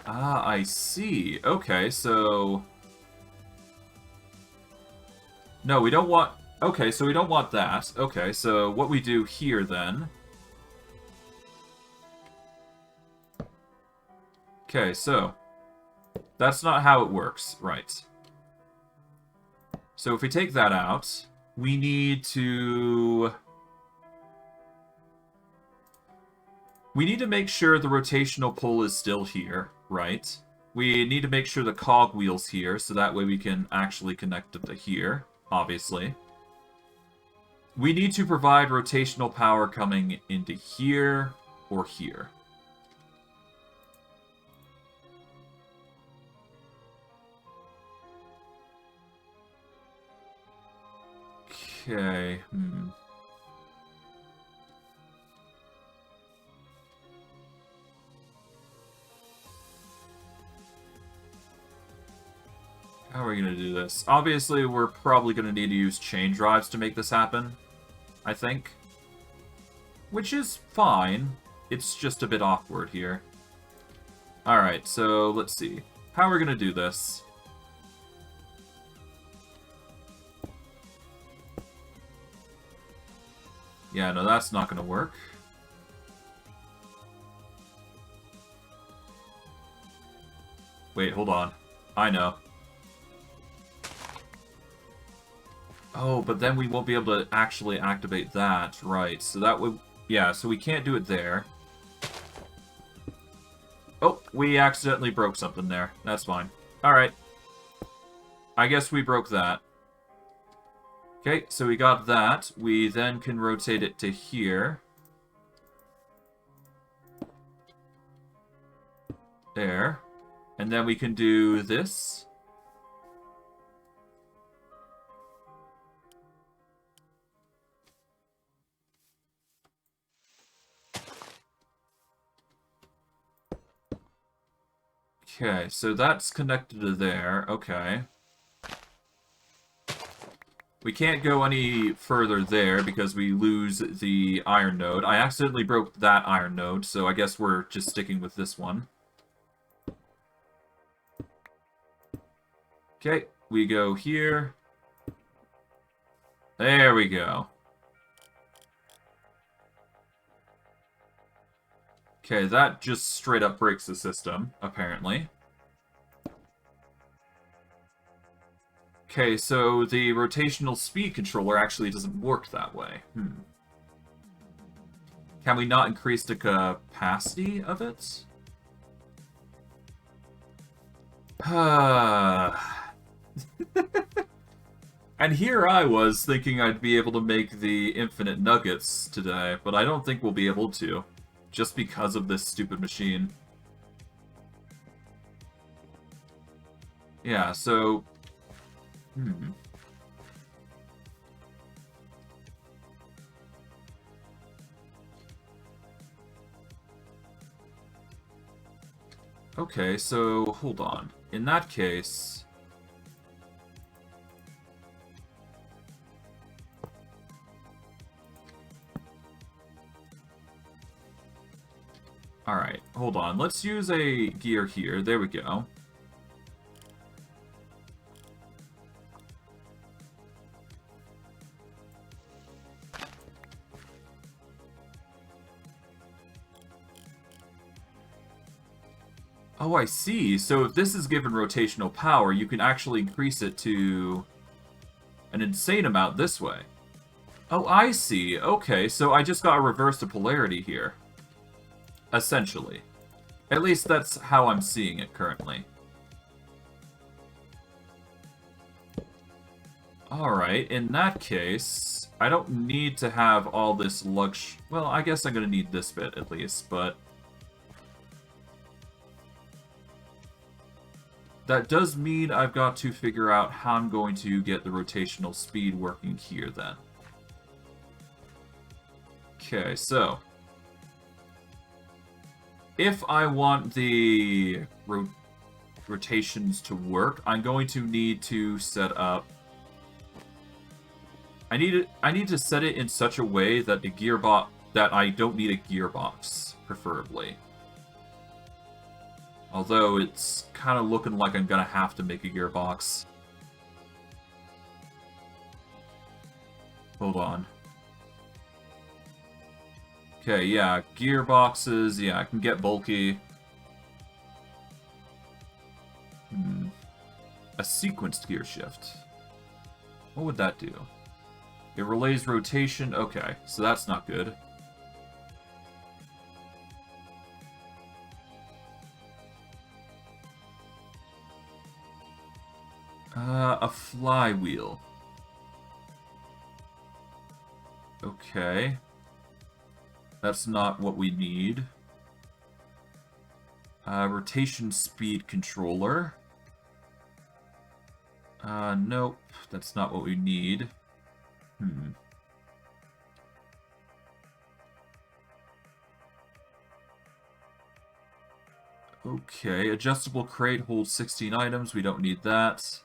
Ah, I see. Okay, so... No, we don't want... Okay, so we don't want that. Okay, so what we do here, then... Okay, so... That's not how it works. Right. So if we take that out, we need to... We need to make sure the rotational pull is still here, right? We need to make sure the cogwheel's here, so that way we can actually connect it to here, obviously. We need to provide rotational power coming into here or here. Okay, How are we going to do this? Obviously, we're probably going to need to use chain drives to make this happen, I think. Which is fine. It's just a bit awkward here. Alright, so let's see. How are we going to do this? Yeah, no, that's not going to work. Wait, hold on. I know. Oh, but then we won't be able to actually activate that, right. So that would... Yeah, so we can't do it there. Oh, we accidentally broke something there. That's fine. Alright. I guess we broke that. Okay, so we got that. We then can rotate it to here. There. And then we can do this. Okay, so that's connected to there. Okay. We can't go any further there because we lose the iron node. I accidentally broke that iron node, so I guess we're just sticking with this one. Okay, we go here. There we go. Okay, that just straight up breaks the system, apparently. Okay, so the rotational speed controller actually doesn't work that way. Can we not increase the capacity of it? And here I was thinking I'd be able to make the infinite nuggets today, but I don't think we'll be able to, just because of this stupid machine. Yeah, so... Okay, so hold on. In that case... Alright, hold on. Let's use a gear here. There we go. Oh, I see. So if this is given rotational power, you can actually increase it to an insane amount this way. Oh, I see. Okay, so I just got to reverse the polarity here. Essentially. At least that's how I'm seeing it currently. Alright, in that case, I don't need to have all this lux... Well, I guess I'm going to need this bit at least, but... That does mean I've got to figure out how I'm going to get the rotational speed working here then. Okay, so... If I want the rotations to work, I'm going to need to set up... I need to set it in such a way that the gearbox... that I don't need a gearbox, preferably. Although it's kind of looking like I'm gonna have to make a gearbox. Hold on. Okay, yeah, gearboxes, yeah, I can get bulky. A sequenced gear shift. What would that do? It relays rotation, okay, so that's not good. A flywheel. Okay. That's not what we need. Rotation speed controller. Nope. That's not what we need. Okay, adjustable crate holds 16 items. We don't need that.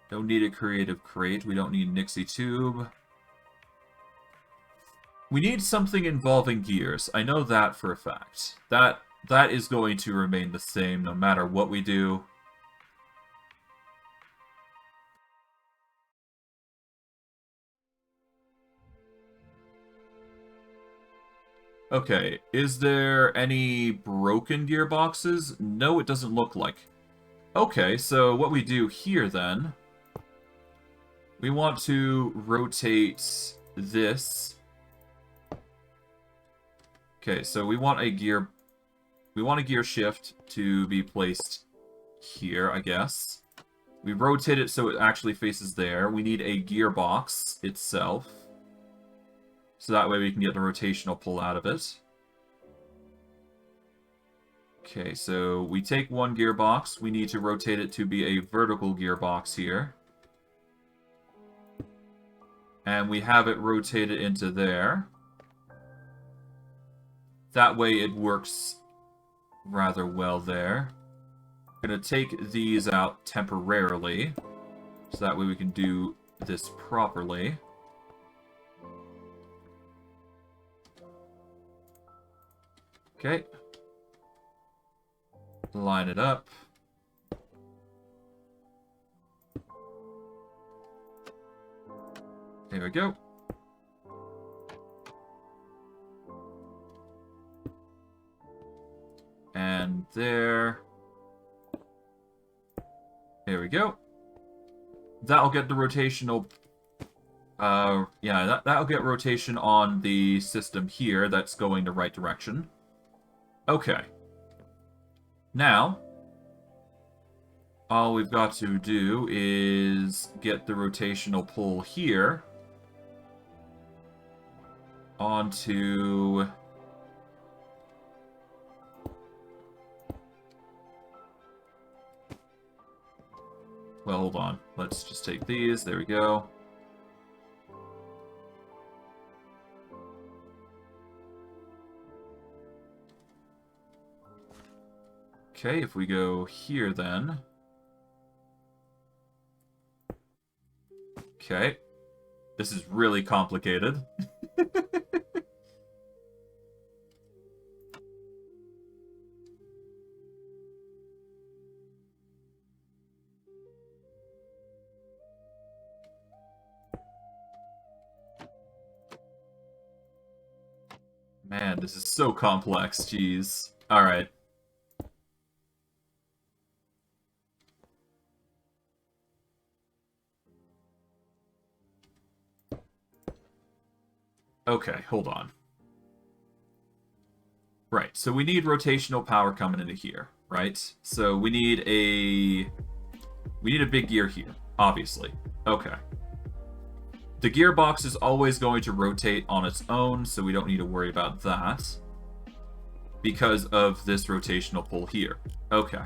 Don't need a creative crate. We don't need Nixie tube. We need something involving gears. I know that for a fact. That is going to remain the same no matter what we do. Okay, is there any broken gearboxes? No, it doesn't look like. Okay, so what we do here then, we want to rotate this. Okay, so we want a gear shift to be placed here, I guess. We rotate it so it actually faces there. We need a gearbox itself. So that way we can get the rotational pull out of it. Okay, so we take one gearbox. We need to rotate it to be a vertical gearbox here. And we have it rotated into there. That way it works rather well there. Gonna take these out temporarily, so that way we can do this properly. Okay. Line it up. There we go. And there. There we go. That'll get the rotational... yeah, that'll get rotation on the system here that's going the right direction. Okay. Now, all we've got to do is get the rotational pull here onto... Well, hold on. Let's just take these. There we go. Okay, if we go here then. Okay. This is really complicated. Man, this is so complex, jeez. Alright. Okay, hold on. Right, so we need rotational power coming into here, right? So we need a big gear here, obviously. Okay. The gearbox is always going to rotate on its own, so we don't need to worry about that. Because of this rotational pull here. Okay.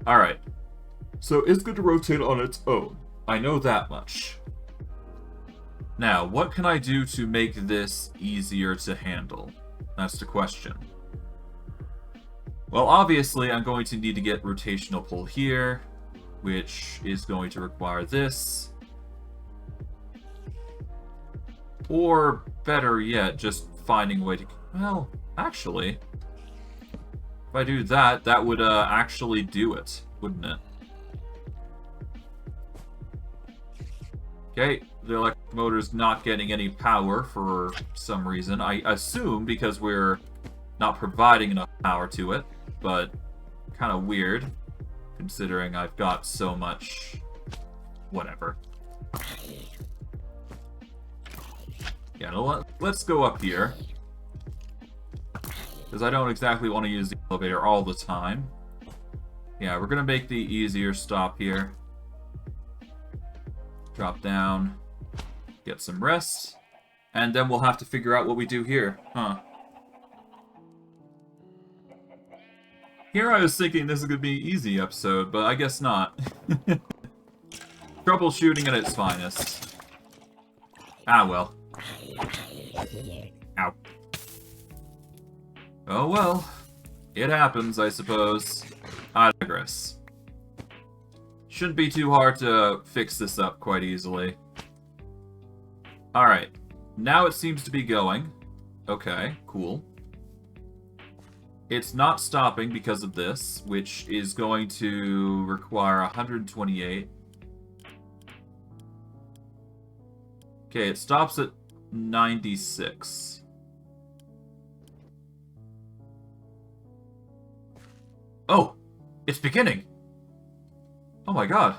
Alright. So it's going to rotate on its own. I know that much. Now, what can I do to make this easier to handle? That's the question. Well, obviously, I'm going to need to get rotational pull here, which is going to require this. Or, better yet, just finding a way to... Well, actually, if I do that, that would actually do it, wouldn't it? Okay, the electric motor's not getting any power for some reason. I assume because we're not providing enough power to it, but kind of weird, considering I've got so much... whatever. Yeah, no, let's go up here. Because I don't exactly want to use the elevator all the time. Yeah, we're going to make the easier stop here. Drop down. Get some rest. And then we'll have to figure out what we do here. Huh. Here I was thinking this is going to be an easy episode, but I guess not. Troubleshooting at its finest. Ah, well. Ow. Oh well. It happens, I suppose. I digress. Shouldn't be too hard to fix this up quite easily. Alright. Now it seems to be going. Okay, cool. It's not stopping because of this, which is going to require 128. Okay, it stops at 96. Oh! It's beginning! Oh my god.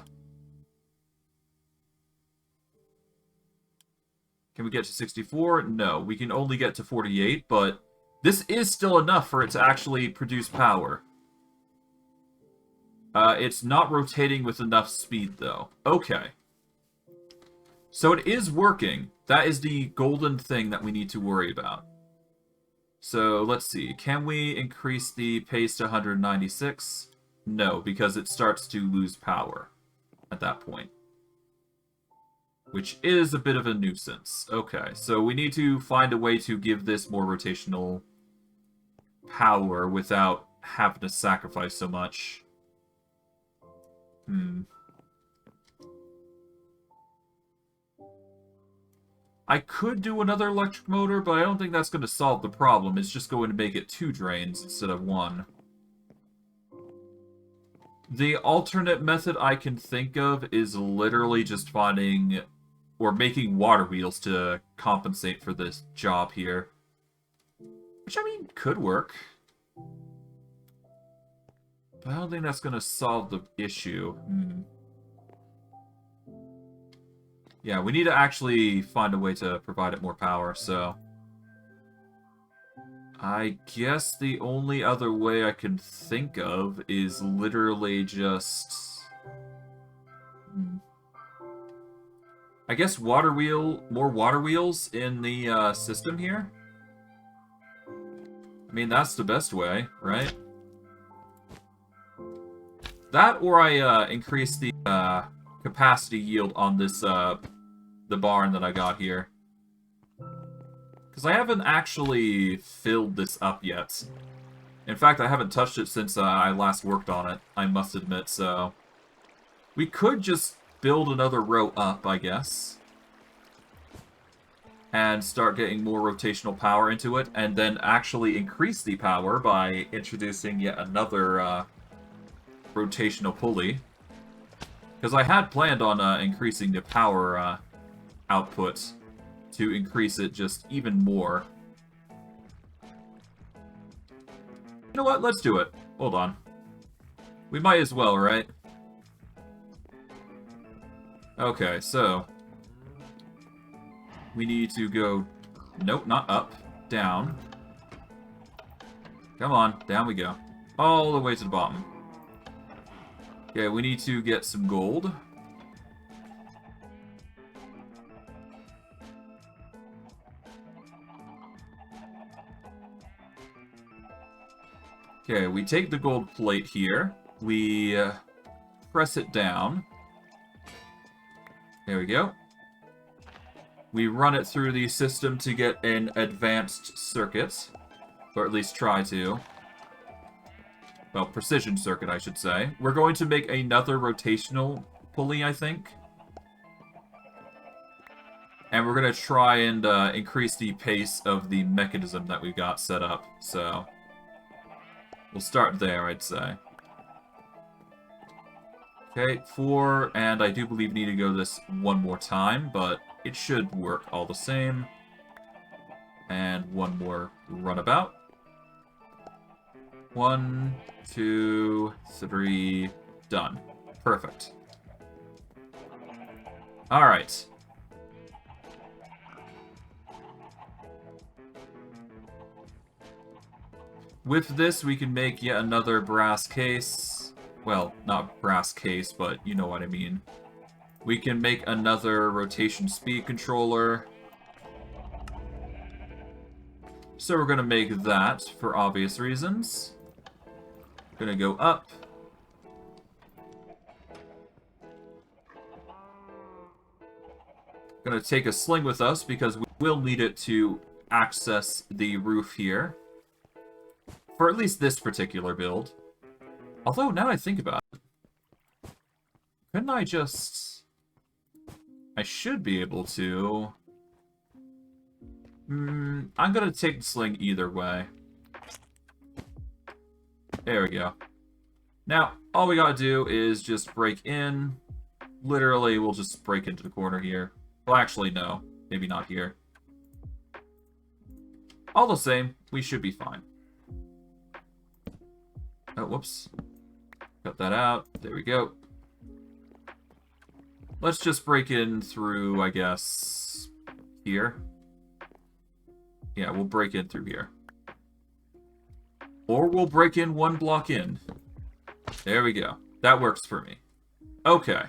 Can we get to 64? No, we can only get to 48, but this is still enough for it to actually produce power. It's not rotating with enough speed, though. Okay. So it is working. That is the golden thing that we need to worry about. So, let's see. Can we increase the pace to 196? No, because it starts to lose power at that point. Which is a bit of a nuisance. Okay, so we need to find a way to give this more rotational power without having to sacrifice so much. I could do another electric motor, but I don't think that's going to solve the problem. It's just going to make it 2 drains instead of 1. The alternate method I can think of is literally just finding or making water wheels to compensate for this job here. Which, I mean, could work. But I don't think that's going to solve the issue. Yeah, we need to actually find a way to provide it more power, so... I guess the only other way I can think of is literally just... I guess more water wheels in the system here? I mean, that's the best way, right? That, or I increase the capacity yield on this, the barn that I got here. Because I haven't actually filled this up yet. In fact, I haven't touched it since I last worked on it, I must admit, so... We could just build another row up, I guess. And start getting more rotational power into it, and then actually increase the power by introducing yet another rotational pulley. Because I had planned on increasing the power output to increase it just even more. You know what? Let's do it. Hold on. We might as well, right? Okay, so... we need to go... Nope, not up. Down. Come on, down we go. All the way to the bottom. Okay, we need to get some gold. Okay, we take the gold plate here. We press it down. There we go. We run it through the system to get an advanced circuit. Or at least try to. Well, precision circuit, I should say. We're going to make another rotational pulley, I think. And we're going to try and increase the pace of the mechanism that we've got set up. So, we'll start there, I'd say. Okay, 4, and I do believe we need to go this one more time, but it should work all the same. And one more runabout. 1, 2, 3, done. Perfect. Alright. With this, we can make yet another brass case. Well, not brass case, but you know what I mean. We can make another rotation speed controller. So we're going to make that for obvious reasons. Gonna go up. Gonna take a sling with us because we will need it to access the roof here. For at least this particular build. Although, now I think about it, couldn't I just... I should be able to... I'm gonna take the sling either way. There we go. Now, all we gotta do is just break in. Literally, we'll just break into the corner here. Well, actually, no. Maybe not here. All the same, we should be fine. Oh, whoops. Cut that out. There we go. Let's just break in through, I guess, here. Yeah, we'll break in through here. Or we'll break in one block in. There we go. That works for me. Okay.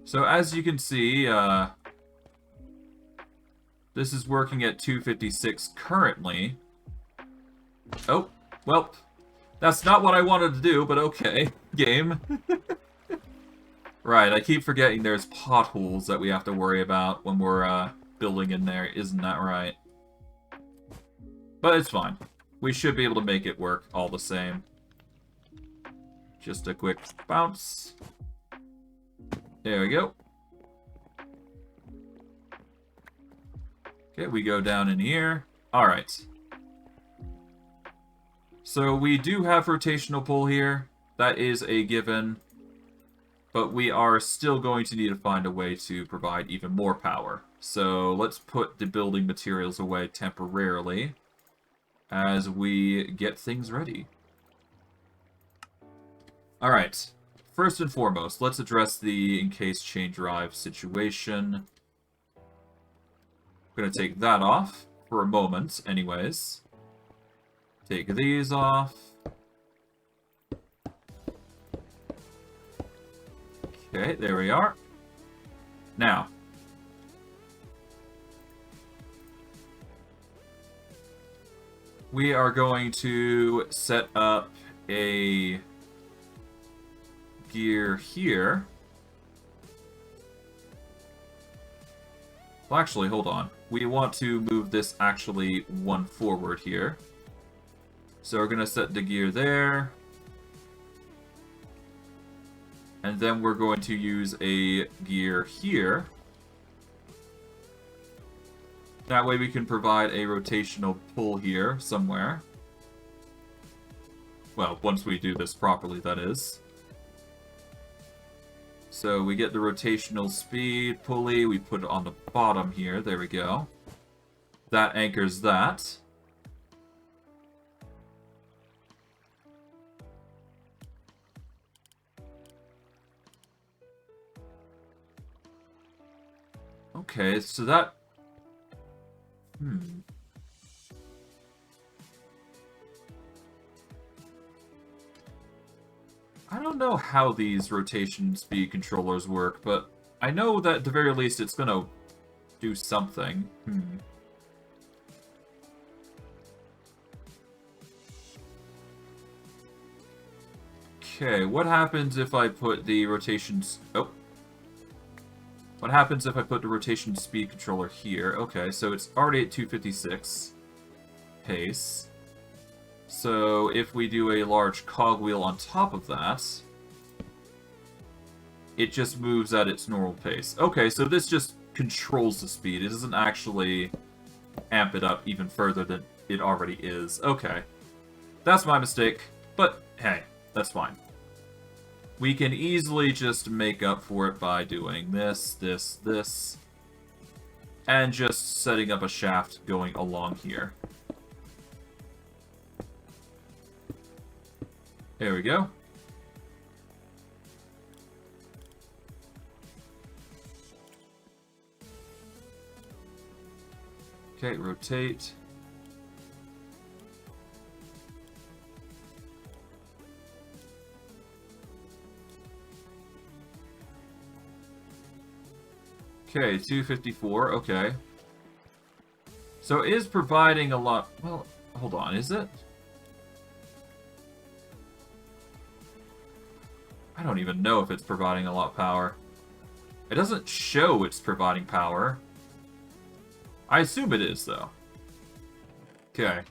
So as you can see, this is working at 256 currently. Oh, well, that's not what I wanted to do, but okay, game. Right, I keep forgetting there's potholes that we have to worry about when we're building in there, isn't that right? But it's fine. We should be able to make it work all the same. Just a quick bounce. There we go. Okay, we go down in here. Alright. So we do have rotational pull here. That is a given. But we are still going to need to find a way to provide even more power. So let's put the building materials away temporarily as we get things ready. Alright, first and foremost, let's address the in-case chain drive situation. I'm going to take that off for a moment anyways. Take these off. Okay, there we are. Now, we are going to set up a gear here. Well, actually, hold on. We want to move this actually one forward here. So we're going to set the gear there. And then we're going to use a gear here. That way we can provide a rotational pull here somewhere. Well, once we do this properly, that is. So we get the rotational speed pulley, we put it on the bottom here, there we go. That anchors that. Okay, so that... I don't know how these rotation speed controllers work, but I know that at the very least it's gonna do something. Okay, what happens if I put the rotations... Oh. What happens if I put the rotation speed controller here? Okay, so it's already at 256 pace. So if we do a large cogwheel on top of that, it just moves at its normal pace. Okay, so this just controls the speed. It doesn't actually amp it up even further than it already is. Okay. That's my mistake, but hey, that's fine. We can easily just make up for it by doing this, this, this, and just setting up a shaft going along here. There we go. Okay, rotate. Okay, 254, okay. So it is providing a lot... Well, hold on, is it? I don't even know if it's providing a lot of power. It doesn't show it's providing power. I assume it is, though. Okay.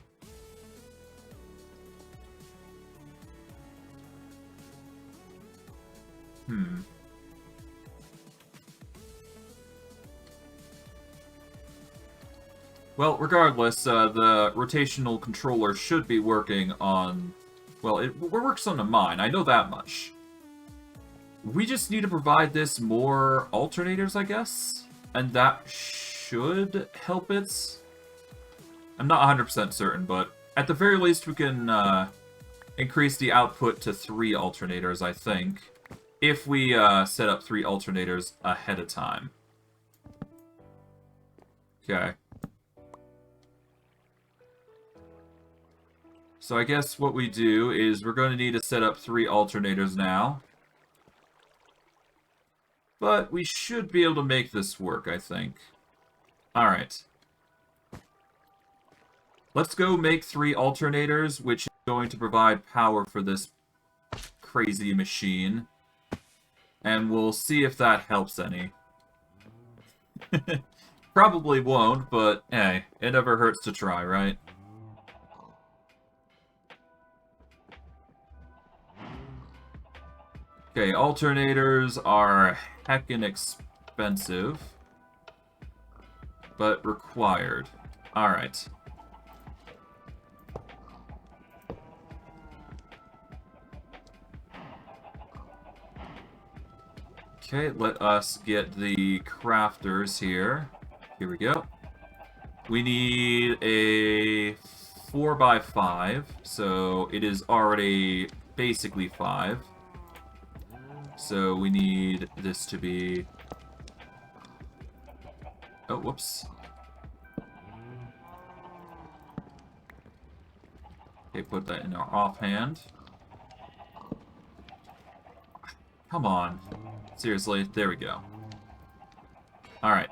Well, regardless, the rotational controller should be working on... Well, it works on a mine, I know that much. We just need to provide this more alternators, I guess? And that should help it. I'm not 100% certain, but at the very least we can increase the output to 3 alternators, I think. If we set up 3 alternators ahead of time. Okay. So I guess what we do is we're going to need to set up 3 alternators now. But we should be able to make this work, I think. Alright. Let's go make 3 alternators, which is going to provide power for this crazy machine. And we'll see if that helps any. Probably won't, but hey, it never hurts to try, right? Okay, alternators are heckin' expensive, but required. Alright. Okay, let us get the crafters here. Here we go. We need a 4x5, so it is already basically 5. So we need this to be... Oh, whoops. Okay, put that in our offhand. Come on. Seriously, there we go. Alright.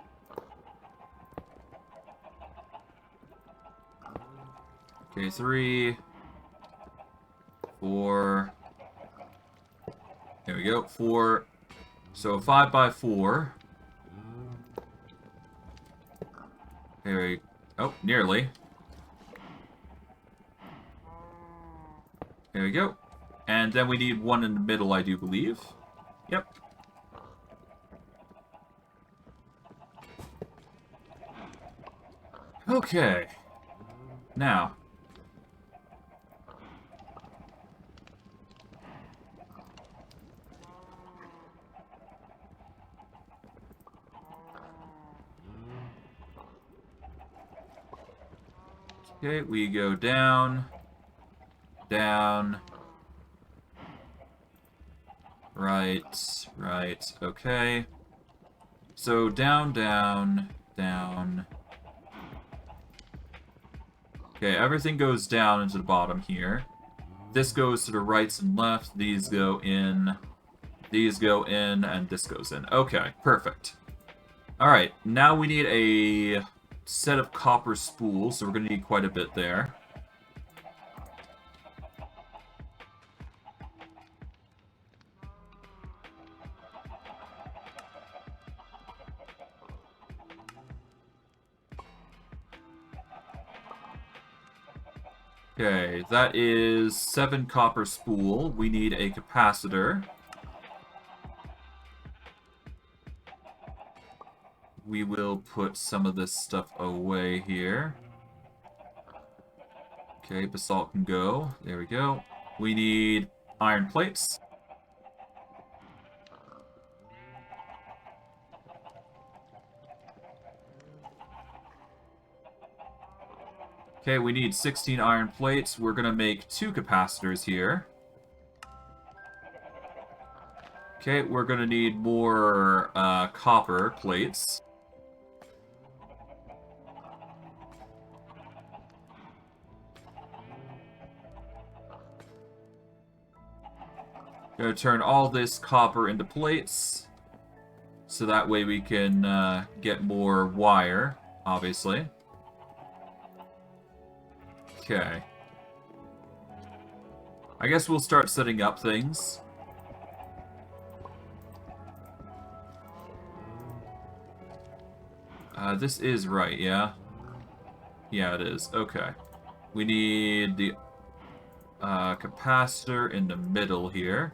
Okay, 3, 4. There we go, 4. So 5x4. There we... Oh, nearly. There we go. And then we need one in the middle, I do believe. Yep. Okay. Now. Okay, we go down. Down. Right, okay. So down, down, down. Okay, everything goes down into the bottom here. This goes to the rights and left, these go in, and this goes in. Okay, perfect. Alright, now we need a set of copper spools, so we're going to need quite a bit there. Okay, that is 7 copper spool. We need a capacitor. We will put some of this stuff away here. Okay, basalt can go. There we go. We need iron plates. Okay, we need 16 iron plates. We're gonna make 2 capacitors here. Okay, we're gonna need more copper plates. Gonna turn all this copper into plates, so that way we can get more wire, obviously. Okay. I guess we'll start setting up things. This is right, yeah? Yeah, it is. Okay. We need the capacitor in the middle here.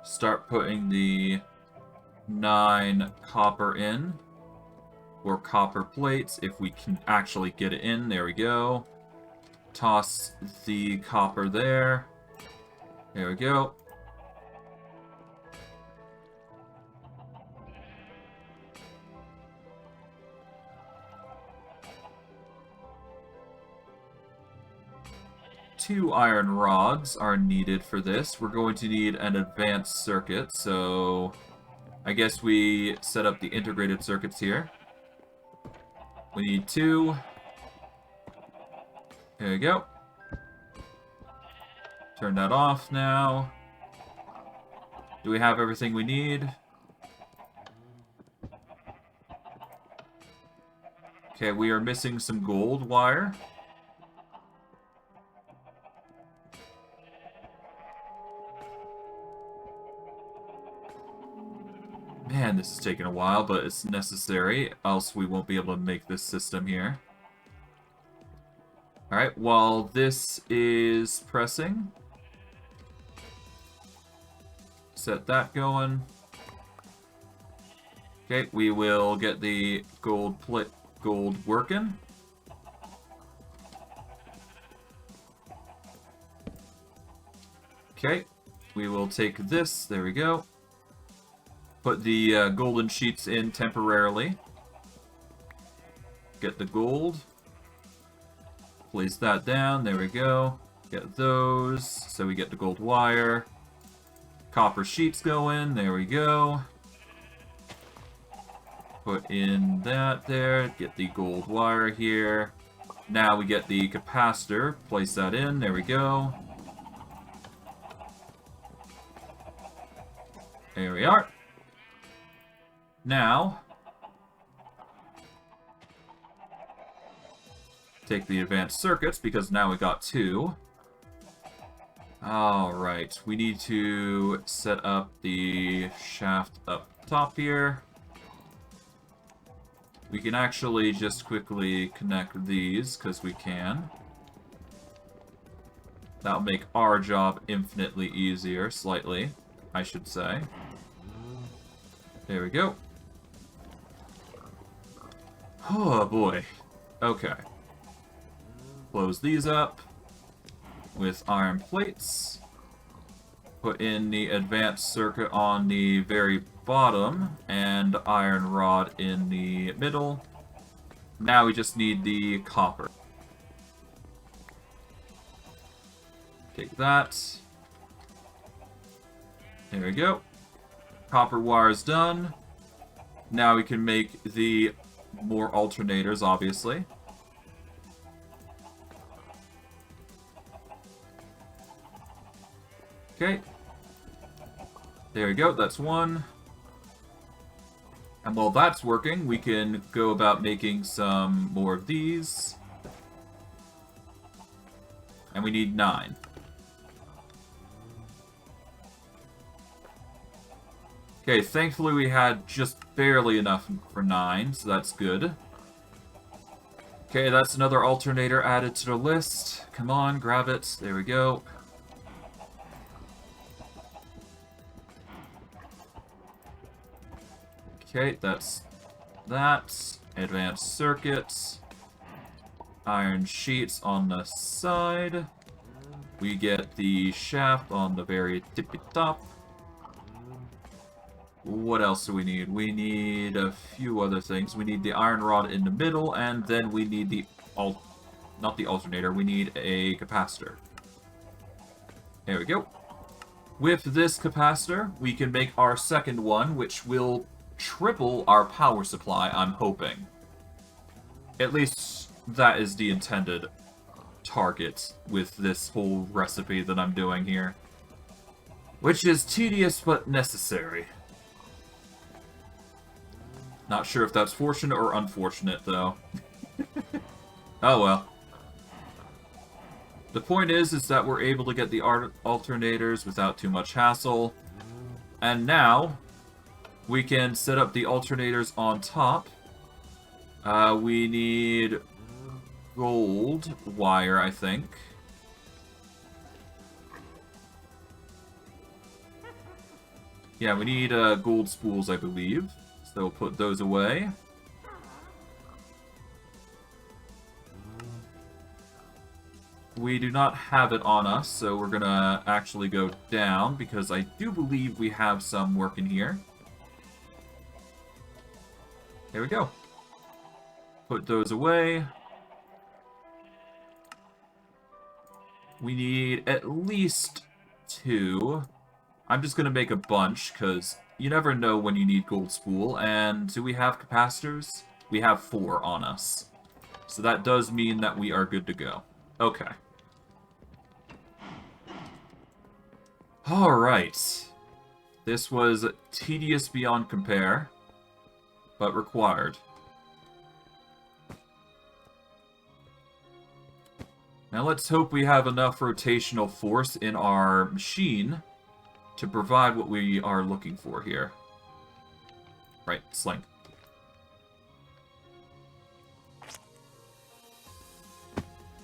Start putting the 9 copper in. Or copper plates, if we can actually get it in. There we go. Toss the copper there. There we go. Two iron rods are needed for this. We're going to need an advanced circuit, so I guess we set up the integrated circuits here. We need 2. There we go. Turn that off now. Do we have everything we need? Okay, we are missing some gold wire. This is taking a while, but it's necessary, else we won't be able to make this system here. Alright, while this is pressing, set that going. Okay, we will get the gold working. Okay, we will take this, there we go. Put the golden sheets in temporarily. Get the gold. Place that down, there we go. Get those, so we get the gold wire. Copper sheets go in, there we go. Put in that there, get the gold wire here. Now we get the capacitor, place that in, there we go. There we are. Now, take the advanced circuits, because now we got 2. Alright, we need to set up the shaft up top here. We can actually just quickly connect these, because we can. That'll make our job infinitely easier, slightly, I should say. There we go. Oh boy. Okay. Close these up with iron plates. Put in the advanced circuit on the very bottom and iron rod in the middle. Now we just need the copper. Take that. There we go. Copper wire's done. Now we can make the more alternators, obviously. Okay. There we go, that's one. And while that's working, we can go about making some more of these. And we need 9. Okay, thankfully we had just barely enough for 9, so that's good. Okay, that's another alternator added to the list. Come on, grab it. There we go. Okay, that's that. Advanced circuits. Iron sheets on the side. We get the shaft on the very tippy top. What else do we need? We need a few other things. We need the iron rod in the middle, and then we need the not the alternator, we need a capacitor. There we go. With this capacitor, we can make our second one, which will triple our power supply, I'm hoping. At least that is the intended target with this whole recipe that I'm doing here. Which is tedious but necessary. Not sure if that's fortunate or unfortunate, though. Oh well. The point is that we're able to get the alternators without too much hassle. And now, we can set up the alternators on top. We need gold wire, I think. Yeah, we need gold spools, I believe. So we'll put those away. We do not have it on us, so we're gonna actually go down, because I do believe we have some working here. There we go. Put those away. We need at least 2. I'm just gonna make a bunch, because you never know when you need gold spool. And do we have capacitors? We have 4 on us. So that does mean that we are good to go. Okay. Alright. This was tedious beyond compare, but required. Now let's hope we have enough rotational force in our machine to provide what we are looking for here. Right, sling.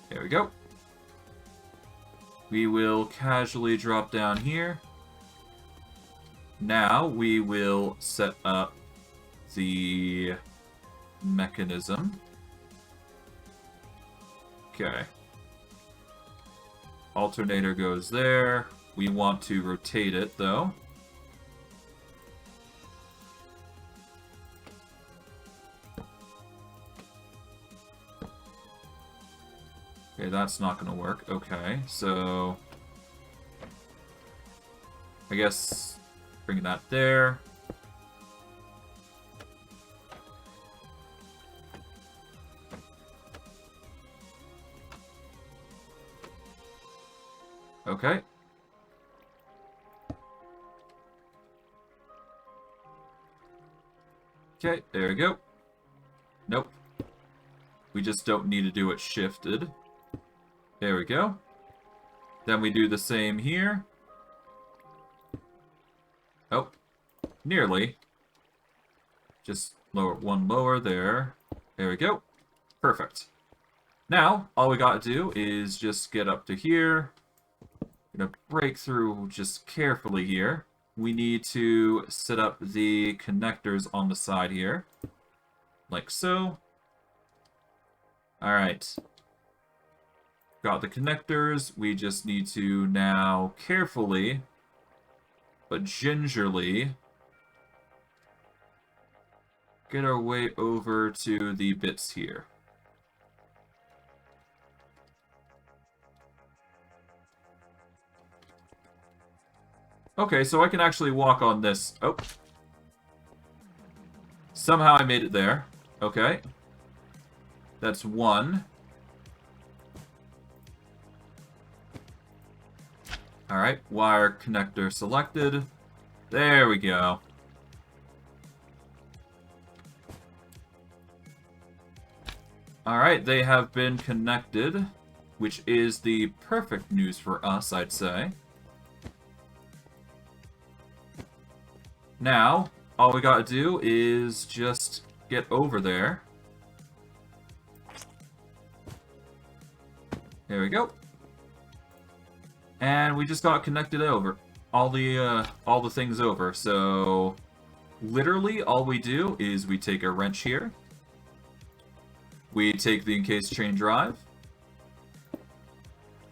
There we go. We will casually drop down here. Now we will set up the mechanism. Okay. Alternator goes there. We want to rotate it, though. Okay, that's not going to work. Okay, so... I guess bring that there. Okay. Okay, there we go. Nope. We just don't need to do it shifted. There we go. Then we do the same here. Oh, nearly. Just lower one lower there. There we go. Perfect. Now, all we gotta do is just get up to here. Gonna break through just carefully here. We need to set up the connectors on the side here. Like so. Alright. Got the connectors. We just need to now carefully, but gingerly, get our way over to the bits here. Okay, so I can actually walk on this. Oh. Somehow I made it there. Okay. That's one. Alright, wire connector selected. There we go. Alright, they have been connected, which is the perfect news for us, I'd say. Now, all we gotta do is just get over there. There we go. And we just got connected over. All the things over. So, literally, all we do is we take a wrench here. We take the encased chain drive.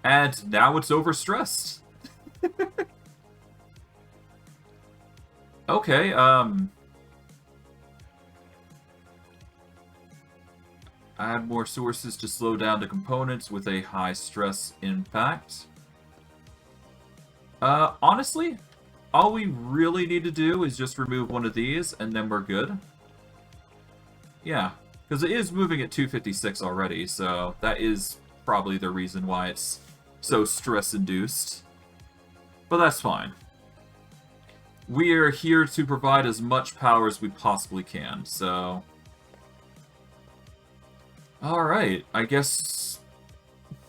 And now it's overstressed. Okay, add more sources to slow down the components with a high stress impact. Honestly, all we really need to do is just remove one of these, and then we're good. Yeah, because it is moving at 256 already, so that is probably the reason why it's so stress-induced. But that's fine. We are here to provide as much power as we possibly can, so... Alright, I guess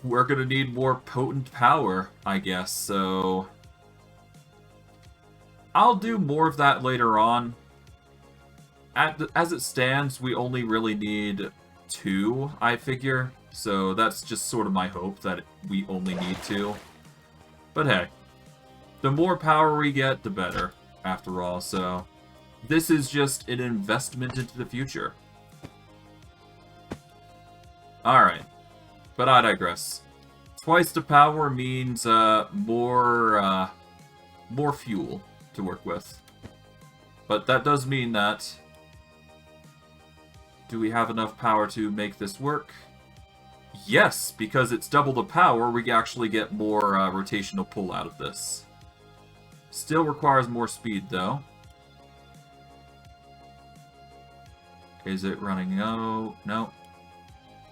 we're gonna need more potent power, I guess, so... I'll do more of that later on. As it stands, we only really need 2, I figure, so that's just sort of my hope, that we only need 2. But hey, the more power we get, the better, after all, so... This is just an investment into the future. Alright, but I digress. Twice the power means more fuel to work with. But that does mean that... Do we have enough power to make this work? Yes, because it's double the power, we actually get more rotational pull out of this. Still requires more speed, though. Is it running? No, no.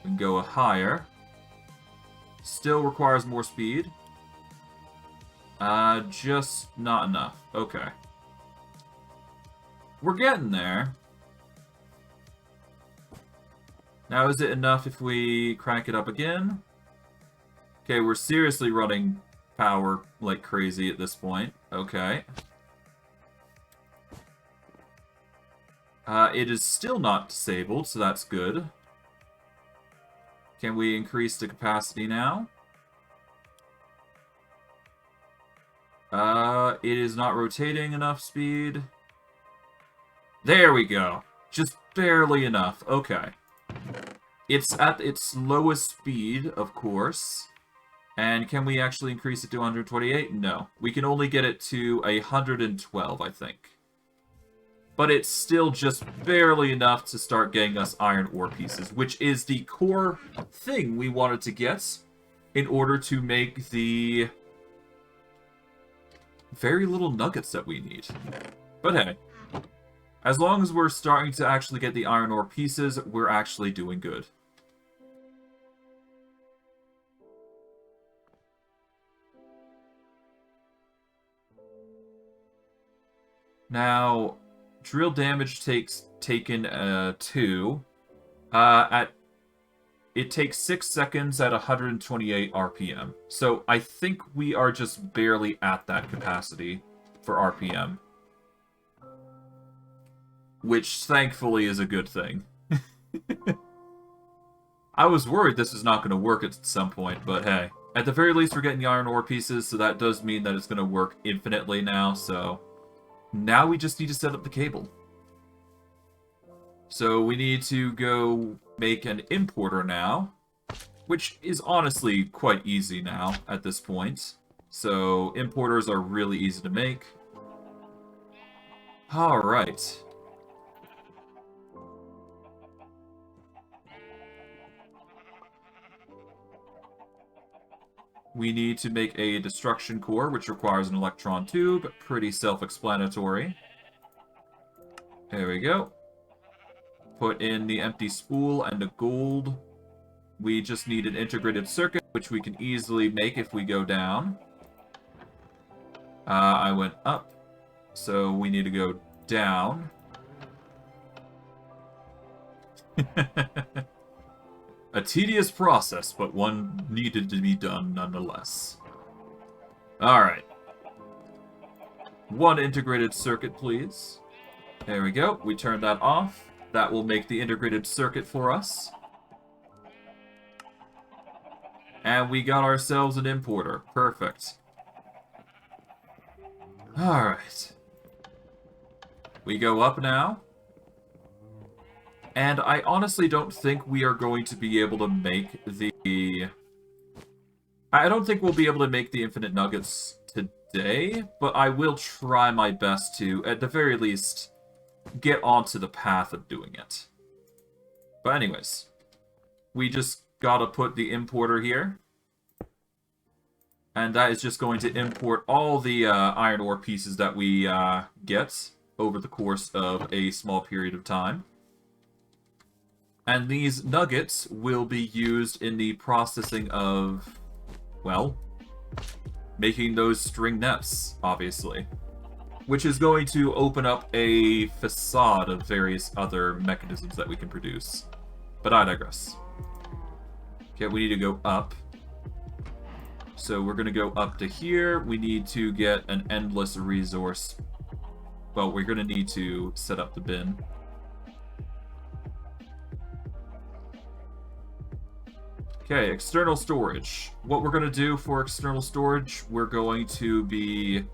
We can go higher. Still requires more speed. Just not enough. Okay. We're getting there. Now, is it enough if we crank it up again? Okay, we're seriously running power like crazy at this point. Okay. It is still not disabled, so that's good. Can we increase the capacity now? It is not rotating enough speed. There we go. Just barely enough. Okay. It's at its lowest speed, of course. And can we actually increase it to 128? No. We can only get it to 112, I think. But it's still just barely enough to start getting us iron ore pieces, which is the core thing we wanted to get in order to make the very little nuggets that we need. But hey, as long as we're starting to actually get the iron ore pieces, we're actually doing good. Now, drill damage taken 2. It takes 6 seconds at 128 RPM. So I think we are just barely at that capacity for RPM. Which thankfully is a good thing. I was worried this was not going to work at some point, but hey. At the very least, we're getting the iron ore pieces, so that does mean that it's going to work infinitely now, so... Now we just need to set up the cable. So we need to go make an importer now, which is honestly quite easy now at this point. So importers are really easy to make. Alright. We need to make a destruction core, which requires an electron tube. Pretty self-explanatory. There we go. Put in the empty spool and a gold. We just need an integrated circuit, which we can easily make if we go down. I went up, so we need to go down. A tedious process, but one needed to be done nonetheless. Alright. One integrated circuit, please. There we go. We turn that off. That will make the integrated circuit for us. And we got ourselves an importer. Perfect. Alright. We go up now. And I honestly don't think we are going to be able to make the... I don't think we'll be able to make the infinite nuggets today, but I will try my best to, at the very least, get onto the path of doing it. But anyways, we just gotta put the importer here. And that is just going to import all the iron ore pieces that we get over the course of a small period of time. And these nuggets will be used in the processing of, well, making those string nets, obviously. Which is going to open up a facade of various other mechanisms that we can produce. But I digress. Okay, we need to go up. So we're going to go up to here. We need to get an endless resource. Well, we're going to need to set up the bin. Okay, external storage. What we're going to do for external storage, we're going to be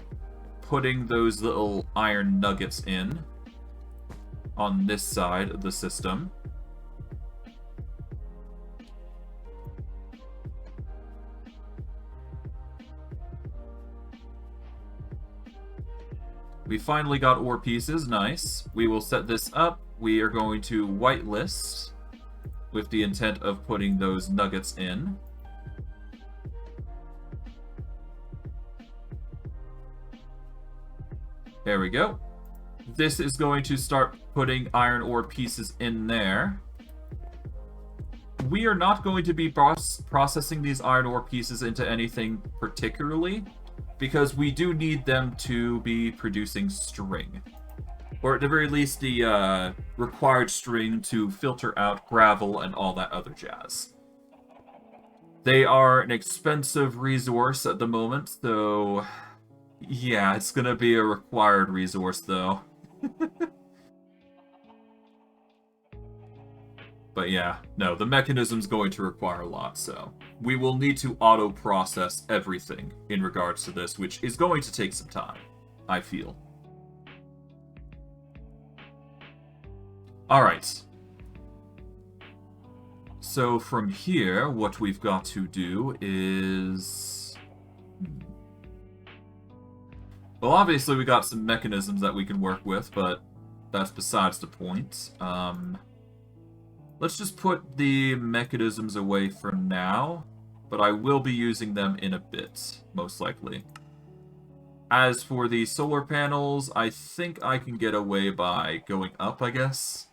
putting those little iron nuggets in on this side of the system. We finally got ore pieces, nice. We will set this up. We are going to whitelist with the intent of putting those nuggets in. There we go. This is going to start putting iron ore pieces in there. We are not going to be processing these iron ore pieces into anything particularly, because we do need them to be producing string. Or at the very least, the required string to filter out gravel and all that other jazz. They are an expensive resource at the moment, so... yeah, it's gonna be a required resource, though. But yeah, no, the mechanism's going to require a lot, so we will need to auto-process everything in regards to this, which is going to take some time, I feel. Alright. So from here, what we've got to do is... Well, obviously we got some mechanisms that we can work with, but that's besides the point. Let's just put the mechanisms away for now, but I will be using them in a bit, most likely. As for the solar panels, I think I can get away by going up, I guess.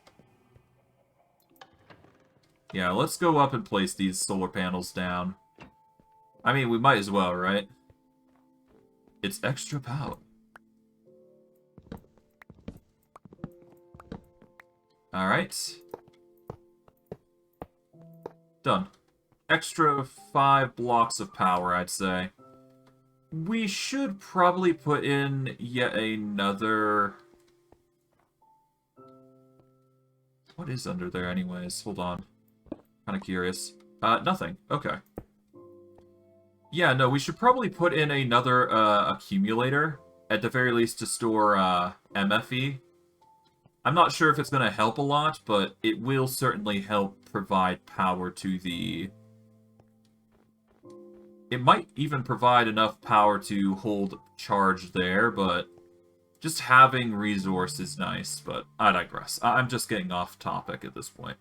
Yeah, let's go up and place these solar panels down. I mean, we might as well, right? It's extra power. Alright. Done. Extra 5 blocks of power, I'd say. We should probably put in yet another... What is under there anyways? Hold on. Kind of curious. Nothing. Okay. Yeah, no, we should probably put in another accumulator, at the very least to store MFE. I'm not sure if it's going to help a lot, but it will certainly help provide power to the... It might even provide enough power to hold charge there, but just having resource is nice, but I digress. I'm just getting off topic at this point.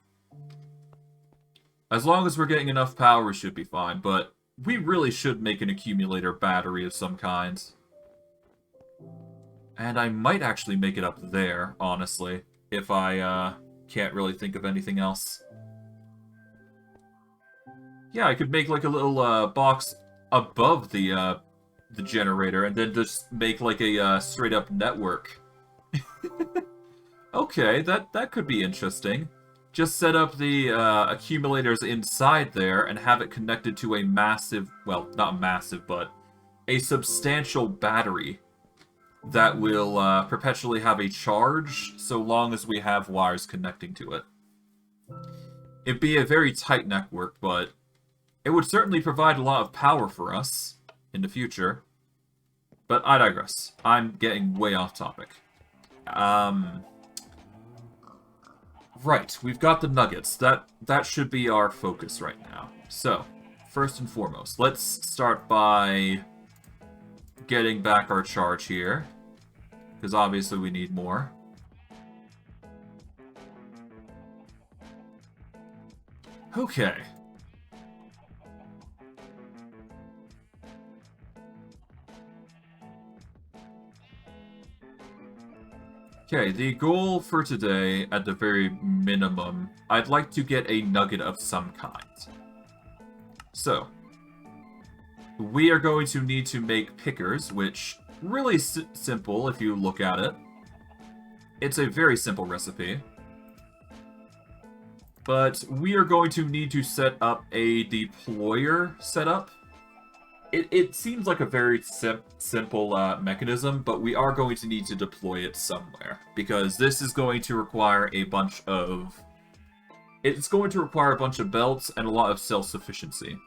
As long as we're getting enough power, we should be fine, but we really should make an accumulator battery of some kind. And I might actually make it up there, honestly, if I can't really think of anything else. Yeah, I could make like a little box above the generator and then just make like a straight-up network. Okay, that could be interesting. Just set up the accumulators inside there and have it connected to a massive, well, not massive, but a substantial battery that will perpetually have a charge so long as we have wires connecting to it. It'd be a very tight network, but it would certainly provide a lot of power for us in the future. But I digress. I'm getting way off topic. Right, we've got the nuggets. That should be our focus right now. So, first and foremost, let's start by getting back our charge here, because obviously we need more. Okay. Okay, the goal for today, at the very minimum, I'd like to get a nugget of some kind. So, we are going to need to make pickers, which really simple if you look at it. It's a very simple recipe. But we are going to need to set up a deployer setup. It seems like a very simple mechanism, but we are going to need to deploy it somewhere, because this is going to require a bunch of... It's going to require a bunch of belts and a lot of self-sufficiency.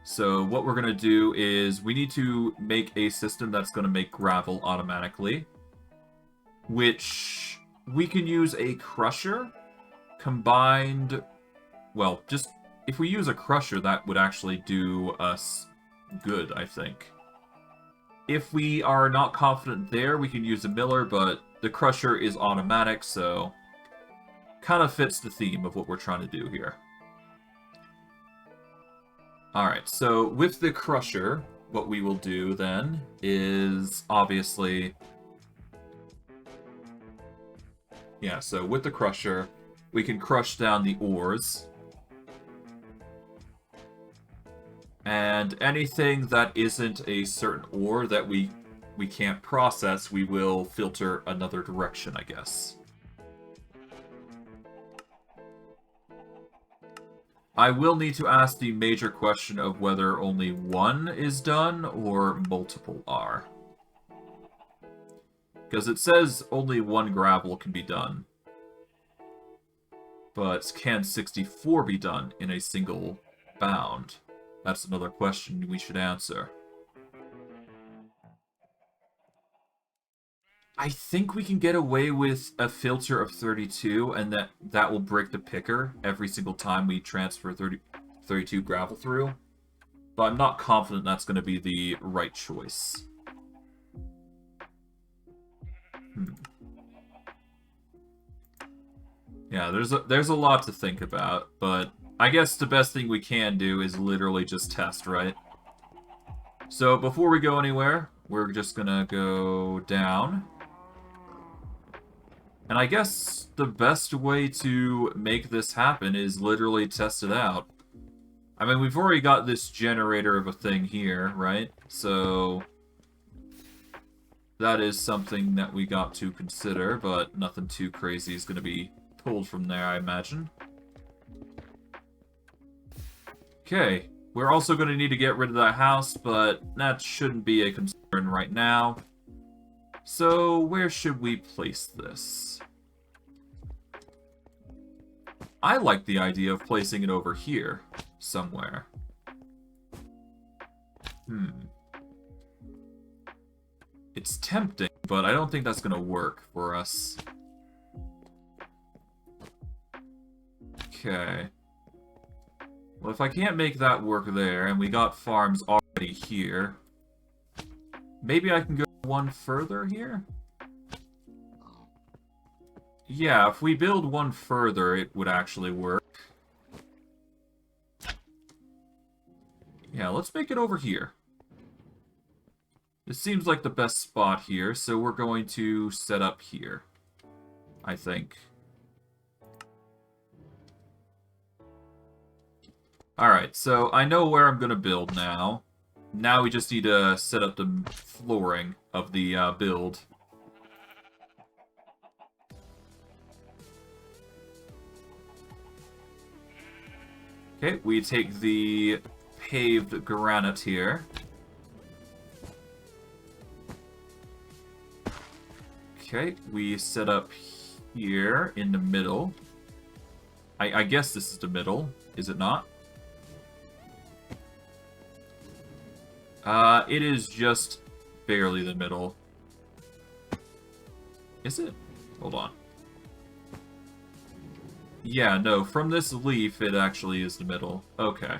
So what we're going to do is we need to make a system that's going to make gravel automatically, which we can use a crusher combined... Well, just if we use a crusher, that would actually do us good, I think. If we are not confident there, we can use a miller, but the crusher is automatic, so kind of fits the theme of what we're trying to do here. Alright, so with the crusher, what we will do then is obviously... Yeah, so with the crusher, we can crush down the ores. And anything that isn't a certain ore that we can't process, we will filter another direction, I guess. I will need to ask the major question of whether only one is done or multiple are. Because it says only one gravel can be done. But can 64 be done in a single bound? That's another question we should answer. I think we can get away with a filter of 32, and that will break the picker every single time we transfer 32 gravel through. But I'm not confident that's going to be the right choice. Yeah, there's a lot to think about, but I guess the best thing we can do is literally just test, right? So before we go anywhere, we're just gonna go down. And I guess the best way to make this happen is literally test it out. I mean, we've already got this generator of a thing here, right? So that is something that we got to consider, but nothing too crazy is going to be pulled from there, I imagine. Okay, we're also going to need to get rid of that house, but that shouldn't be a concern right now. So where should we place this? I like the idea of placing it over here somewhere. It's tempting, but I don't think that's going to work for us. Okay. Well, if I can't make that work there, and we got farms already here, maybe I can go one further here? Yeah, if we build one further, it would actually work. Yeah, let's make it over here. This seems like the best spot here, so we're going to set up here, I think. Alright, so I know where I'm going to build now. Now we just need to set up the flooring of the build. Okay, we take the paved granite here. Okay, we set up here in the middle. I guess this is the middle, is it not? It is just barely the middle. Is it? Hold on. Yeah, no, from this leaf, it actually is the middle. Okay.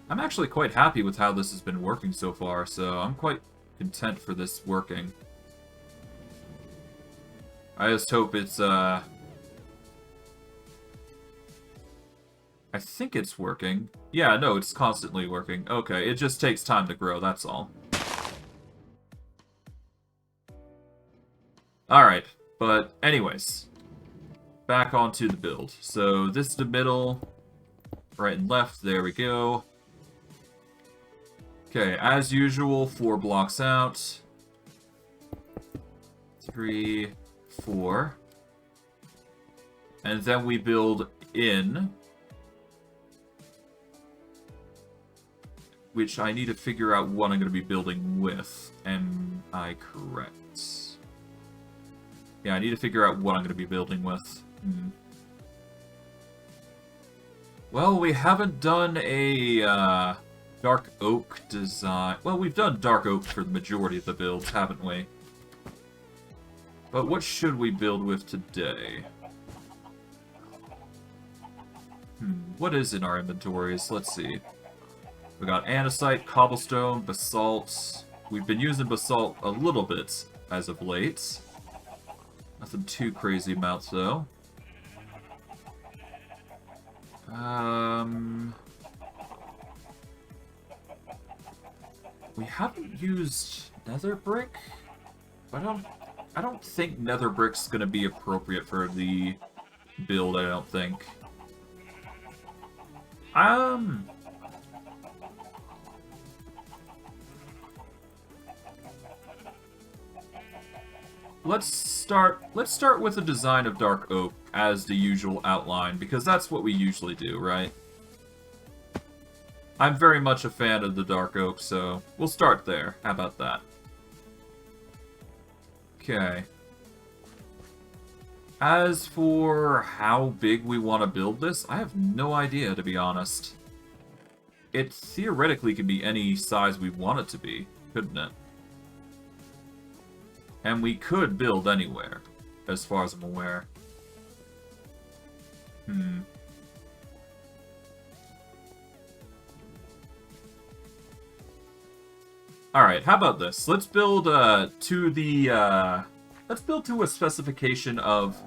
I'm actually quite happy with how this has been working so far, so I'm quite content for this working. I just hope it's, I think it's working. Yeah, no, it's constantly working. Okay, it just takes time to grow, that's all. Alright, but anyways. Back onto the build. So this is the middle. Right and left, there we go. Okay, as usual, 4 blocks out. 3, 4. And then we build in. Which I need to figure out what I'm going to be building with. Am I correct? Yeah, I need to figure out what I'm going to be building with. Well, we haven't done a dark oak design. Well, we've done dark oak for the majority of the builds, haven't we? But what should we build with today? What is in our inventories? Let's see. We got andesite, cobblestone, basalt. We've been using basalt a little bit as of late. Nothing too crazy amounts, though. We haven't used nether brick. I don't think nether brick's gonna be appropriate for the build, I don't think. Let's start with the design of dark oak as the usual outline, because that's what we usually do, right? I'm very much a fan of the dark oak, so we'll start there. How about that? Okay. As for how big we want to build this, I have no idea, to be honest. It theoretically could be any size we want it to be, couldn't it? And we could build anywhere, as far as I'm aware. Alright, how about this? Let's build to the let's build to a specification of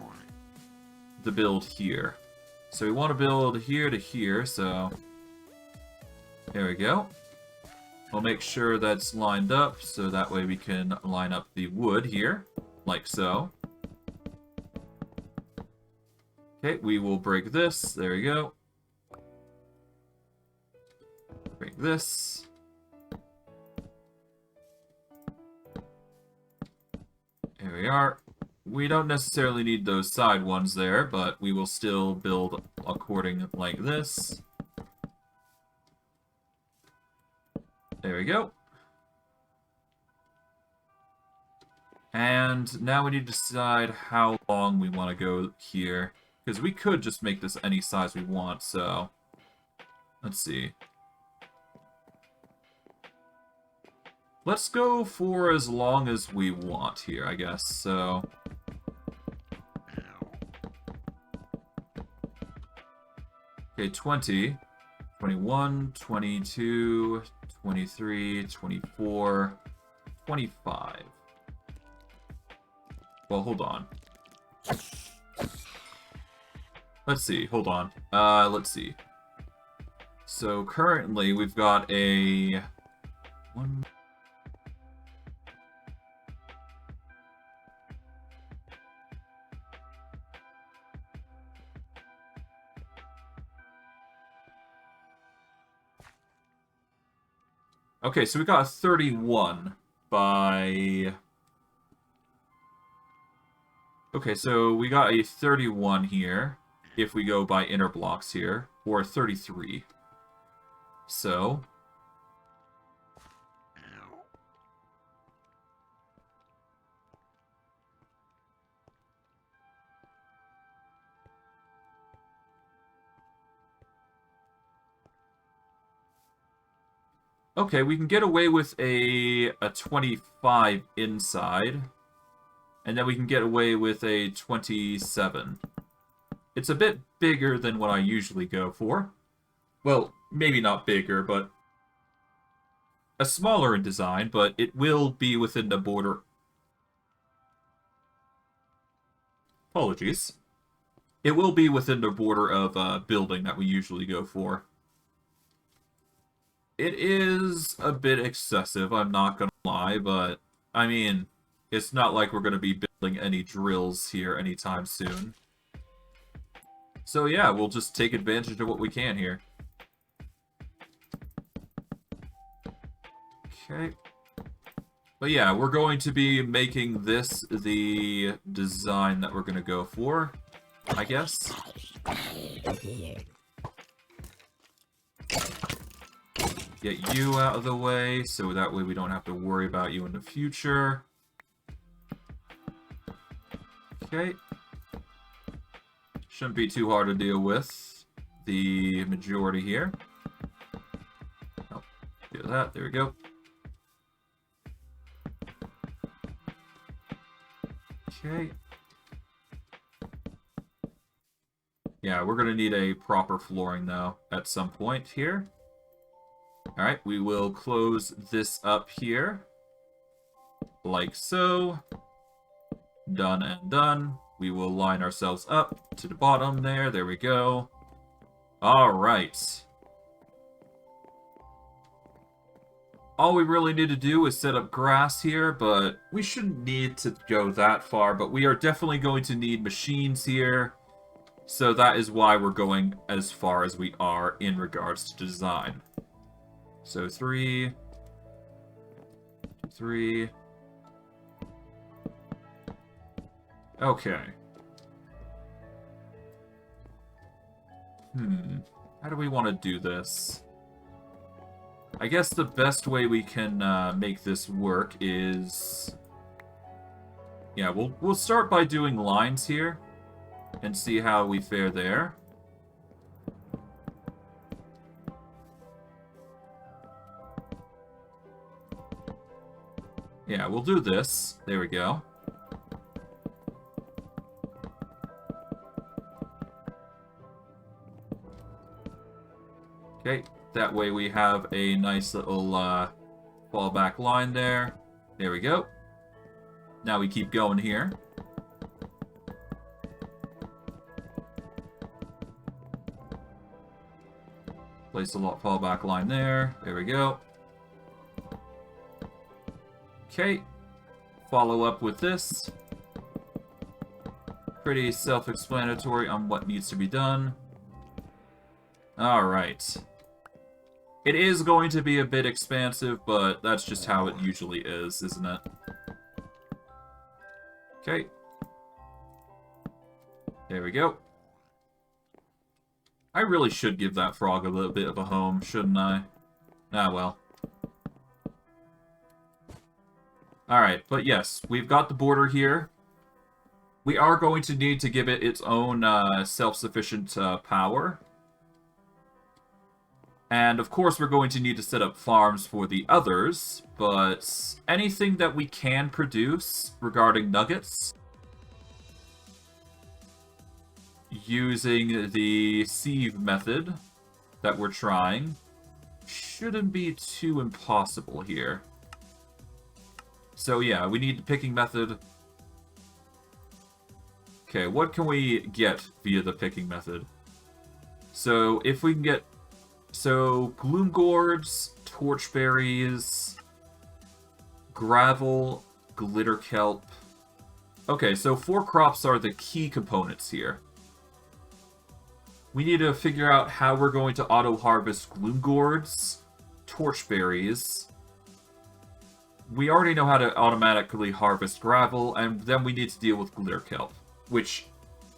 the build here. So we want to build here to here, so there we go. We'll make sure that's lined up, so that way we can line up the wood here, like so. Okay, we will break this. There we go. Break this. There we are. We don't necessarily need those side ones there, but we will still build according like this. There we go. And now we need to decide how long we want to go here. Because we could just make this any size we want, so... Let's see. Let's go for as long as we want here, I guess, so... Okay, 20, 21, 22, 23, 24, 25. Well, hold on. Let's see, hold on. Let's see. So currently we've got a... one... Okay, so we got a 31 by... Okay, so we got a 31 here, if we go by inner blocks here, or 33. So... Okay, we can get away with a 25 inside, and then we can get away with a 27. It's a bit bigger than what I usually go for. Well, maybe not bigger, but a smaller in design, but it will be within the border. Apologies. It will be within the border of building that we usually go for. It is a bit excessive, I'm not gonna lie, but, I mean, it's not like we're gonna be building any drills here anytime soon. So yeah, we'll just take advantage of what we can here. Okay. But yeah, we're going to be making this the design that we're gonna go for, I guess. Get you out of the way, so that way we don't have to worry about you in the future. Okay. Shouldn't be too hard to deal with the majority here. Oh, do that, there we go. Okay. Yeah, we're gonna need a proper flooring, though, at some point here. Alright, we will close this up here. Like so. Done and done. We will line ourselves up to the bottom there. There we go. Alright. All we really need to do is set up grass here, but we shouldn't need to go that far. But we are definitely going to need machines here. So that is why we're going as far as we are in regards to design. So 3, 3. Okay. How do we want to do this? I guess the best way we can make this work is... Yeah, we'll start by doing lines here. and see how we fare there. Yeah, we'll do this. There we go. Okay, that way we have a nice little fallback line there. There we go. Now we keep going here. Place a fallback line there. There we go. Okay. Follow up with this. Pretty self-explanatory on what needs to be done. Alright. It is going to be a bit expansive, but that's just how it usually is, isn't it? Okay. There we go. I really should give that frog a little bit of a home, shouldn't I? Ah, well. Alright, but yes, we've got the border here. We are going to need to give it its own self-sufficient power. And of course we're going to need to set up farms for the others, but anything that we can produce regarding nuggets, using the sieve method that we're trying, shouldn't be too impossible here. So yeah, we need the picking method. Okay, what can we get via the picking method? So if we can get... So, gloom gourds, torchberries, gravel, glitter kelp. Okay, so 4 crops are the key components here. We need to figure out how we're going to auto-harvest gloom gourds, torchberries. We already know how to automatically harvest gravel, and then we need to deal with glitter kelp, which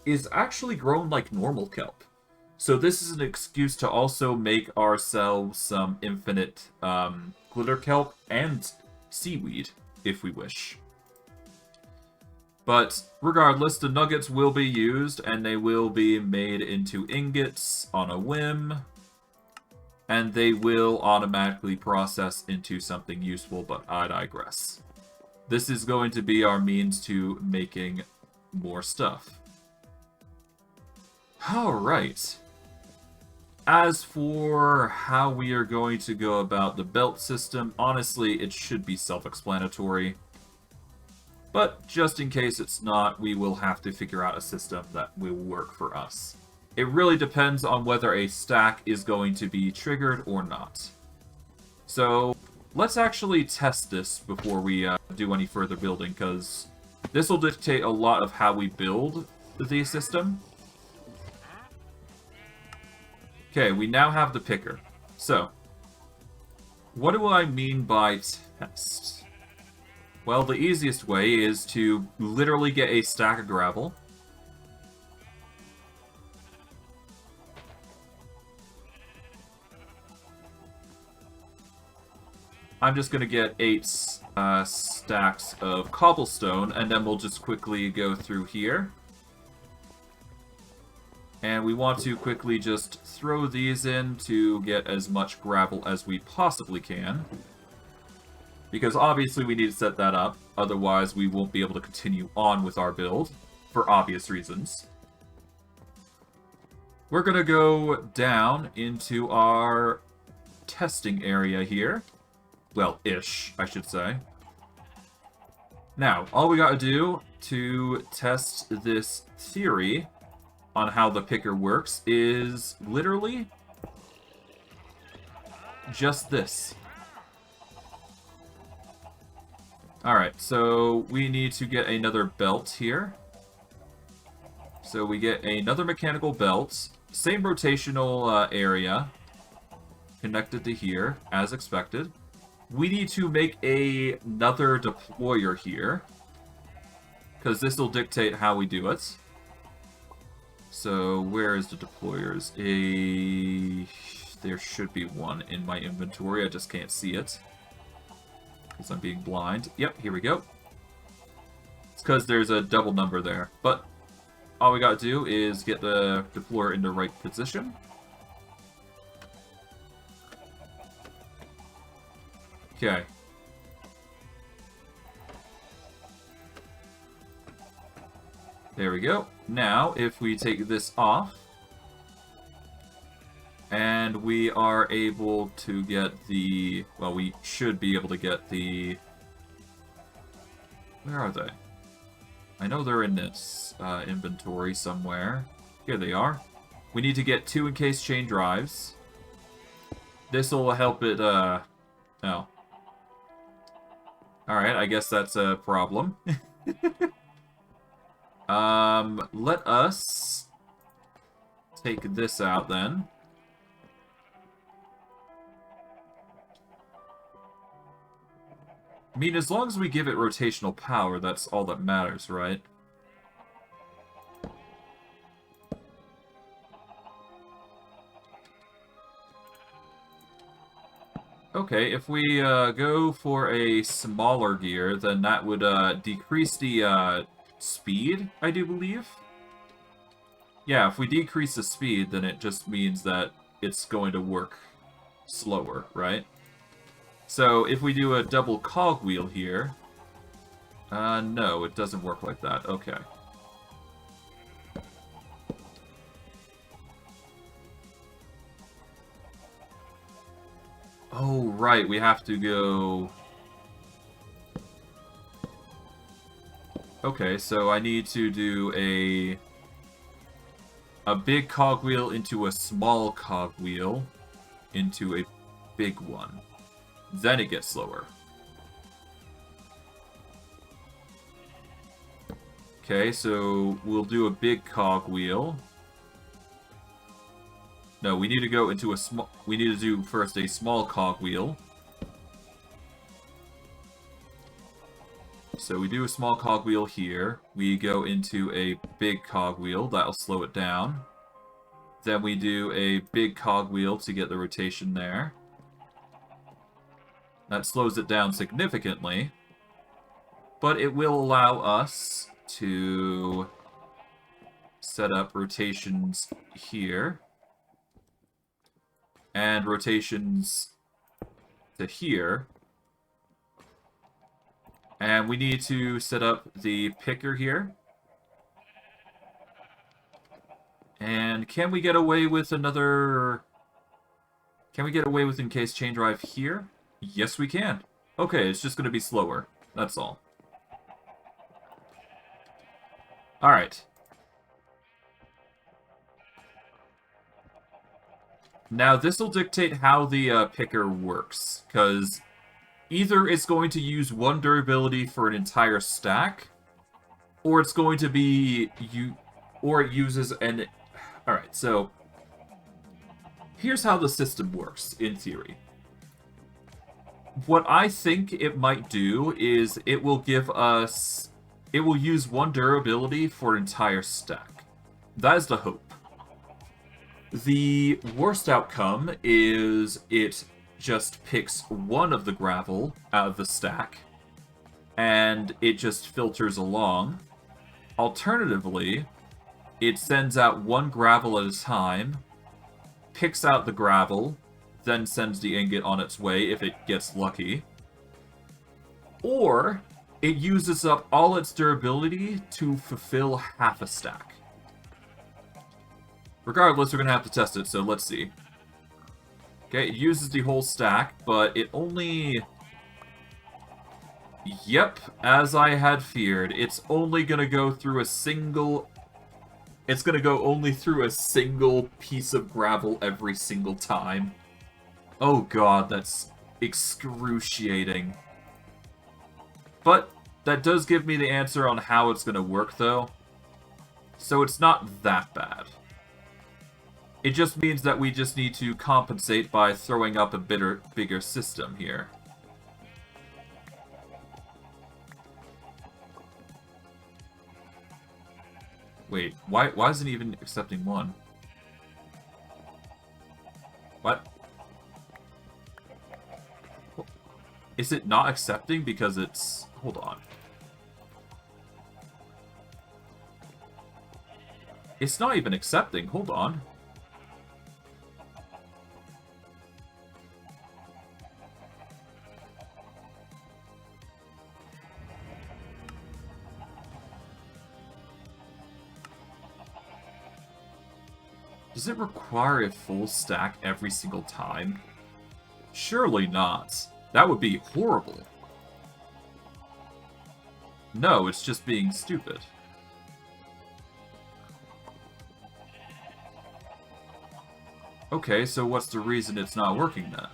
is actually grown like normal kelp. So this is an excuse to also make ourselves some infinite glitter kelp and seaweed, if we wish. But regardless, the nuggets will be used, and they will be made into ingots on a whim. And they will automatically process into something useful, but I digress. This is going to be our means to making more stuff. Alright. As for how we are going to go about the belt system, honestly, it should be self-explanatory. But just in case it's not, we will have to figure out a system that will work for us. It really depends on whether a stack is going to be triggered or not. So, let's actually test this before we do any further building, because this will dictate a lot of how we build the system. Okay, we now have the picker. So, what do I mean by test? Well, the easiest way is to literally get a stack of gravel. I'm just going to get 8 stacks of cobblestone, and then we'll just quickly go through here. And we want to quickly just throw these in to get as much gravel as we possibly can. Because obviously we need to set that up, otherwise we won't be able to continue on with our build, for obvious reasons. We're going to go down into our testing area here. Well, ish, I should say. Now, all we gotta do to test this theory on how the picker works is literally just this. Alright, so we need to get another belt here. So we get another mechanical belt, same rotational area, connected to here, as expected. We need to make another deployer here, because this will dictate how we do it. So, where is the deployers? There should be one in my inventory, I just can't see it. Because I'm being blind. Yep, here we go. It's because there's a double number there. But all we gotta do is get the deployer in the right position. Okay. There we go. Now, if we take this off, and we are able to get the... Well, we should be able to get the... Where are they? I know they're in this inventory somewhere. Here they are. We need to get 2 encased chain drives. This will help it, Oh. Alright, I guess that's a problem. Let us take this out then. I mean, as long as we give it rotational power, that's all that matters, right? Okay, if we go for a smaller gear, then that would decrease the speed, I do believe. Yeah, if we decrease the speed, then it just means that it's going to work slower, right? So if we do a double cogwheel here... no, it doesn't work like that. Okay. Oh, right, we have to go... Okay, so I need to do a big cogwheel into a small cogwheel into a big one. Then it gets slower. Okay, so we'll do a big cogwheel. No, we need to go into a small... We need to do first a small cogwheel. So we do a small cogwheel here. We go into a big cogwheel. That'll slow it down. Then we do a big cogwheel to get the rotation there. That slows it down significantly. But it will allow us to set up rotations here. And rotations to here. And we need to set up the picker here. And can we get away with another... Can we get away with encased chain drive here? Yes, we can. Okay, it's just going to be slower. That's all. Alright. Now, this will dictate how the picker works, because either it's going to use 1 durability for an entire stack, or it's going to be... Or it uses an... Alright, so... Here's how the system works, in theory. What I think it might do is it will give us... It will use 1 durability for an entire stack. That is the hope. The worst outcome is it just picks 1 of the gravel out of the stack, and it just filters along. Alternatively, it sends out 1 gravel at a time, picks out the gravel, then sends the ingot on its way if it gets lucky. Or, it uses up all its durability to fulfill half a stack. Regardless, we're going to have to test it, so let's see. Okay, it uses the whole stack, but it only... Yep, as I had feared, it's only going to go through a single... It's going to go only through a single piece of gravel every single time. Oh god, that's excruciating. But that does give me the answer on how it's going to work, though. So it's not that bad. It just means that we just need to compensate by throwing up a bigger system here. Wait, why isn't it even accepting 1? What? Is it not accepting because it's... Hold on. It's not even accepting. Hold on. Does it require a full stack every single time? Surely not. That would be horrible. No, it's just being stupid. Okay, so what's the reason it's not working then?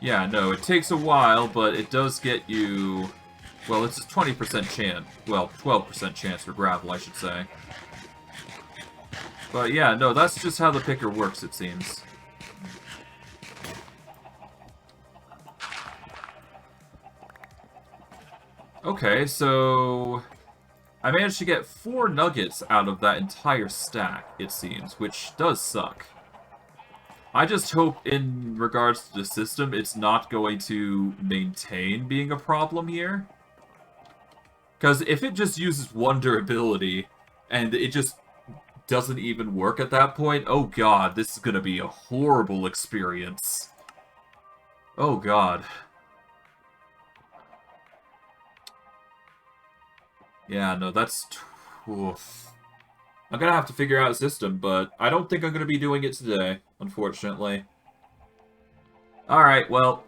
Yeah, no, it takes a while, but it does get you... Well, it's a 20% chance. Well, 12% chance for gravel, I should say. But yeah, no, that's just how the picker works, it seems. Okay, so... I managed to get 4 nuggets out of that entire stack, it seems, which does suck. I just hope, in regards to the system, it's not going to maintain being a problem here. Because if it just uses one durability, and it just doesn't even work at that point, oh god, this is going to be a horrible experience. Oh god. Yeah, no, that's... Oof. I'm gonna have to figure out a system, but I don't think I'm gonna be doing it today, unfortunately. Alright, well,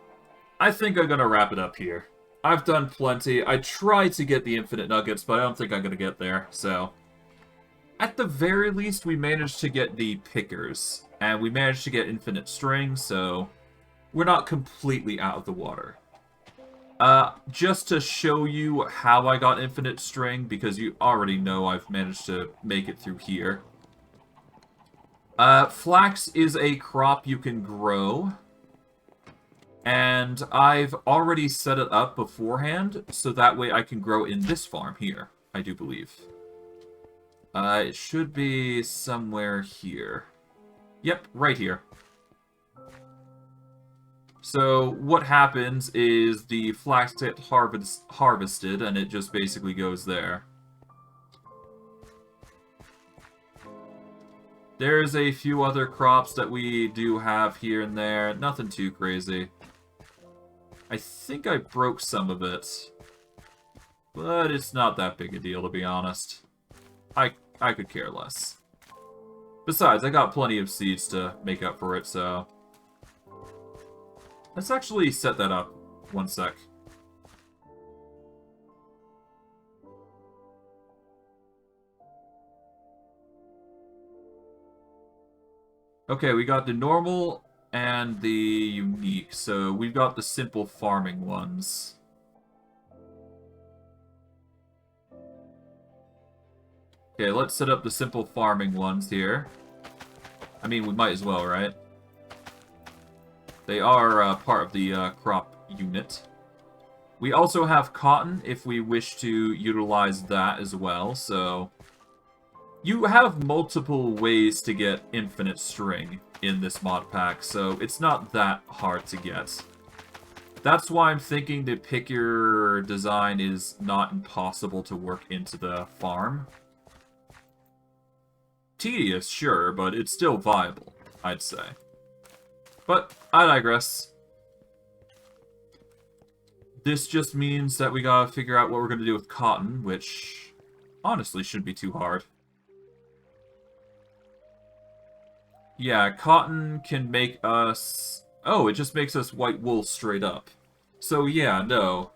I think I'm gonna wrap it up here. I've done plenty. I tried to get the infinite nuggets, but I don't think I'm gonna get there, so... At the very least, we managed to get the pickers, and we managed to get infinite string, so... We're not completely out of the water. Just to show you how I got infinite string, because you already know I've managed to make it through here. Flax is a crop you can grow. And I've already set it up beforehand, so that way I can grow in this farm here, I do believe. It should be somewhere here. Yep, right here. So what happens is the flax gets harvested, and it just basically goes there. There's a few other crops that we do have here and there. Nothing too crazy. I think I broke some of it. But it's not that big a deal, to be honest. I could care less. Besides, I got plenty of seeds to make up for it, so... Let's actually set that up. One sec. Okay, we got the normal and the unique, so we've got the simple farming ones. Okay, let's set up the simple farming ones here. I mean, we might as well, right? They are part of the crop unit. We also have cotton if we wish to utilize that as well, so... You have multiple ways to get infinite string in this mod pack, so it's not that hard to get. That's why I'm thinking the picker design is not impossible to work into the farm. Tedious, sure, but it's still viable, I'd say. But I digress. This just means that we gotta figure out what we're gonna do with cotton, which honestly shouldn't be too hard. Yeah, cotton can make us... Oh, it just makes us white wool straight up. So yeah, no.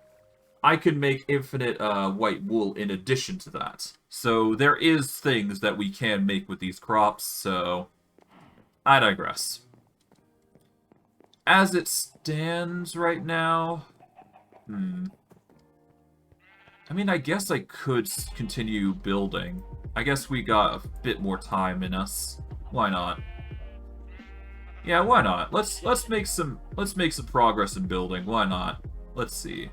I can make infinite white wool in addition to that. So there is things that we can make with these crops, so... I digress. As it stands right now... I mean, I guess I could continue building. I guess we got a bit more time in us. Why not? Yeah, why not? Let's make some progress in building. Why not? Let's see.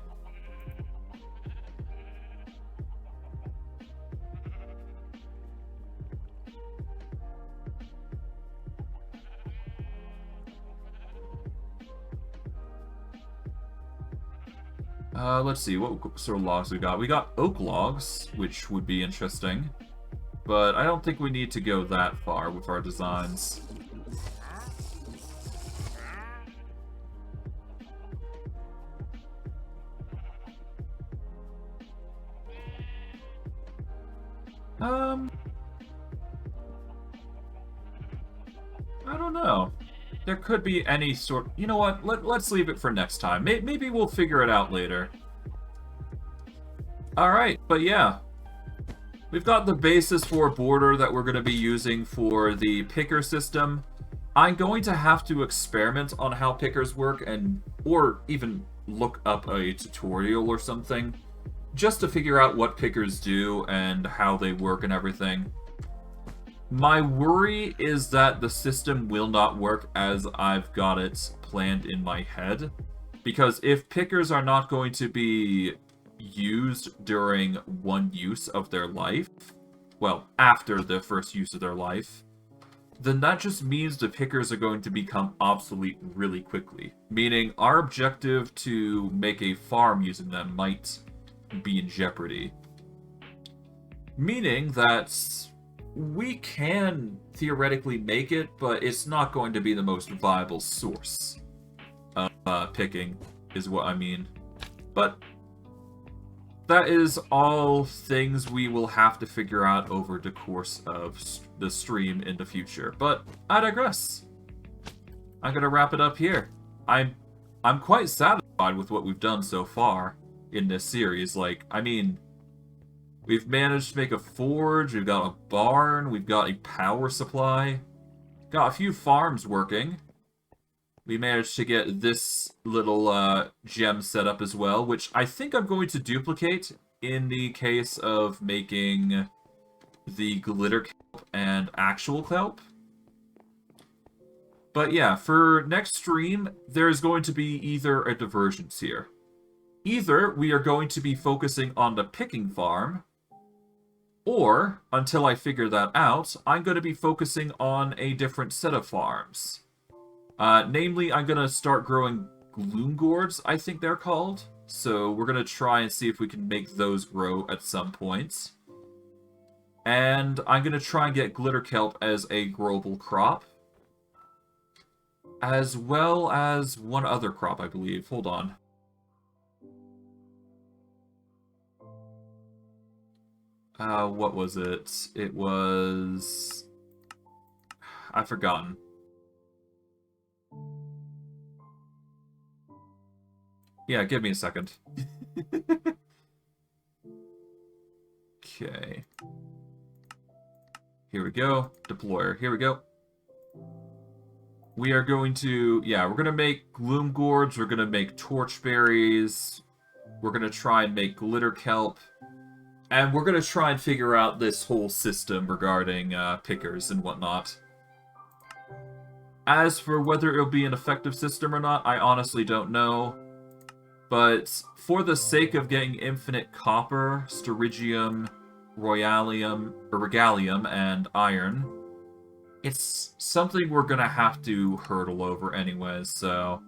Let's see, what sort of logs we got? We got oak logs, which would be interesting. But I don't think we need to go that far with our designs. I don't know. There could be any sort... You know what? Let's leave it for next time. Maybe we'll figure it out later. Alright, but yeah. We've got the basis for a border that we're going to be using for the picker system. I'm going to have to experiment on how pickers work or even look up a tutorial or something just to figure out what pickers do and how they work and everything. My worry is that the system will not work as I've got it planned in my head, because if pickers are not going to be used during one use of their life, well, after the first use of their life, then that just means the pickers are going to become obsolete really quickly. Meaning our objective to make a farm using them might be in jeopardy. Meaning that we can theoretically make it, but it's not going to be the most viable source of picking, is what I mean. But that is all things we will have to figure out over the course of the stream in the future. But I digress. I'm gonna wrap it up here. I'm quite satisfied with what we've done so far in this series. Like, I mean, we've managed to make a forge, we've got a barn, we've got a power supply, got a few farms working. We managed to get this little gem set up as well, which I think I'm going to duplicate in the case of making the glitter kelp and actual kelp. But yeah, for next stream, there's going to be either a divergence here. Either we are going to be focusing on the picking farm, or, until I figure that out, I'm going to be focusing on a different set of farms. Namely, I'm going to start growing gloom gourds, I think they're called. So we're going to try and see if we can make those grow at some point. And I'm going to try and get glitter kelp as a growable crop. As well as one other crop, I believe. Hold on. What was it? It was... I've forgotten. Yeah, give me a second. Okay. Here we go. Deployer. Here we go. We are going to... Yeah, we're going to make gloom gourds. We're going to make torchberries. We're going to try and make glitter kelp. And we're going to try and figure out this whole system regarding pickers and whatnot. As for whether it'll be an effective system or not, I honestly don't know. But for the sake of getting infinite copper, Storagium, Regalium, and iron, it's something we're going to have to hurdle over anyways, so...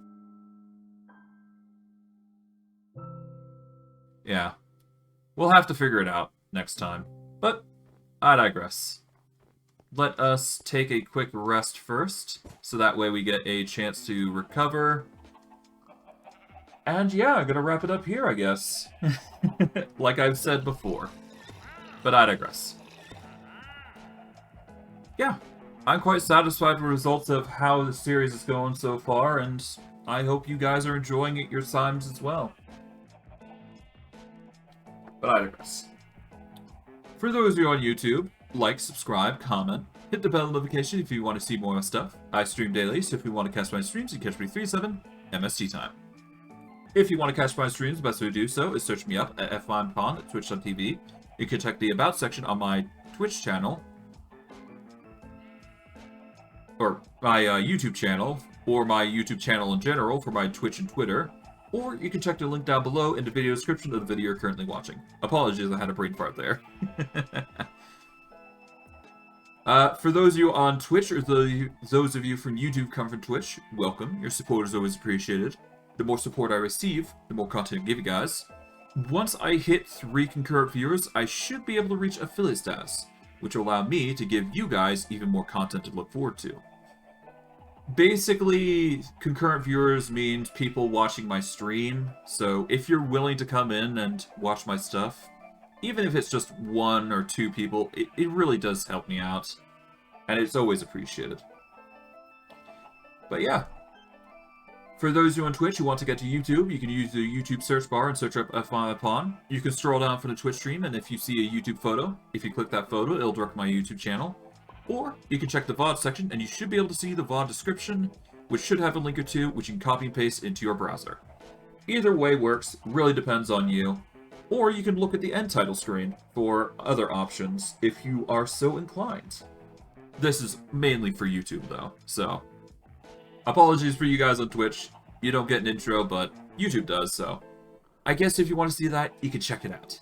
Yeah. We'll have to figure it out next time. But, I digress. Let us take a quick rest first, so that way we get a chance to recover. And yeah, I'm gonna wrap it up here, I guess. Like I've said before. But I digress. Yeah, I'm quite satisfied with the results of how the series is going so far, and I hope you guys are enjoying it your times as well. But I digress. For those of you on YouTube, like, subscribe, comment, hit the bell notification if you want to see more stuff. I stream daily, so if you want to catch my streams, you can catch me 3/7 MST time. If you want to catch my streams, the best way to do so is search me up at flympon at twitch.tv. You can check the About section on my Twitch channel, or my YouTube channel, or my YouTube channel in general for my Twitch and Twitter. Or you can check the link down below in the video description of the video you're currently watching. Apologies, I had a brain fart there. For those of you on Twitch, or those of you from YouTube come from Twitch, welcome. Your support is always appreciated. The more support I receive, the more content I give you guys. Once I hit 3 concurrent viewers, I should be able to reach affiliate status, which will allow me to give you guys even more content to look forward to. Basically, concurrent viewers means people watching my stream, so if you're willing to come in and watch my stuff, even if it's just 1 or 2 people, it really does help me out, and it's always appreciated. But yeah, for those of you on Twitch who want to get to YouTube, you can use the YouTube search bar and search up F5 You can scroll down from the Twitch stream, and if you see a YouTube photo, if you click that photo, it'll direct my YouTube channel. Or you can check the VOD section, and you should be able to see the VOD description, which should have a link or two, which you can copy and paste into your browser. Either way works, really depends on you. Or you can look at the end title screen for other options, if you are so inclined. This is mainly for YouTube, though, so... apologies for you guys on Twitch. You don't get an intro, but YouTube does, so... I guess if you want to see that, you can check it out.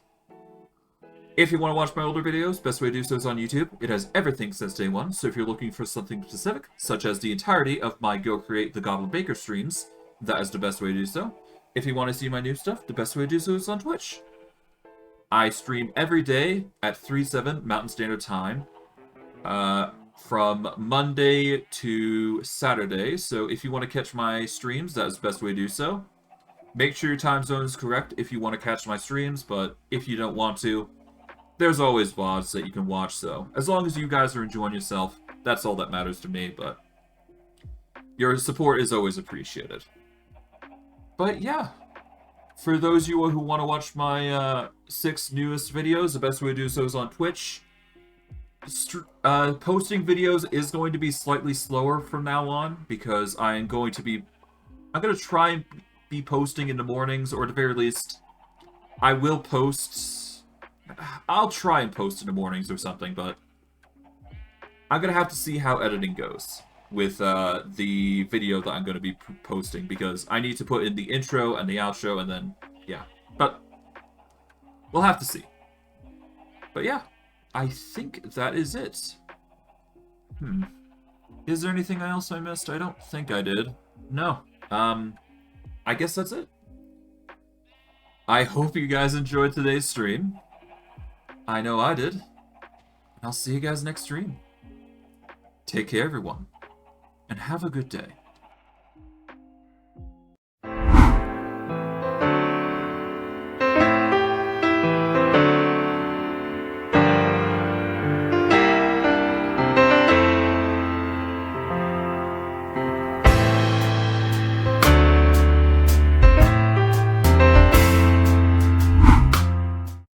If you want to watch my older videos, best way to do so is on YouTube. It has everything since day one, so if you're looking for something specific, such as the entirety of my Go Create the Goblin Baker streams, that is the best way to do so. If you want to see my new stuff, the best way to do so is on Twitch. I stream every day at 3/7 Mountain Standard Time, from Monday to Saturday, so if you want to catch my streams, that is the best way to do so. Make sure your time zone is correct if you want to catch my streams, but if you don't want to, there's always VODs that you can watch, so as long as you guys are enjoying yourself, that's all that matters to me, but your support is always appreciated. But yeah, for those of you who want to watch my 6 newest videos, the best way to do so is on Twitch. Posting videos is going to be slightly slower from now on, because I'm going to try and be posting in the mornings, or at the very least, I will post... I'll try and post in the mornings or something, but I'm going to have to see how editing goes with the video that I'm going to be posting, because I need to put in the intro and the outro, and then, yeah. But we'll have to see. But yeah, I think that is it. Is there anything else I missed? I don't think I did. No. I guess that's it. I hope you guys enjoyed today's stream. I know I did. And I'll see you guys next stream. Take care, everyone. And have a good day.